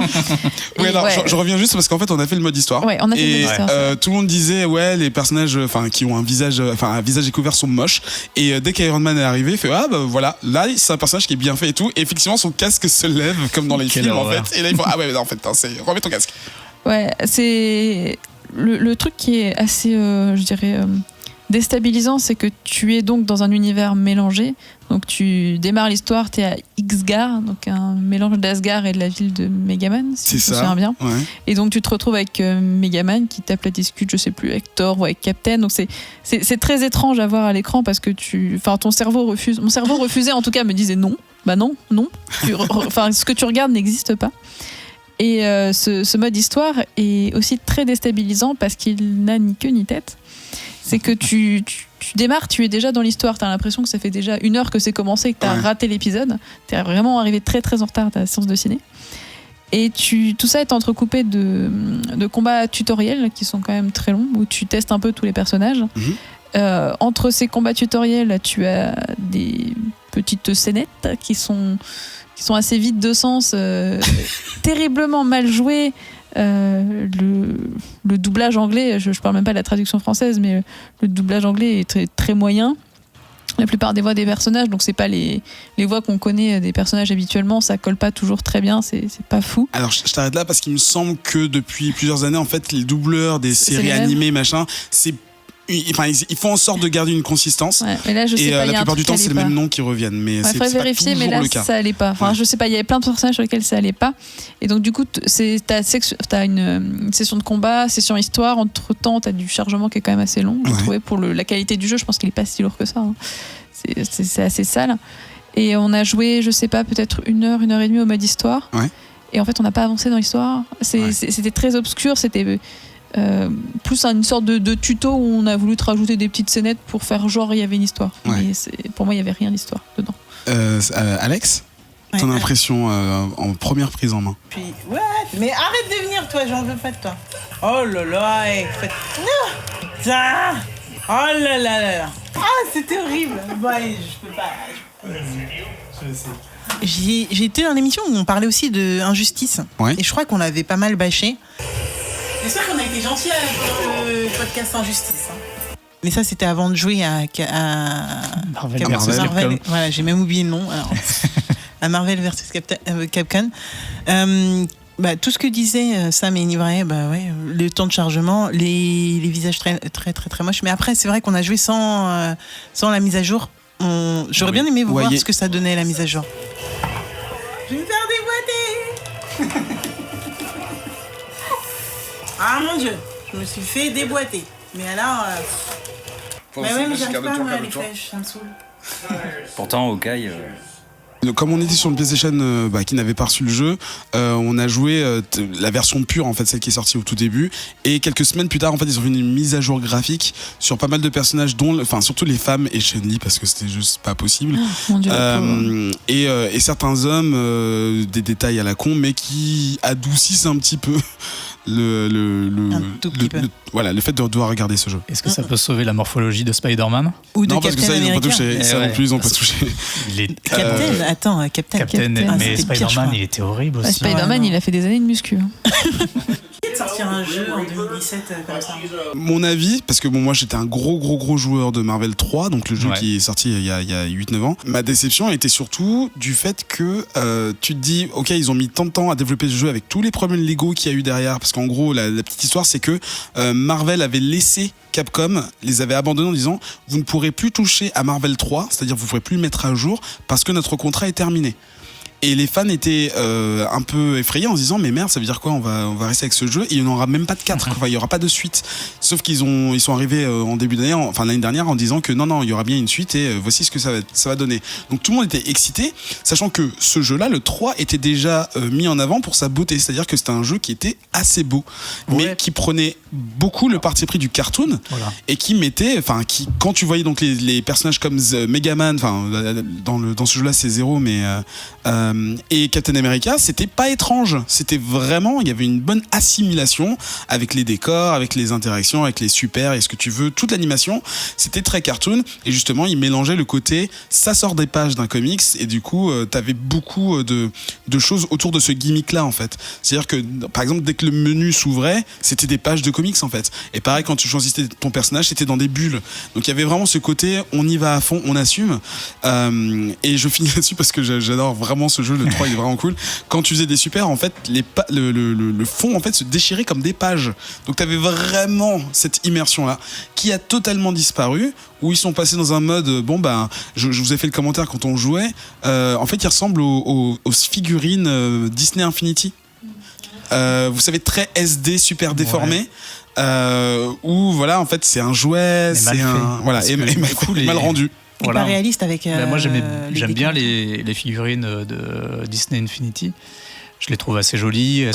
Oui, alors je reviens juste parce qu'en fait on a fait le mode histoire. Ouais, on a fait le mode histoire. Tout le monde disait les personnages qui ont un visage découvert sont moches, et dès qu'Iron Man est arrivé, il fait voilà, là c'est un personnage qui est bien fait et tout, et effectivement son casque se lève comme dans les films en fait, et là il faut en fait c'est remets ton casque. Ouais, c'est le truc qui est assez je dirais déstabilisant, c'est que tu es donc dans un univers mélangé. Donc tu démarres l'histoire, tu es à Xgar, donc un mélange d'Asgard et de la ville de Megaman, si je me souviens bien. Ouais. Et donc tu te retrouves avec Megaman qui tape la discute, je sais plus, avec Thor ou avec Captain. Donc c'est très étrange à voir à l'écran parce que ton cerveau refuse. Mon cerveau refusait, en tout cas, me disait non. Bah non. Ce que tu regardes n'existe pas. Et ce mode histoire est aussi très déstabilisant parce qu'il n'a ni queue ni tête. C'est que tu démarres, tu es déjà dans l'histoire, tu as l'impression que ça fait déjà 1 heure que c'est commencé et que tu as raté l'épisode. Tu es vraiment arrivé très très en retard à ta séance de ciné. Et tout ça est entrecoupé de combats tutoriels qui sont quand même très longs, où tu testes un peu tous les personnages. Entre ces combats tutoriels, tu as des petites scénettes qui sont assez vides de sens, terriblement mal jouées. Le doublage anglais, je parle même pas de la traduction française, mais le doublage anglais est très, très moyen. La plupart des voix des personnages, donc c'est pas les voix qu'on connaît des personnages habituellement, ça colle pas toujours très bien, c'est pas fou. Alors je t'arrête là parce qu'il me semble que depuis plusieurs années en fait les doubleurs des séries animées ils font en sorte de garder une consistance. Ouais, mais là, je sais pas, la plupart du temps, c'est les mêmes noms qui reviennent. Mais c'est faudrait vérifier, mais là, ça allait pas. Enfin, je sais pas, il y avait plein de personnages sur lesquels ça allait pas. Et donc, du coup, t'as une session de combat, session histoire. Entre temps, t'as du chargement qui est quand même assez long. J'ai trouvé pour la qualité du jeu, je pense qu'il est pas si lourd que ça. Hein. C'est assez sale. Et on a joué, je sais pas, peut-être 1 heure, 1 heure et demie au mode histoire. Ouais. Et en fait, on n'a pas avancé dans l'histoire. C'était très obscur. C'était plus une sorte de tuto où on a voulu te rajouter des petites scénettes pour faire genre il y avait une histoire. Mais pour moi il y avait rien d'histoire dedans. Alex, ton impression en première prise en main. Puis mais arrête de venir toi, j'en veux pas de toi. Oh là là, non. Putain. Oh là là là. C'était horrible. Je peux pas. J'ai été dans l'émission où on parlait aussi de injustice, et je crois qu'on l'avait pas mal bâché. J'espère qu'on a été gentils avec le podcast Injustice. Mais ça, c'était avant de jouer à Marvel. Voilà, j'ai même oublié le nom. Alors, à Marvel versus Capcom. Tout ce que disait Sam et Nivray, le temps de chargement, les visages très, très, très, très moches. Mais après, c'est vrai qu'on a joué sans la mise à jour. J'aurais bien aimé voir ce que ça donnait, la mise à jour. Je vais me faire déboîter. Ah mon Dieu, je me suis fait déboîter. Mais alors... mais j'arrive pas à les flèches, ça me saoule. Pourtant, Hawkeye... Comme on était sur une PlayStation qui n'avait pas reçu le jeu, on a joué la version pure, en fait, celle qui est sortie au tout début. Et quelques semaines plus tard, en fait, ils ont fait une mise à jour graphique sur pas mal de personnages, surtout les femmes et Chun-Li, parce que c'était juste pas possible. Mon Dieu, et certains hommes, des détails à la con, mais qui adoucissent un petit peu le fait de devoir regarder ce jeu. Est-ce que ça peut sauver la morphologie de Spider-Man? Ou de non, parce que ça, ils n'ont pas touché. Ça non plus, ils n'ont pas touché. Captain. Mais Spider-Man, il était horrible aussi. Spider-Man, il a fait des années de muscu. De sortir un jeu en 2017 comme ça. Mon avis, parce que moi j'étais un gros joueur de Marvel 3, donc le jeu qui est sorti il y a 8-9 ans. Ma déception était surtout du fait que tu te dis, ok, ils ont mis tant de temps à développer ce jeu avec tous les problèmes Lego qu'il y a eu derrière, parce qu'en gros la petite histoire c'est que Marvel avait laissé Capcom, les avait abandonnés en disant vous ne pourrez plus toucher à Marvel 3, c'est-à-dire vous ne pourrez plus le mettre à jour parce que notre contrat est terminé. Et les fans étaient un peu effrayés en se disant mais merde, ça veut dire quoi, on va rester avec ce jeu et il n'y aura même pas de 4, il n'y aura pas de suite. Sauf qu'ils sont arrivés en début d'année, l'année dernière, en disant que non, il y aura bien une suite et voici ce que ça va donner. Donc tout le monde était excité, sachant que ce jeu-là, le 3, était déjà mis en avant pour sa beauté, c'est-à-dire que c'était un jeu qui était assez beau, mais qui prenait beaucoup le parti pris du cartoon et qui mettait, quand tu voyais donc les personnages comme Megaman, dans ce jeu-là c'est Zero, mais Et Captain America, c'était pas étrange. C'était vraiment, il y avait une bonne assimilation avec les décors, avec les interactions, avec les super et ce que tu veux. Toute l'animation, c'était très cartoon. Et justement, il mélangeait le côté, ça sort des pages d'un comics. Et du coup, t'avais beaucoup de choses autour de ce gimmick-là, en fait. C'est-à-dire que, par exemple, dès que le menu s'ouvrait, c'était des pages de comics, en fait. Et pareil, quand tu choisissais ton personnage, c'était dans des bulles. Donc il y avait vraiment ce côté, on y va à fond, on assume. Et je finis là-dessus parce que j'adore vraiment ce jeu, le 3 il est vraiment cool. Quand tu faisais des super, en fait, le fond en fait se déchirait comme des pages. Donc t'avais vraiment cette immersion-là qui a totalement disparu, où ils sont passés dans un mode, je vous ai fait le commentaire quand on jouait, en fait il ressemble aux figurines Disney Infinity. Vous savez, très SD, super déformé. Où voilà, en fait c'est un jouet, c'est un voilà, et mal rendu. Et pas réaliste avec. Moi j'aime bien les figurines de Disney Infinity. Je les trouve assez jolies, elles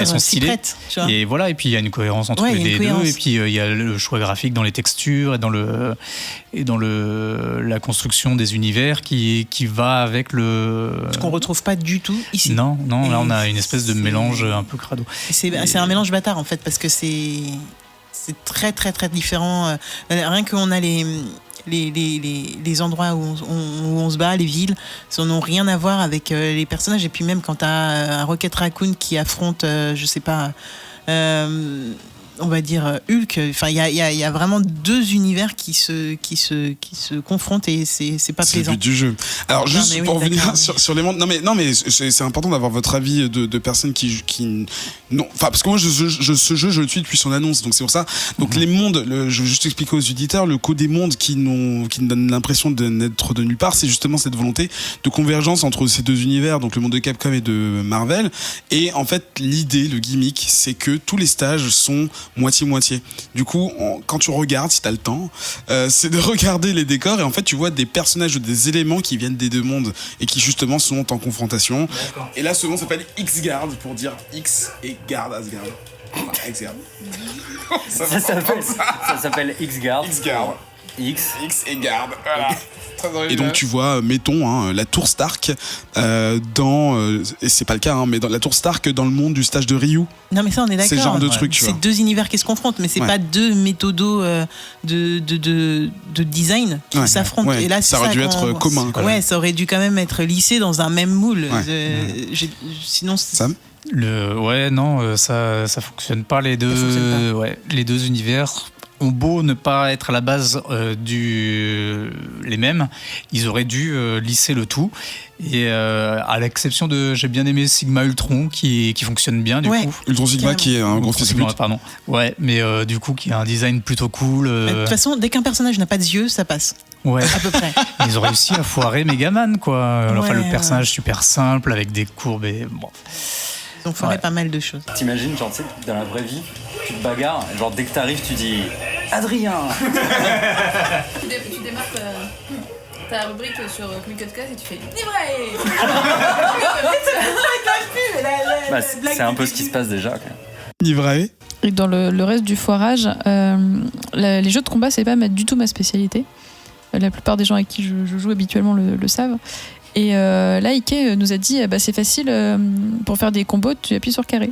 sont stylées. Prête, et voilà, et puis il y a une cohérence entre les deux, et puis il y a le choix graphique dans les textures et dans la construction des univers qui va avec le. Ce qu'on retrouve pas du tout ici. Non, là on a une espèce de mélange un peu crado. C'est un mélange bâtard en fait, parce que c'est très très très différent. Rien qu'on a les endroits où on se bat, les villes, ça n'ont rien à voir avec les personnages. Et puis même quand tu as un Rocket Raccoon qui affronte, je sais pas, on va dire Hulk, enfin il y a vraiment deux univers qui se confrontent et c'est pas plaisant. C'est le but du jeu. Alors juste pour revenir sur les mondes, non mais c'est important d'avoir votre avis de personnes qui non, enfin parce que moi ce jeu je le suis depuis son annonce, donc c'est pour ça. Donc les mondes, je vais juste expliquer aux auditeurs le code des mondes qui nous donnent l'impression de n'être de nulle part, c'est justement cette volonté de convergence entre ces deux univers, donc le monde de Capcom et de Marvel. Et en fait l'idée, le gimmick, c'est que tous les stages sont moitié-moitié. Du coup, quand tu regardes, si t'as le temps, c'est de regarder les décors et en fait tu vois des personnages ou des éléments qui viennent des deux mondes et qui justement sont en confrontation. D'accord. Et là ce monde s'appelle X-Guard pour dire X et Guard Asgard. Enfin, X-Guard. Ça s'appelle X-Guard. X-Guard. X et Guard. Voilà. Et donc tu vois, mettons la tour Stark et c'est pas le cas, mais dans la tour Stark dans le monde du stage de Ryu. Non mais ça on est d'accord. C'est le genre de truc, tu vois. C'est deux univers qui se confrontent, mais c'est pas deux méthodos de design qui s'affrontent. Ouais. Et là, ça aurait dû être commun. Ouais, ça aurait dû quand même être lissé dans un même moule. Sinon. Sam ? Ça fonctionne pas les deux. Les deux univers ont beau ne pas être à la base les mêmes, ils auraient dû lisser le tout. Et à l'exception j'ai bien aimé Sigma Ultron qui fonctionne bien du coup. Ultron Sigma qui est un gros fils de pute. Pardon. Ouais, mais du coup qui a un design plutôt cool. De toute façon, dès qu'un personnage n'a pas de yeux, ça passe. Ouais, à peu près. Ils ont réussi à foirer Megaman, quoi. Enfin, le personnage super simple avec des courbes et bon. Ils ont foiré pas mal de choses. T'imagines, genre, tu sais, dans la vraie vie, tu te bagarres, genre, dès que t'arrives, tu dis Adrien. Tu démarres ta rubrique sur Comic Podcast et tu fais livré. C'est un peu ce qui se passe déjà. Livré. Et dans le reste du foirage, les jeux de combat, c'est pas du tout ma spécialité. La plupart des gens avec qui je joue habituellement le savent. Et là, Ike nous a dit c'est facile, pour faire des combos, tu appuies sur carré.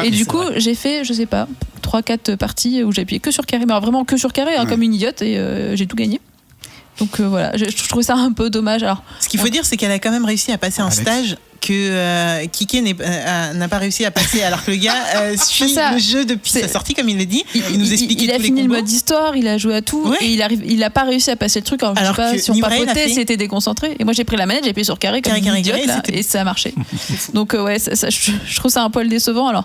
Et du coup, j'ai fait, je sais pas, 3-4 parties où j'ai appuyé que sur carré, mais alors vraiment que sur carré, comme une idiote, et j'ai tout gagné. Donc voilà, je trouve ça un peu dommage. Alors, ce qu'il faut dire, c'est qu'elle a quand même réussi à passer un stage que Kike n'a pas réussi à passer, alors que le gars suit le jeu depuis sa sortie, comme il l'a dit. Il nous explique il a fini le mode histoire, il a joué à tout, et il a pas réussi à passer le truc. Alors je sais pas si on papotait, c'était déconcentré. Et moi j'ai pris la manette, j'ai appuyé sur carré comme une idiote, là, et ça a marché. Donc je trouve ça un poil décevant. Alors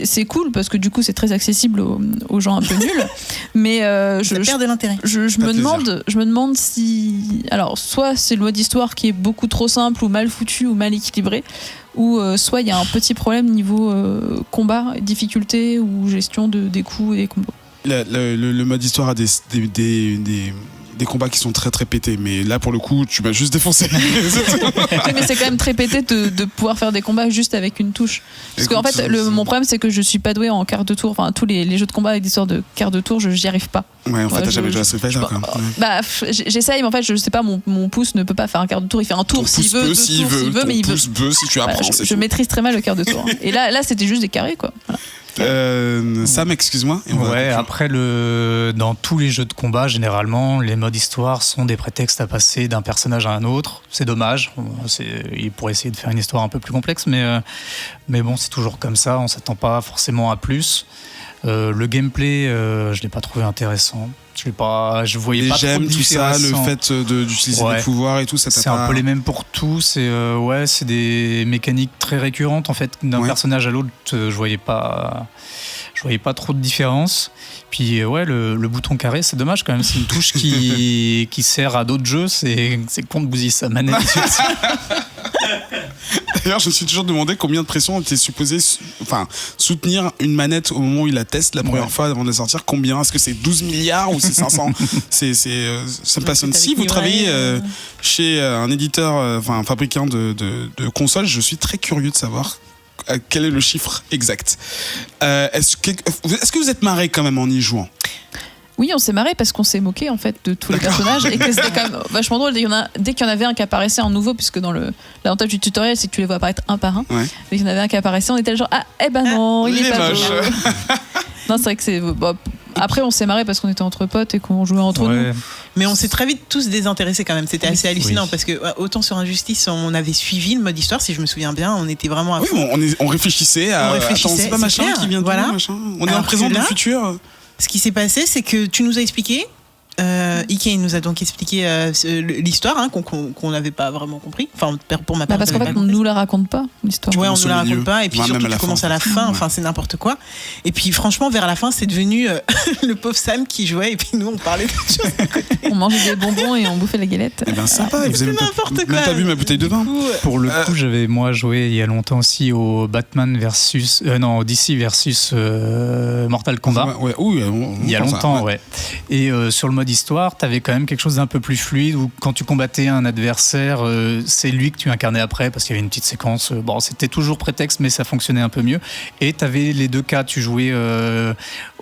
c'est cool parce que du coup c'est très accessible aux gens un peu nuls, mais ça perd de l'intérêt. Je me demande si, alors soit c'est le mode histoire qui est beaucoup trop simple ou mal foutu ou mal équilibré, ou soit il y a un petit problème niveau combat, difficulté ou gestion des coups et des combos. Le mode histoire a des des combats qui sont très très pétés, mais là pour le coup tu m'as juste défoncé. Oui, mais c'est quand même très pété de pouvoir faire des combats juste avec une touche. Parce qu'en fait, mon problème c'est que je suis pas douée en quart de tour. Enfin, tous les jeux de combat avec des sortes de quart de tour, j'y arrive pas. Ouais, en fait, t'as jamais joué à Street Fighter quand même. Bah, j'essaye, mais en fait, je sais pas, mon pouce ne peut pas faire un quart de tour. Il fait un tour s'il veut, s'il veut, mais il veut. Si tu apprends, je maîtrise très mal le quart de tour. Et là, c'était juste des carrés, quoi. Voilà. Sam, excuse-moi. Ouais, après dans tous les jeux de combat, généralement, les modes histoire sont des prétextes à passer d'un personnage à un autre. C'est dommage. Il pourrait essayer de faire une histoire un peu plus complexe, mais bon, c'est toujours comme ça. On s'attend pas forcément à plus. Le gameplay, je l'ai pas trouvé intéressant. Je voyais pas trop de tout ça, le différence. fait d'utiliser des pouvoirs et tout, ça c'est un peu les mêmes pour tous. C'est des mécaniques très récurrentes en fait. D'un personnage à l'autre, je voyais pas trop de différence. Puis le bouton carré, c'est dommage quand même. C'est une touche qui sert à d'autres jeux. C'est con de bousiller sa manette. D'ailleurs, je me suis toujours demandé combien de pression était supposé soutenir une manette au moment où il la teste la première fois avant de la sortir. Combien? Est-ce que c'est 12 milliards ou c'est 500? Ça me passionne. Si vous travaillez chez un éditeur, un fabricant de consoles, je suis très curieux de savoir quel est le chiffre exact. Est-ce que vous êtes marré quand même en y jouant? Oui, on s'est marré parce qu'on s'est moqué en fait de tous les personnages et que c'était quand même vachement drôle dès qu'il y en avait un qui apparaissait en nouveau, puisque dans l'avantage du tutoriel c'est que tu les vois apparaître un par un. Ouais. Dès qu'il y en avait un qui apparaissait, on était genre non, il est pas moche. Non, c'est vrai que c'est après on s'est marré parce qu'on était entre potes et qu'on jouait entre nous. Mais on s'est très vite tous désintéressés quand même. C'était assez hallucinant parce que autant sur Injustice on avait suivi le mode histoire, si je me souviens bien, on était vraiment à fond. On réfléchissait à attends, c'est pas machin qui vient de là, machin. On est en présent du futur. Ce qui s'est passé, c'est que tu nous as expliqué, Ike nous a donc expliqué l'histoire qu'on n'avait pas vraiment compris. Enfin, pour ma part, parce qu'en fait, on nous la raconte pas, l'histoire. Ouais, on nous la raconte pas. Et puis surtout, tu commences à la fin. Enfin, c'est n'importe quoi. Et puis, franchement, vers la fin, c'est devenu le pauvre Sam qui jouait. Et puis nous, on parlait de choses à côté. On mangeait des bonbons et on bouffait la galette. Eh ben, sympa. Vous avez n'importe quoi. T'as vu ma bouteille de vin? Pour le coup, j'avais joué il y a longtemps aussi au Batman versus au DC versus Mortal Kombat. Il y a longtemps, ouais. Et sur le mode histoire, t'avais quand même quelque chose d'un peu plus fluide où quand tu combattais un adversaire, c'est lui que tu incarnais après parce qu'il y avait une petite séquence. Bon, c'était toujours prétexte, mais ça fonctionnait un peu mieux. Et t'avais les deux cas. Tu jouais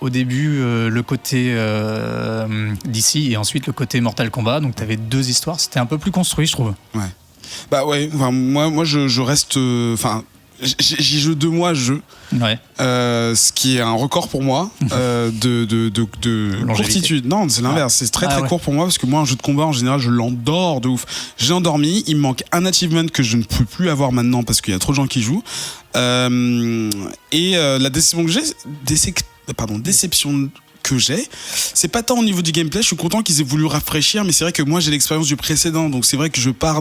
au début le côté DC et ensuite le côté Mortal Kombat. Donc t'avais deux histoires. C'était un peu plus construit, je trouve. Ouais. Bah ouais. Moi, je reste. J'y joue 2 mois jeu. Ouais. Ce qui est un record pour moi de courtitude. Non, c'est l'inverse. C'est très court pour moi parce que moi, un jeu de combat en général, je l'endors de ouf. J'ai endormi. Il me manque un achievement que je ne peux plus avoir maintenant parce qu'il y a trop de gens qui jouent. Et la déception que j'ai, déception que j'ai, c'est pas tant au niveau du gameplay. Je suis content qu'ils aient voulu rafraîchir, mais c'est vrai que moi j'ai l'expérience du précédent, donc c'est vrai que je pars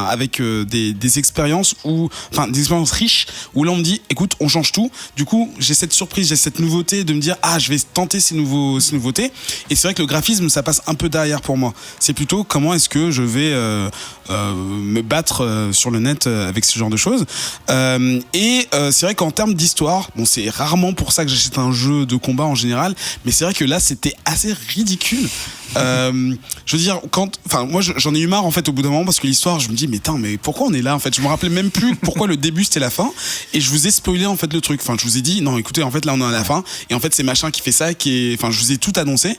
avec des expériences des expériences riches où là on me dit écoute, on change tout. Du coup j'ai cette surprise, j'ai cette nouveauté de me dire je vais tenter ces nouveautés. Et c'est vrai que le graphisme ça passe un peu derrière pour moi. C'est plutôt comment est-ce que je vais me battre sur le net avec ce genre de choses. Et c'est vrai qu'en termes d'histoire, c'est rarement pour ça que j'achète un jeu de combat en général. Mais c'est vrai que là, c'était assez ridicule. Je veux dire, moi, j'en ai eu marre en fait au bout d'un moment parce que l'histoire, je me dis, mais pourquoi on est là en fait? Je me rappelais même plus pourquoi le début c'était la fin et je vous ai spoilé en fait le truc. Enfin, je vous ai dit, non, écoutez, en fait, là on est à la fin et en fait, c'est machin qui fait ça, je vous ai tout annoncé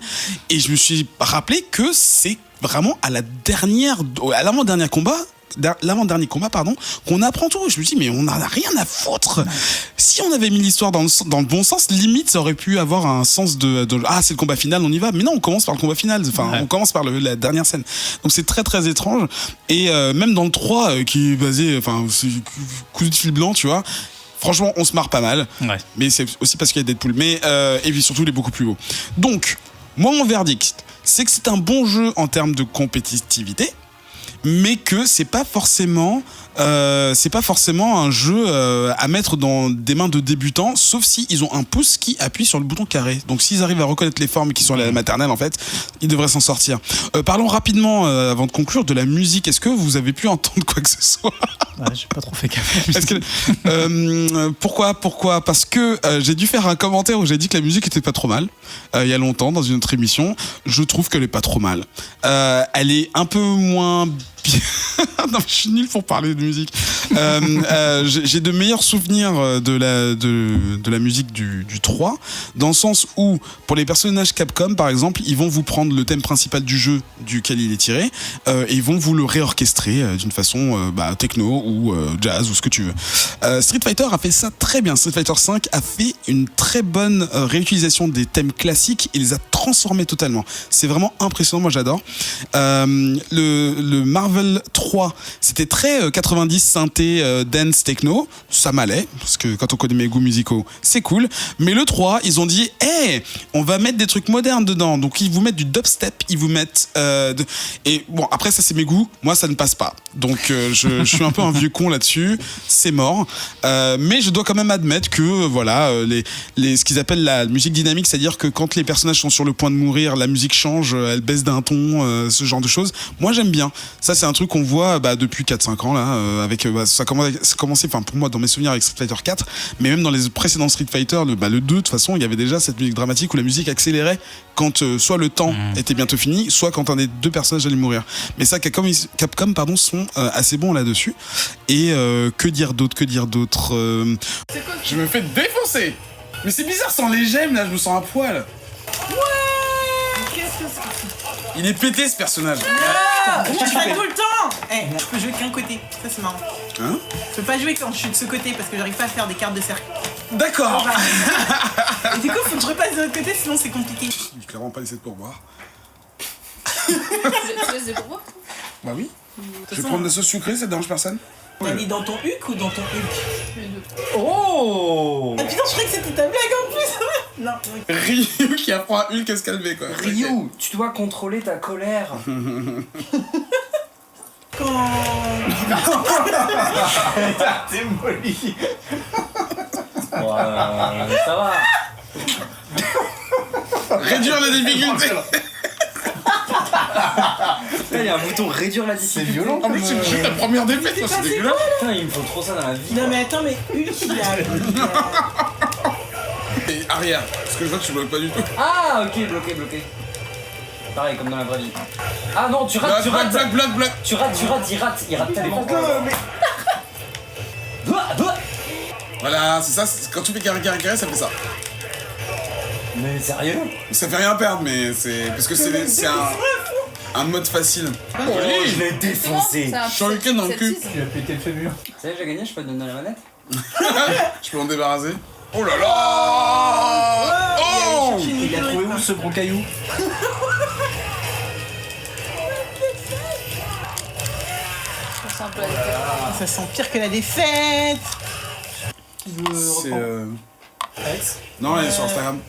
et je me suis rappelé que c'est vraiment à l'avant-dernier combat. L'avant-dernier combat, qu'on apprend tout. Je me dis, mais on n'a rien à foutre. Si on avait mis l'histoire dans le bon sens, limite, ça aurait pu avoir un sens de c'est le combat final, on y va. Mais non, on commence par le combat final. On commence par la dernière scène. Donc c'est très très étrange. Et même dans le 3, qui est basé, c'est coup de fil blanc, tu vois. Franchement, on se marre pas mal. Ouais. Mais c'est aussi parce qu'il y a Deadpool. Mais, et puis surtout, il est beaucoup plus haut. Donc, moi, mon verdict, c'est que c'est un bon jeu en termes de compétitivité. Mais que c'est pas forcément un jeu à mettre dans des mains de débutants, sauf si ils ont un pouce qui appuie sur le bouton carré. Donc s'ils arrivent à reconnaître les formes qui sont à la maternelle, en fait, ils devraient s'en sortir. Parlons rapidement, avant de conclure, de la musique. Est-ce que vous avez pu entendre quoi que ce soit? J'ai pas trop fait gaffe. Pourquoi Parce que j'ai dû faire un commentaire où j'ai dit que la musique était pas trop mal il y a longtemps dans une autre émission. Je trouve qu'elle est pas trop mal. Elle est un peu moins non, je suis nul pour parler de musique. J'ai de meilleurs souvenirs de la musique du 3, dans le sens où, pour les personnages Capcom, par exemple, ils vont vous prendre le thème principal du jeu duquel il est tiré, et ils vont vous le réorchestrer d'une façon techno ou jazz ou ce que tu veux. Street Fighter a fait ça très bien. Street Fighter 5 a fait une très bonne réutilisation des thèmes classiques et les a transformés totalement. C'est vraiment impressionnant, moi j'adore. Le Marvel 3, c'était très 90 synthé dance techno, ça m'allait parce que quand on connaît mes goûts musicaux, c'est cool. Mais le 3, ils ont dit on va mettre des trucs modernes dedans. Donc ils vous mettent du dubstep, ils vous mettent et bon, après ça c'est mes goûts, moi ça ne passe pas. Donc je suis un peu un vieux con là-dessus, c'est mort. Mais je dois quand même admettre que voilà, ce qu'ils appellent la musique dynamique, c'est-à-dire que quand les personnages sont sur le point de mourir, la musique change, elle baisse d'un ton, ce genre de choses. Moi j'aime bien. Ça c'est un truc qu'on voit depuis 4-5 ans là, avec ça a commencé, enfin pour moi dans mes souvenirs avec Street Fighter 4, mais même dans les précédents Street Fighter, le 2 de toute façon, il y avait déjà cette musique dramatique où la musique accélérait quand soit le temps était bientôt fini, soit quand un des deux personnages allait mourir. Mais ça, Capcom sont assez bons là-dessus. Et que dire d'autre Je me fais défoncer. Mais c'est bizarre sans les gemmes là, je me sens à poil. Qu'est-ce que c'est? Il est pété ce personnage. Tu fais tout le temps. Je peux jouer qu'un côté, ça c'est marrant. Hein? Je peux pas jouer quand je suis de ce côté parce que j'arrive pas à faire des cartes de cercle. D'accord. Et du coup, faut que je repasse de l'autre côté, sinon c'est compliqué. J'ai clairement pas laissé de pourboire. Tu laisses des pourboires? Bah oui. Je vais prendre des sauces sucrées, ça dérange personne? T'as mis dans ton huc ou dans ton hulk? Les deux. Oh! Ah putain, je croyais que c'était ta blague en plus. Non. Ryu qui apprend à Hulk à se calmer quoi. Ryu, tu dois contrôler ta colère. Quand... T'es molly. Ça va. Réduire la difficulté. Là, il y a un bouton réduire la difficulté. C'est violent. En plus, c'est juste la première défaite, quoi, c'est dégueulasse. Putain, il me faut trop ça dans la vie. Non mais attends, mais Hulk il a... Et arrière, parce que je vois que tu bloques pas du tout. Ah, ok, bloqué. Pareil, comme dans la vraie vie. Ah non, tu rates. Bloc. Tu rates, il rate tellement. Voilà, c'est ça, quand tu fais carré, ça fait ça. Mais sérieux? Ça fait rien perdre, mais c'est... Parce que c'est un mode facile. Oh, je l'ai défoncé. Shuriken dans le cul. Il a pété le fémur. Ça y est, j'ai gagné, je peux te donner la manette? Je peux m'en débarrasser. Oh là là. Oh! Il a trouvé où ce gros caillou? Ça sent pire que la défaite. C'est Non, elle est sur Instagram.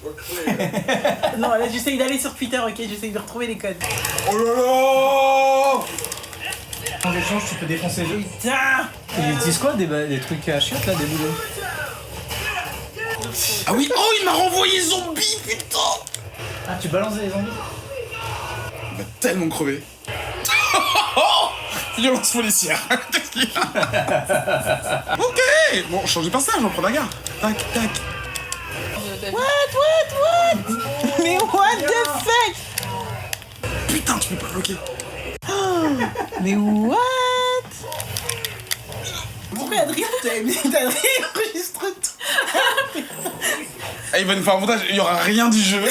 Non, là j'essaye d'aller sur Twitter, ok, j'essaye de retrouver les codes. Oh là là! En échange, tu peux défoncer les deux. Putain! Ils disent quoi des trucs à chiottes là, des boulots? Ah oui, oh il m'a renvoyé zombie, putain! Ah, tu balances les zombies? Il va tellement crever. Violence policière. Qu'est-ce qu'il y a? Ok! Bon, changer de personnage, on prend la gare. Tac. What? Mais what the fuck? Putain, tu peux pas bloquer. Mais what? Pourquoi Adrien enregistre tout? Ah, il va nous faire un montage, il y aura rien du jeu.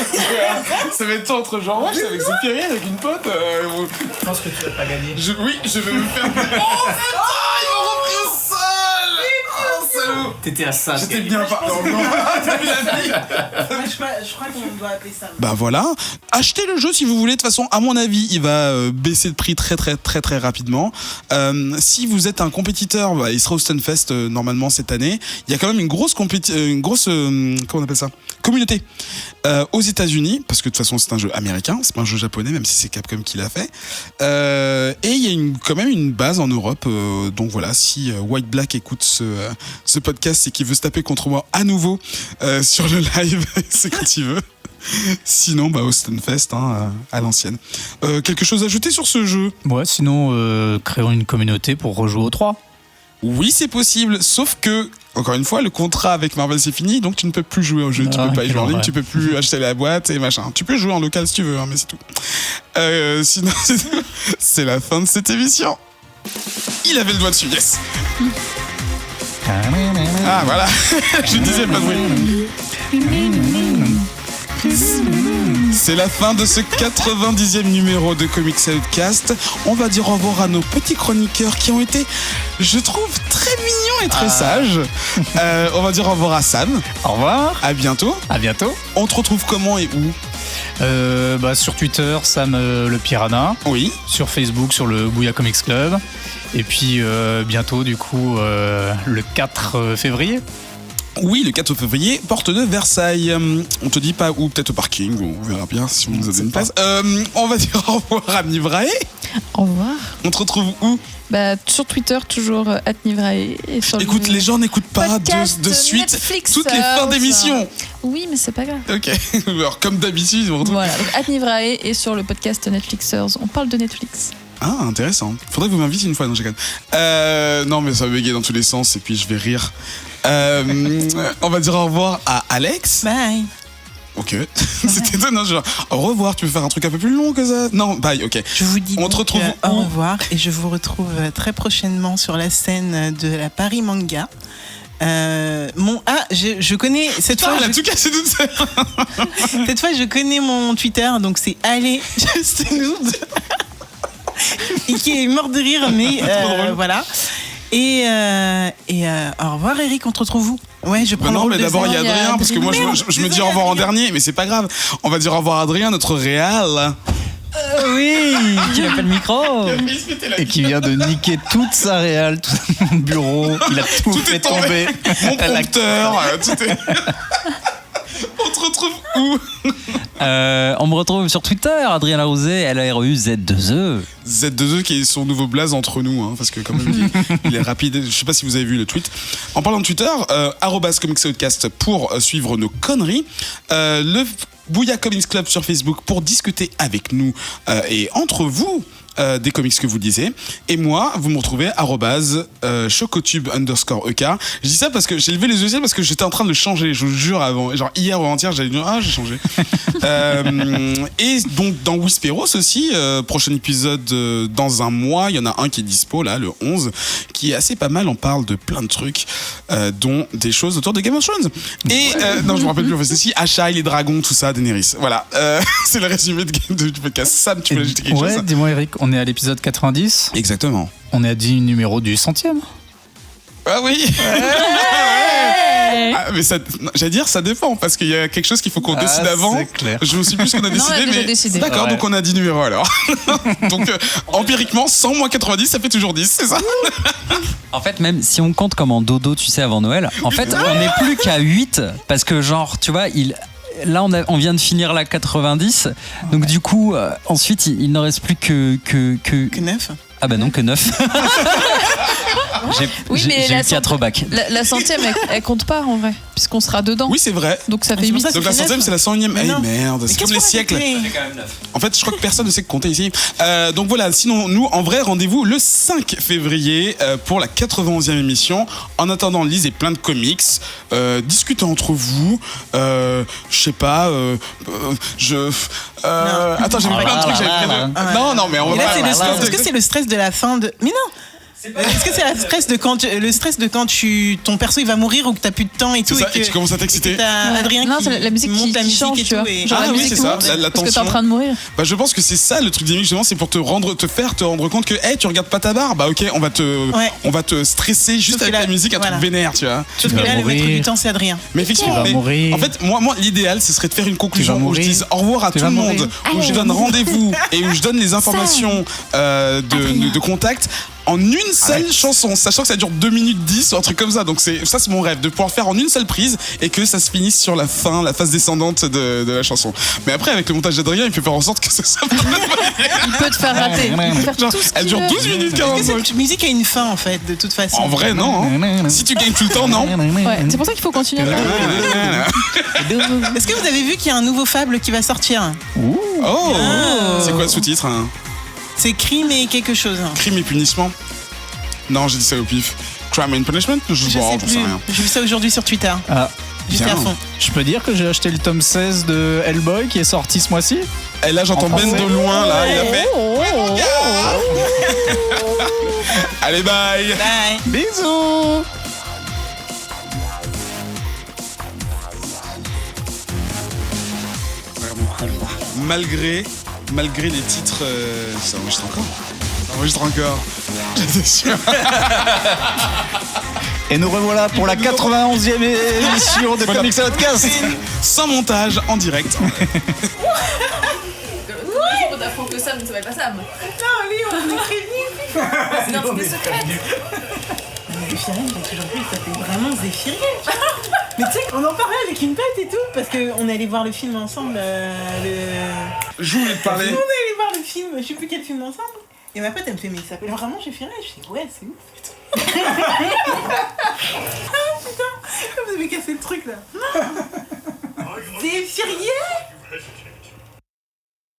Ça va être tout entre genre, ouais, c'est avec Zephyri, avec une pote. Je pense que tu vas pas gagner. Oui, je vais me faire. Oh putain, il m'a repris au sol! Oh, salaud! T'étais à ça. J'étais bien pas. Non, t'as vu la vie? Je crois qu'on doit appeler ça. Bah voilà, achetez le jeu si vous voulez. De toute façon, à mon avis, il va baisser de prix très rapidement. Si vous êtes un compétiteur, il sera au Stunfest normalement cette année. Il y a quand même une grosse comment on appelle ça, communauté aux États-Unis, parce que de toute façon c'est un jeu américain, c'est pas un jeu japonais, même si c'est Capcom qui l'a fait. Et il y a quand même une base en Europe. Donc voilà, si White Black écoute ce podcast et qu'il veut se taper contre moi à nouveau sur le live, c'est quand il veut. Sinon, au Stunfest, à l'ancienne. Quelque chose à ajouter sur ce jeu? Ouais, sinon, créons une communauté pour rejouer au 3. Oui, c'est possible, sauf que, encore une fois, le contrat avec Marvel c'est fini, donc tu ne peux plus jouer au jeu, tu peux pas y jouer en ligne, tu peux plus acheter la boîte et machin. Tu peux jouer en local si tu veux, hein, mais c'est tout. Sinon, c'est la fin de cette émission. Il avait le doigt dessus, yes. Ah voilà, je disais pas de bruit. C'est la fin de ce 90e numéro de Comics Outcast. On va dire au revoir à nos petits chroniqueurs qui ont été, je trouve, très mignons et très sages. On va dire au revoir à Sam. Au revoir. À bientôt. À bientôt. On te retrouve comment et où ? Sur Twitter, Sam le Piranha. Oui. Sur Facebook, sur le Bouya Comics Club. Et puis bientôt, du coup, le 4 février. Oui, le 4 février, porte de Versailles. On te dit pas où, peut-être au parking, on verra bien si on nous a donné une place. On va dire au revoir à Nivrae. Au revoir. On te retrouve où ? Sur Twitter, toujours @Nivrae. Écoute, les gens n'écoute pas de suite Netflix, toutes les fins d'émission. Oui, mais c'est pas grave. Ok, alors comme d'habitude, on retrouve. Voilà, donc @Nivrae et sur le podcast Netflixers, on parle de Netflix. Ah, intéressant. Faudrait que vous m'invitiez une fois, non, j'ai non, mais ça va bégayer dans tous les sens et puis je vais rire. On va dire au revoir à Alex. Bye. Ok, c'était étonnant, genre au revoir, tu veux faire un truc un peu plus long que ça ? Non, bye, ok. Je vous dis on te retrouve au revoir et je vous retrouve très prochainement sur la scène de la Paris Manga. Je connais cette fois. Elle a tout cassé toute seule. Cette fois, je connais mon Twitter, donc c'est allez just noob et qui est mort de rire, mais voilà. Et au revoir Eric, on te retrouve où ? Ouais, je prends le non, rôle mais de d'abord il y a Adrien, parce que moi je me dis au revoir en dernier, mais c'est pas grave. On va dire au revoir à Adrien, notre réal. Oui, qui n'a pas le micro. Et qui vient de niquer toute sa réal, tout mon bureau. Il a tout fait tomber. Mon prompteur, tout est... On te retrouve où ? On me retrouve sur Twitter, Adrien Larouzet, LAREUZ2E. Z2E qui est son nouveau blaze entre nous, hein, parce que quand même il est rapide. Je sais pas si vous avez vu le tweet. En parlant de Twitter, @ComicsOutcast pour suivre nos conneries. Le Bouya Comics Club sur Facebook pour discuter avec nous et entre vous. Des comics que vous lisez. Et moi, vous me retrouvez @chocotube_ek. Je dis ça parce que j'ai levé les yeux parce que j'étais en train de le changer, je vous jure, avant. Genre hier ou avant-hier, j'avais dit j'ai changé. Et donc dans Whisperos aussi, prochain épisode dans un mois, il y en a un qui est dispo là, le 11, qui est assez pas mal. On parle de plein de trucs, dont des choses autour de Game of Thrones. Et non, je me rappelle plus, c'est si Achai, les dragons, tout ça, Daenerys. Voilà, c'est le résumé du podcast. Sam, tu voulais ajouter quelque chose ? Ouais, dis-moi Eric. On est à l'épisode 90. Exactement. On est à 10 numéros du 100e. Ah oui. Ah, mais ça, j'allais dire, ça dépend parce qu'il y a quelque chose qu'il faut qu'on décide avant. C'est clair. Je ne sais plus ce qu'on a décidé, on a déjà mais décidé. d'accord, Ouais. donc on a 10 numéros alors. Donc empiriquement, 100 moins 90, ça fait toujours 10, c'est ça ? En fait, même si on compte comme en dodo, tu sais, avant Noël, en fait, on n'est plus qu'à 8 parce que, genre, tu vois, là, on vient de finir la 90, donc du coup, ensuite, il ne reste plus que 9. Ah bah non, que 9. Oui, mais j'ai eu 4 bacs. La 100e, elle compte pas en vrai, puisqu'on sera dedans. Oui, c'est vrai. Donc ça fait c'est pour 8. ça que Donc la fait 100e, neuf. c'est la 101e. Mais Eh non. merde, Mais c'est qu'est-ce comme les qu'on a siècles. fait ? C'est quand même 9. En fait, je crois que personne ne sait compter ici. Donc voilà, sinon, nous, en vrai, rendez-vous le 5 février pour la 91e émission. En attendant, lisez plein de comics, discutez entre vous. Je sais pas, attends, j'avais plein de trucs. Non, mais on Et va là, c'est pas. le stress. Est-ce que c'est le stress de la fin de. Mais non! Est-ce que c'est le stress de quand ton perso il va mourir ou que t'as plus de temps et tout C'est ça, et et que tu commences à t'exciter. t'as Adrien Non, qui c'est la musique monte qui la musique change, et tu vois. tout et- Genre Ah la oui, musique c'est ça, monte la parce que t'es tension. en train de mourir. Bah, je pense que c'est ça le truc des mix, justement, c'est pour te rendre compte que, hey, tu regardes pas ta barre, bah ok, on va te stresser juste Sauf avec que là, la musique, un voilà. truc vénère, tu vois. Sauf que vas là, le maître mourir. du temps, c'est Adrien. Mais effectivement, Tu vas mourir. en fait, moi, l'idéal, ce serait de faire une conclusion Tu vas où je mourir. dise au revoir à Tu tout vas le mourir. monde, où je donne rendez-vous et où je donne les informations de contact en une seule chanson, sachant que ça dure 2 minutes 10 ou un truc comme ça. Donc c'est mon rêve, de pouvoir faire en une seule prise et que ça se finisse sur la fin, la phase descendante de la chanson. Mais après, avec le montage d'Adrien, il peut faire en sorte que ça soit Il peut te faire rater. Il peut faire genre, tout ce elle qu'il dure veut. 12 minutes Est-ce que 45. cette musique a une fin en fait, de toute façon? En vrai, non. Hein. Si tu gagnes tout le temps, non. Ouais, c'est pour ça qu'il faut continuer à faire. Est-ce que vous avez vu qu'il y a un nouveau Fable qui va sortir? Oh, c'est quoi le sous-titre, hein? C'est Crime et quelque chose. Crime et punissement. Non, j'ai dit ça au pif. Crime and Punishment. Je sais j'en plus. sais rien. J'ai vu ça aujourd'hui sur Twitter. Ah, J'étais à Bien. fond. je peux dire que j'ai acheté le tome 16 de Hellboy qui est sorti ce mois-ci. Et là, j'entends Ben de loin, là, il a fait. Allez, bye. Bye. Bisous. Vraiment cool. Malgré les titres, ça enregistre encore. Ça enregistre encore. J'étais sûr. Et nous revoilà pour la 91e émission de Voilà. Comics Outcast. Sans montage, en direct. T'as que Sam ne s'appelle pas Sam. Non, lui, on est prévenu. C'est l'identité secrète. Zéphirine, j'ai toujours cru que ça s'appelait vraiment Zéphirine. Mais tu sais, on en parlait avec une pote et tout, parce qu'on allait voir le film ensemble. Je voulais te On parler. allait voir le film, je sais plus quel film ensemble. Et ma pote, elle me fait, mais il s'appelle vraiment Zéphirine. Je fais, ouais, c'est ouf. Ah putain, vous avez cassé le truc là.